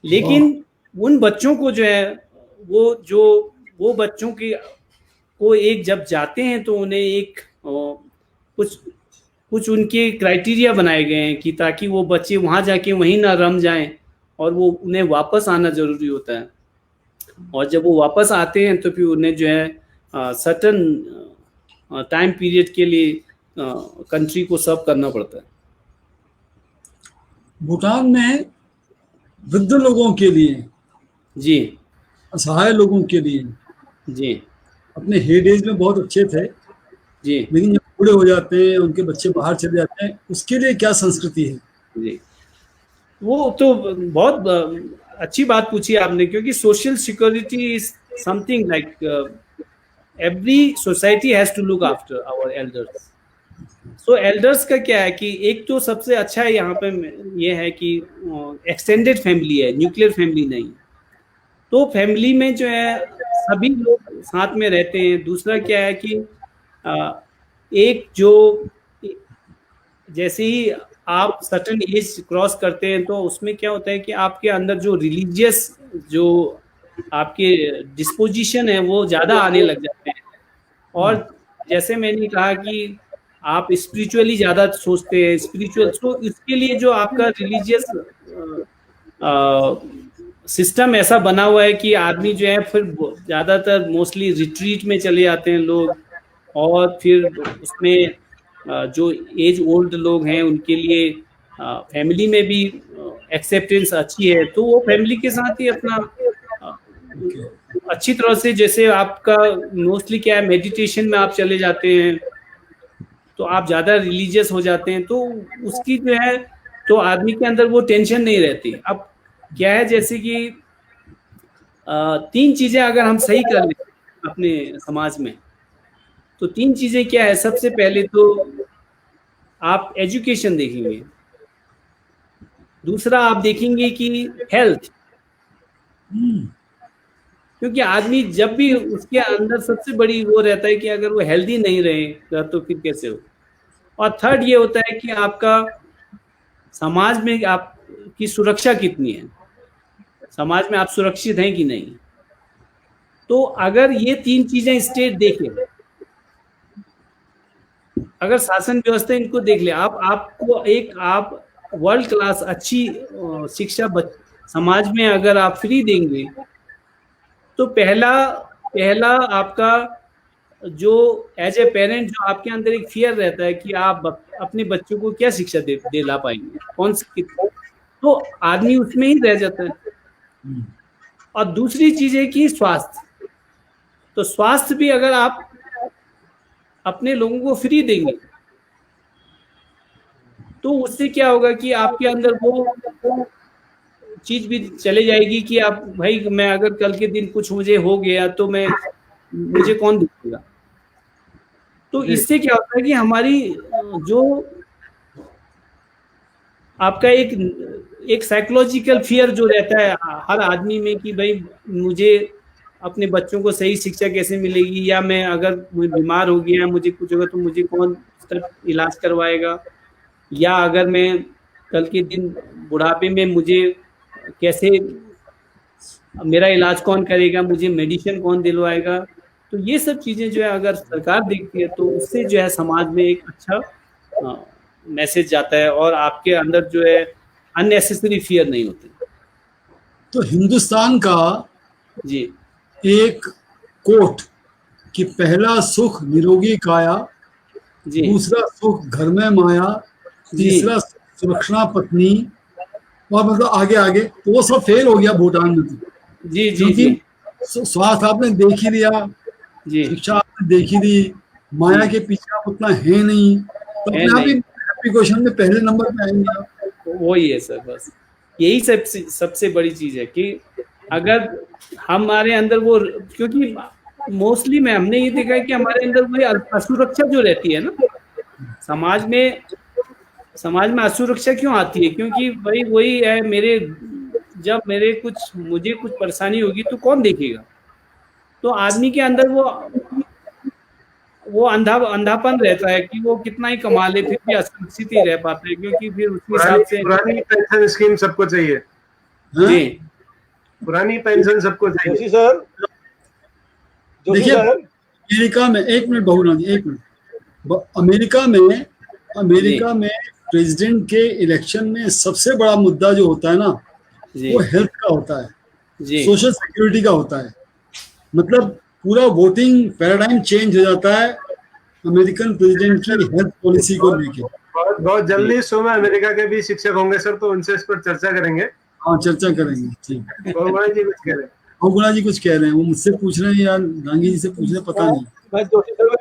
लेकिन उन बच्चों को जो है वो बच्चों की को एक जब जाते हैं तो उन्हें एक कुछ उनके क्राइटेरिया बनाए गए हैं कि ताकि वो बच्चे वहाँ जाके वहीं ना रम जाएं और वो उन्हें वापस आना जरूरी होता है। और जब वो वापस आते हैं तो फिर उन्हें जो है सर्टेन टाइम पीरियड के लिए कंट्री को सर्व करना पड़ता है। भूटान में वृद्ध लोगों के लिए, जी, असहाय लोगों के लिए, जी, अपने हेड एज में बहुत अच्छे थे जी, लेकिन जब बूढ़े हो जाते हैं, उनके बच्चे बाहर चले जाते हैं, उसके लिए क्या संस्कृति है? जी, वो तो बहुत अच्छी बात पूछी आपने, क्योंकि social security is something like every society has to look after our elders. So elders का क्या है कि एक तो सबसे अच्छा है यहाँ पे ये है कि एक्सटेंडेड फैमिली है, न्यूक्लियर फैमिली नहीं। तो फैमिली में जो है सभी लोग साथ में रहते हैं। दूसरा क्या है कि एक जो जैसे ही आप सर्टेन एज क्रॉस करते हैं तो उसमें क्या होता है कि आपके अंदर जो रिलीजियस जो आपके डिस्पोजिशन है वो ज़्यादा आने लग जाते हैं। और जैसे मैंने कहा कि आप स्पिरिचुअली ज़्यादा सोचते हैं, स्पिरिचुअल, तो इसके लिए जो आपका रिलीजियस सिस्टम ऐसा बना हुआ है कि आदमी जो है फिर ज़्यादातर मोस्टली रिट्रीट में चले जाते हैं लोग। और फिर उसमें जो एज ओल्ड लोग हैं उनके लिए फैमिली में भी एक्सेप्टेंस अच्छी है, तो वो फैमिली के साथ ही अपना अच्छी तरह से, जैसे आपका मोस्टली क्या है मेडिटेशन में आप चले जाते हैं तो आप ज़्यादा रिलीजियस हो जाते हैं, तो उसकी जो है तो आदमी के अंदर वो टेंशन नहीं रहती। अब क्या है जैसे कि 3 चीज़ें अगर हम सही कर लें अपने समाज में, तो 3 चीज़ें क्या है। सबसे पहले तो आप एजुकेशन देखेंगे, दूसरा आप देखेंगे कि हेल्थ, क्योंकि आदमी जब भी उसके अंदर सबसे बड़ी वो रहता है कि अगर वो हेल्दी नहीं रहेगा तो फिर कैसे हो। और थर्ड ये होता है कि आपका समाज में आपकी सुरक्षा कितनी है, समाज में आप सुरक्षित हैं कि नहीं। तो अगर ये 3 चीजें स्टेट देखे, अगर शासन व्यवस्था इनको देख ले, आपको आप वर्ल्ड क्लास अच्छी शिक्षा समाज में अगर आप फ्री देंगे तो पहला आपका जो एज ए पेरेंट जो आपके अंदर एक फियर रहता है कि आप अपने बच्चों को क्या शिक्षा दे ला पाएंगे, कौन सी, तो आदमी उसमें ही रह जाता है। और दूसरी चीज है कि स्वास्थ्य, तो स्वास्थ्य भी अगर आप अपने लोगों को फ्री देंगे तो उससे क्या होगा कि आपके अंदर वो चीज भी चले जाएगी कि आप भाई मैं अगर कल के दिन कुछ मुझे हो गया तो मुझे कौन देखेगा। तो इससे क्या होता है कि हमारी जो आपका एक साइकोलॉजिकल फियर जो रहता है हर आदमी में कि भाई मुझे अपने बच्चों को सही शिक्षा कैसे मिलेगी, या मैं अगर बीमार हो गया मुझे कुछ होगा तो मुझे कौन उसका इलाज करवाएगा, या अगर मैं कल के दिन बुढ़ापे में मुझे कैसे मेरा इलाज कौन करेगा, मुझे मेडिसिन कौन दिलवाएगा। तो ये सब चीज़ें जो है अगर सरकार देखती है तो उससे जो है समाज में एक अच्छा मैसेज जाता है और आपके अंदर जो है अननेसेसरी फियर नहीं होते। तो हिंदुस्तान का जी एक कोट कि पहला सुख निरोगी काया, दूसरा सुख घर में माया, तीसरा सुरक्षा पत्नी, और मतलब आगे आगे, तो वो सब फेल हो गया भूटान में। तो जी जी जी, स्वास्थ्य आपने देख ही लिया, शिक्षा आपने देख ही ली, माया के पीछे आप उतना है नहीं, तो अपने आप ही एप्लीकेशन में पहले नंबर पे आएंगे। वही है सर, बस यही सबसे बड़ी चीज है कि अगर हमारे अंदर वो, क्योंकि मोस्टली में हमने ये देखा है कि हमारे अंदर वही असुरक्षा जो रहती है ना, समाज में असुरक्षा क्यों आती है? क्योंकि वही है, जब मुझे कुछ परेशानी होगी तो कौन देखेगा? तो आदमी के अंदर वो अंधापन रहता है कि वो कितना ही कमा ले फिर भी असुरक्षित ही रह पाता है, क्योंकि फिर उस हिसाब से पुरानी पेंशन स्कीम सबको चाहिए। जी, पुरानी पेंशन सबको चाहिए। जोशी सर, देखिए अमेरिका में, एक मिनट बहुना जी, एक मिनट, अमेरिका में प्रेसिडेंट के इलेक्शन में सबसे बड़ा मुद्दा जो होता है ना, वो हेल्थ का होता है, सोशल सिक्योरिटी का होता है। मतलब पूरा वोटिंग पैराडाइम चेंज हो जाता है अमेरिकन प्रेसिडेंट की हेल्थ पॉलिसी को लेके। बहुत जल्दी शो में अमेरिका के भी शिक्षक होंगे सर, तो उनसे इस पर चर्चा करेंगे। हाँ, चर्चा करेंगे, ठीक। बहुगुणा जी कुछ कह रहे हैं? बहुगुणा जी कुछ कह रहे हैं, वो मुझसे पूछ रहे हैं या डांगी जी से पूछ रहे हैं, पता नहीं। मैं जोशी सर,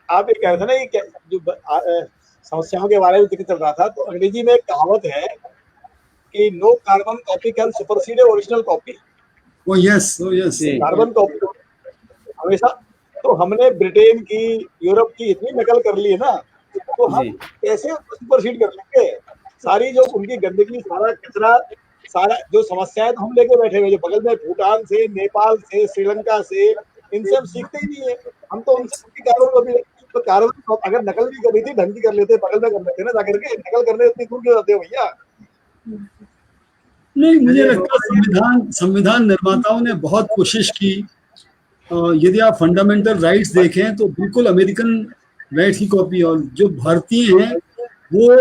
आप ये कह रहे थे ना, ये जो समस्याओं के बारे में जिक्र चल रहा था, तो अंग्रेजी में एक कहावत है कि no carbon copy can supersede original copy. Oh yes, carbon copy हमेशा, तो हमने ब्रिटेन की, यूरोप की इतनी नकल कर ली है ना, तो हम कैसे सुपरसीड कर लेंगे? सारी जो उनकी गंदगी, सारा कचरा, सारा जो समस्याएं तो हम लेके बैठे हुए, जो बगल में भूटान से, नेपाल से, श्रीलंका से, इनसे हम सीखते ही नहीं है। हम तो उनसे कार्बन अगर नकल भी कर रही थी ढंग की कर लेते, बगल में कर लेते ना जाकर के। नकल करने इतनी दूर क्यों जाते हो भैया? नहीं, मुझे लगता है संविधान निर्माताओं ने बहुत कोशिश की। यदि आप फंडामेंटल राइट्स देखें तो बिल्कुल अमेरिकन राइट्स की कॉपी, और जो भारतीय हैं वो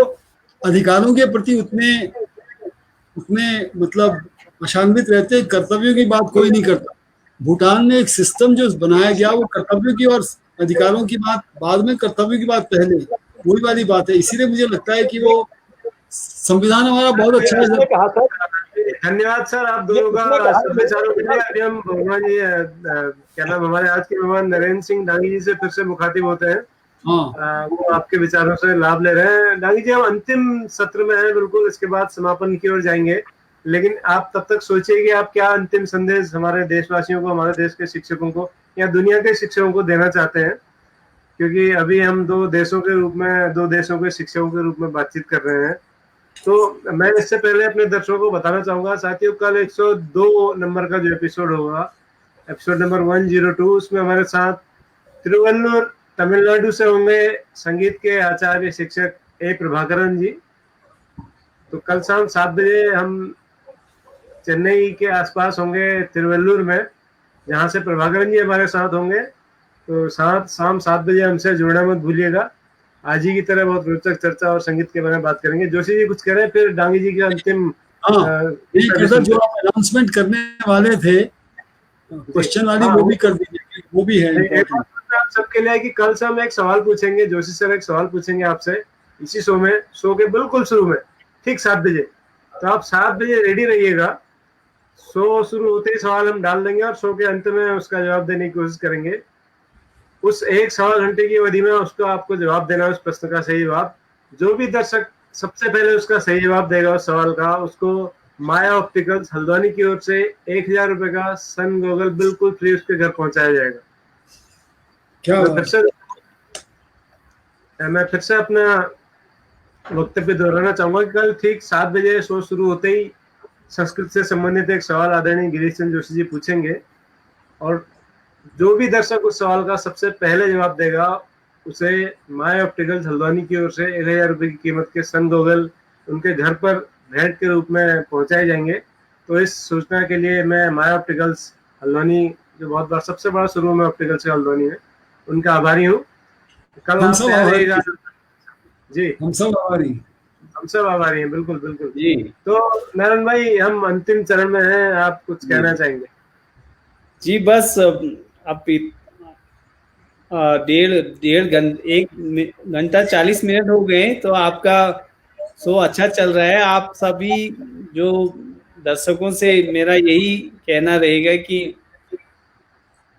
अधिकारों के प्रति उतने मतलब अशान्वित रहते, कर्तव्यों की बात कोई नहीं करता। भूटान में एक सिस्टम जो बनाया गया, वो कर्तव्यों की और अधिकारों की बात बाद में, कर्तव्यों की बात पहले, वही वाली बात है। इसीलिए मुझे लगता है कि वो संविधान हमारा बहुत अच्छा है। कहा था, धन्यवाद सर आप दोनों का विचारों के लिए। अभी हम भगवान जी क्या नाम, हमारे आज के मेहमान नरेंद्र सिंह डांगी जी से फिर से मुखातिब होते हैं। वो आपके विचारों से लाभ ले रहे हैं। डांगी जी, हम अंतिम सत्र में हैं बिल्कुल, इसके बाद समापन की ओर जाएंगे, लेकिन आप तब तक सोचिए कि आप क्या अंतिम संदेश हमारे देशवासियों को, हमारे देश के शिक्षकों को या दुनिया के शिक्षकों को देना चाहते हैं, क्योंकि अभी हम दो देशों के शिक्षकों के रूप में बातचीत कर रहे हैं। तो मैं इससे पहले अपने दर्शकों को बताना चाहूंगा साथियों, कल 102 नंबर का जो एपिसोड होगा, एपिसोड नंबर 102, उसमें हमारे साथ तिरुवल्लुर तमिलनाडु से होंगे संगीत के आचार्य शिक्षक ए प्रभाकरन जी। तो कल शाम 7 बजे हम चेन्नई के आसपास होंगे तिरुवल्लुर में, जहाँ से प्रभाकरन जी हमारे साथ होंगे। तो शाम 7 बजे हमसे जुड़ना मत भूलिएगा। आज ही की तरह बहुत रोचक चर्चा और संगीत के बारे में बात करेंगे। जोशी जी कुछ कह रहे हैं, फिर डांगी जी के अंतिम जो अनाउंसमेंट करने वाले थे, क्वेश्चन वाली, वो भी कर दीजिए, वो भी है आप सबके लिए कि कल से हम एक सवाल पूछेंगे, जोशी सर एक सवाल पूछेंगे आपसे इसी शो के बिल्कुल शुरू में, ठीक 7 बजे। तो आप 7 बजे रेडी रहिएगा। शो शुरू होते ही सवाल हम डाल देंगे और शो के अंत में उसका जवाब देने की कोशिश करेंगे। उस 1 सवा घंटे की अवधि में उसको आपको जवाब देना है, उस प्रश्न का सही जवाब। जो भी दर्शक सबसे पहले उसका सही जवाब देगा उस सवाल का, उसको माया ऑप्टिकल्स हल्द्वानी की ओर से 1000 रुपए का सन गॉगल बिल्कुल फ्री उसके घर पहुंचाया जाएगा। क्या मैं फिर से अपना वक्तव्य दोहराना चाहूंगा कि कल ठीक 7 बजे शो शुरू होते ही संस्कृत से संबंधित एक सवाल आदरणीय गिरीश चंद्र जोशी जी पूछेंगे, और जो भी दर्शक उस सवाल का सबसे पहले जवाब देगा उसे माया ऑप्टिकल्स हल्द्वानी की ओर से 1000 रुपए की कीमत के सन गॉगल उनके घर पर भेंट के रूप में पहुंचाए जाएंगे। तो इस सूचना के लिए मैं माया ऑप्टिकल्स हल्द्वानी, जो बहुत बार सबसे बड़ा शोरूम है ऑप्टिकल्स का हल्द्वानी में, उनका आभारी हूँ। कल आप रहेगा जी, हम सब आभारी हैं, बिल्कुल बिल्कुल जी। तो नारायण भाई, हम अंतिम चरण में हैं, आप कुछ कहना चाहेंगे? जी बस अब 1 घंटा 40 मिनट हो गए, तो आपका शो अच्छा चल रहा है। आप सभी जो दर्शकों से मेरा यही कहना रहेगा कि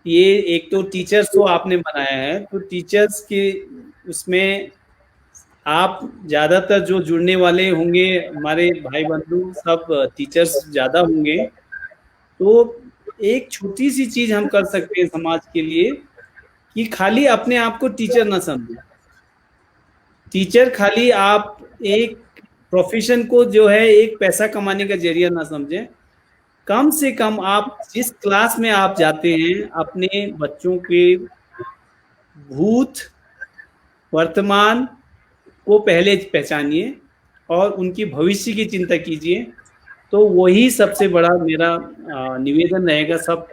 ये एक तो टीचर्स शो आपने बनाया है, तो टीचर्स के उसमें आप ज़्यादातर जो जुड़ने वाले होंगे, हमारे भाई बंधु सब टीचर्स ज़्यादा होंगे। तो एक छोटी सी चीज़ हम कर सकते हैं समाज के लिए कि खाली अपने आप को टीचर ना समझें। टीचर खाली आप एक प्रोफेशन को जो है एक पैसा कमाने का जरिया ना समझें। कम से कम आप जिस क्लास में आप जाते हैं अपने बच्चों के भूत वर्तमान को पहले पहचानिए और उनकी भविष्य की चिंता कीजिए। तो वही सबसे बड़ा मेरा निवेदन रहेगा सब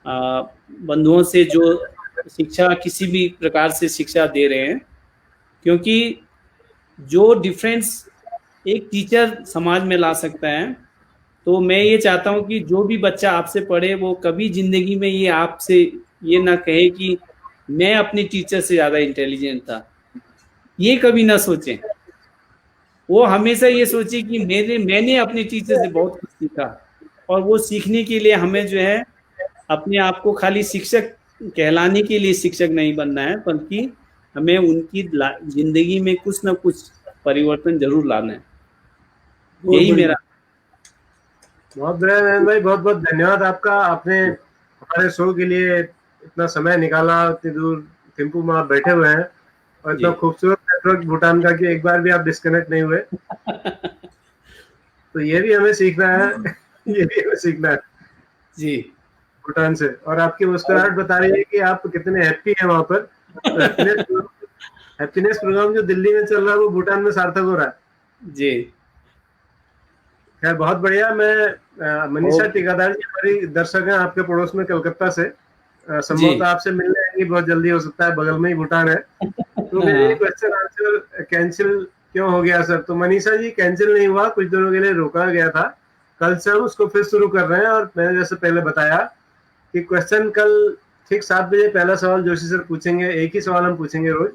बंधुओं से जो शिक्षा किसी भी प्रकार से शिक्षा दे रहे हैं, क्योंकि जो डिफरेंस एक टीचर समाज में ला सकता है, तो मैं ये चाहता हूँ कि जो भी बच्चा आपसे पढ़े वो कभी जिंदगी में ये आपसे ये ना कहे कि मैं अपने टीचर से ज़्यादा इंटेलिजेंट था, ये कभी ना सोचें। वो हमेशा ये सोचे कि मैंने अपने टीचर से बहुत कुछ सीखा, और वो सीखने के लिए हमें जो है अपने आप को खाली शिक्षक कहलाने के लिए शिक्षक नहीं बनना है, बल्कि हमें उनकी जिंदगी में कुछ ना कुछ परिवर्तन जरूर लाना है। यही मेरा। बहुत बढ़िया नयन भाई, बहुत बहुत धन्यवाद आपका। आपने हमारे शो के लिए इतना समय निकाला, इतनी दूर थिम्पू में आप बैठे हुए हैं और इतना खूबसूरत नेटवर्क भूटान का कि एक बार भी आप डिस्कनेक्ट नहीं हुए। तो ये भी हमें सीखना है, ये भी हमें सीखना है जी भूटान से। और आपकी मुस्कुराहट बता रही है कि आप कितने हैप्पी हैं वहां पर। तो हैप्पीनेस प्रोग्राम जो दिल्ली में चल रहा है वो भूटान में सार्थक हो रहा है जी। खैर बहुत बढ़िया। मैं मनीषा टिकादार जी हमारी दर्शक हैं आपके पड़ोस में कलकत्ता से, संभवतः आपसे मिलने आएंगी बहुत जल्दी, हो सकता है बगल में ही भूटान है। तो मेरी क्वेश्चन आंसर कैंसिल क्यों हो गया सर? तो मनीषा जी कैंसिल नहीं हुआ, कुछ दिनों के लिए रोका गया था, कल से हम उसको फिर शुरू कर रहे हैं। और मैंने जैसे पहले बताया कि क्वेश्चन कल ठीक 7 बजे पहला सवाल जोशी सर पूछेंगे, एक ही सवाल हम पूछेंगे रोज,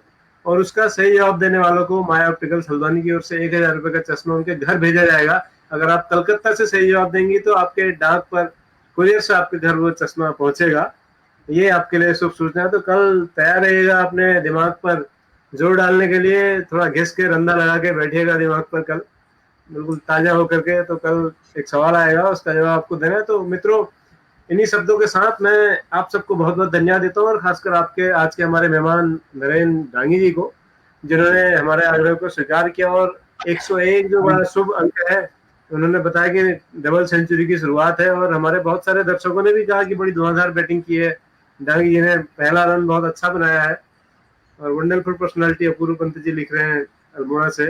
और उसका सही जवाब देने वालों को माया ऑप्टिकल्स हल्द्वानी की ओर से 1000 रुपए का चश्मा उनके घर भेजा जाएगा। अगर आप कलकत्ता से सही जवाब देंगी तो आपके डाक पर कुरियर से आपके घर वो चश्मा पहुंचेगा। ये आपके लिए शुभ सूचना है। तो कल तैयार रहिएगा अपने दिमाग पर जोर डालने के लिए, थोड़ा घिस के रंदा लगा के बैठिएगा दिमाग पर कल, बिल्कुल ताजा होकर के। तो कल एक सवाल आएगा, उसका जवाब आपको देना है। तो मित्रों, इन्हीं शब्दों के साथ मैं आप सबको बहुत बहुत धन्यवाद देता हूँ, और खासकर आपके आज के हमारे मेहमान नरेंद्र डांगी जी को, जिन्होंने हमारे आग्रह को स्वीकार किया। और 101 जो बड़ा शुभ अंक है, उन्होंने बताया कि डबल सेंचुरी की शुरुआत है। और हमारे बहुत सारे दर्शकों ने भी कहा कि बड़ी धुआंधार बैटिंग की है डांगी जी ने, पहला रन बहुत अच्छा बनाया है। और वंडरफुल पर्सनालिटी अपूर्व पंत जी लिख रहे हैं अल्मोड़ा से।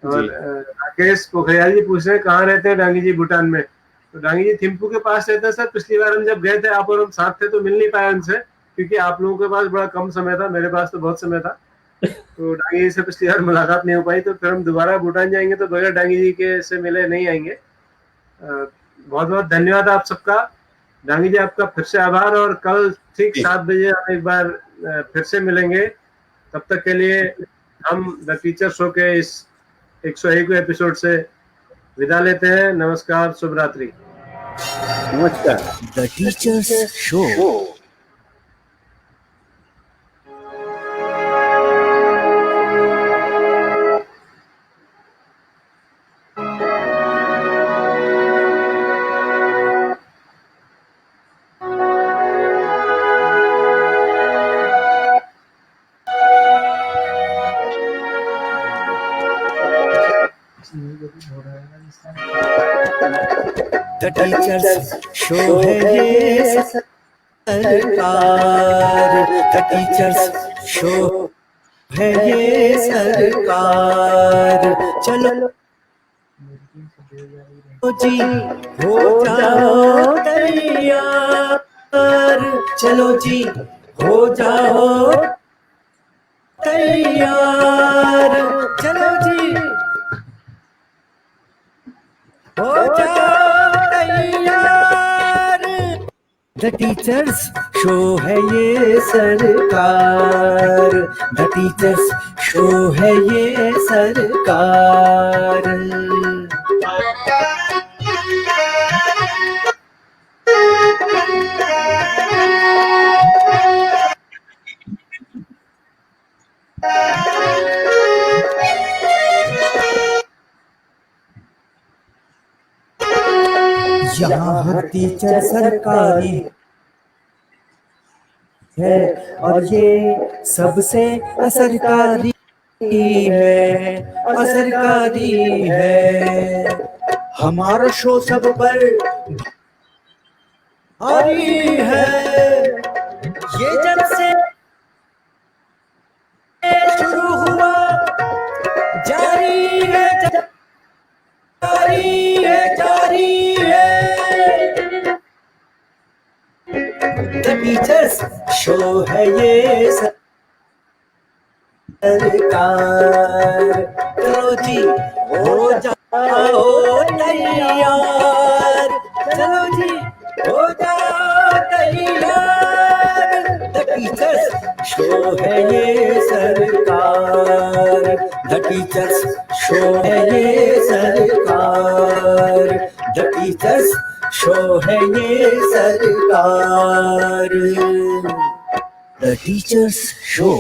और राकेश पोखरियाल जी पूछ रहे हैं कहाँ रहते हैं डांगी जी भूटान में? तो डांगी जी थिम्पू के पास रहते हैं सर। पिछली बार हम जब गए थे आप और हम साथ थे तो मिल नहीं पाया उनसे, क्योंकि आप लोगों के पास बड़ा कम समय था, मेरे पास तो बहुत समय था। तो डांगी जी से पिछली बार मुलाकात नहीं हो पाई, तो फिर हम दोबारा भूटान जाएंगे तो बगैर डांगी जी के से मिले नहीं आएंगे। बहुत बहुत धन्यवाद आप सबका। डांगी जी आपका फिर से आभार, और कल ठीक 7 बजे हम एक बार फिर से मिलेंगे। तब तक के लिए हम द टीचर शो के इस 101वें एपिसोड से विदा लेते हैं। नमस्कार, शुभ रात्रि। नमस्कार। The teachers show. The teachers show है ये सरकार, द टीचर्स शो है ये सरकार। चलो जी हो जाओ तैयार, चलो जी हो जाओ तैयार, चलो जी हो जाओ तैयार। द टीचर्स शो है ये सरकार, द टीचर्स शो है ये सरकार। यहाँ हर टीचर सरकारी है और ये सबसे असरकारी है असरकारी है, हमारा शो सब पर भारी है, ये जब से शुरू हुआ जारी है, जारी है, जारी है। द टीचर्स शो है ये सरकार, चलो जी हो जाओ तैयार, चलो जी हो जाओ तैयार। द टीचर्स शो है ये सरकार, द टीचर्स शो है ये सरकार, द टीचर्स शो है ये सरकार, द टीचर्स शो।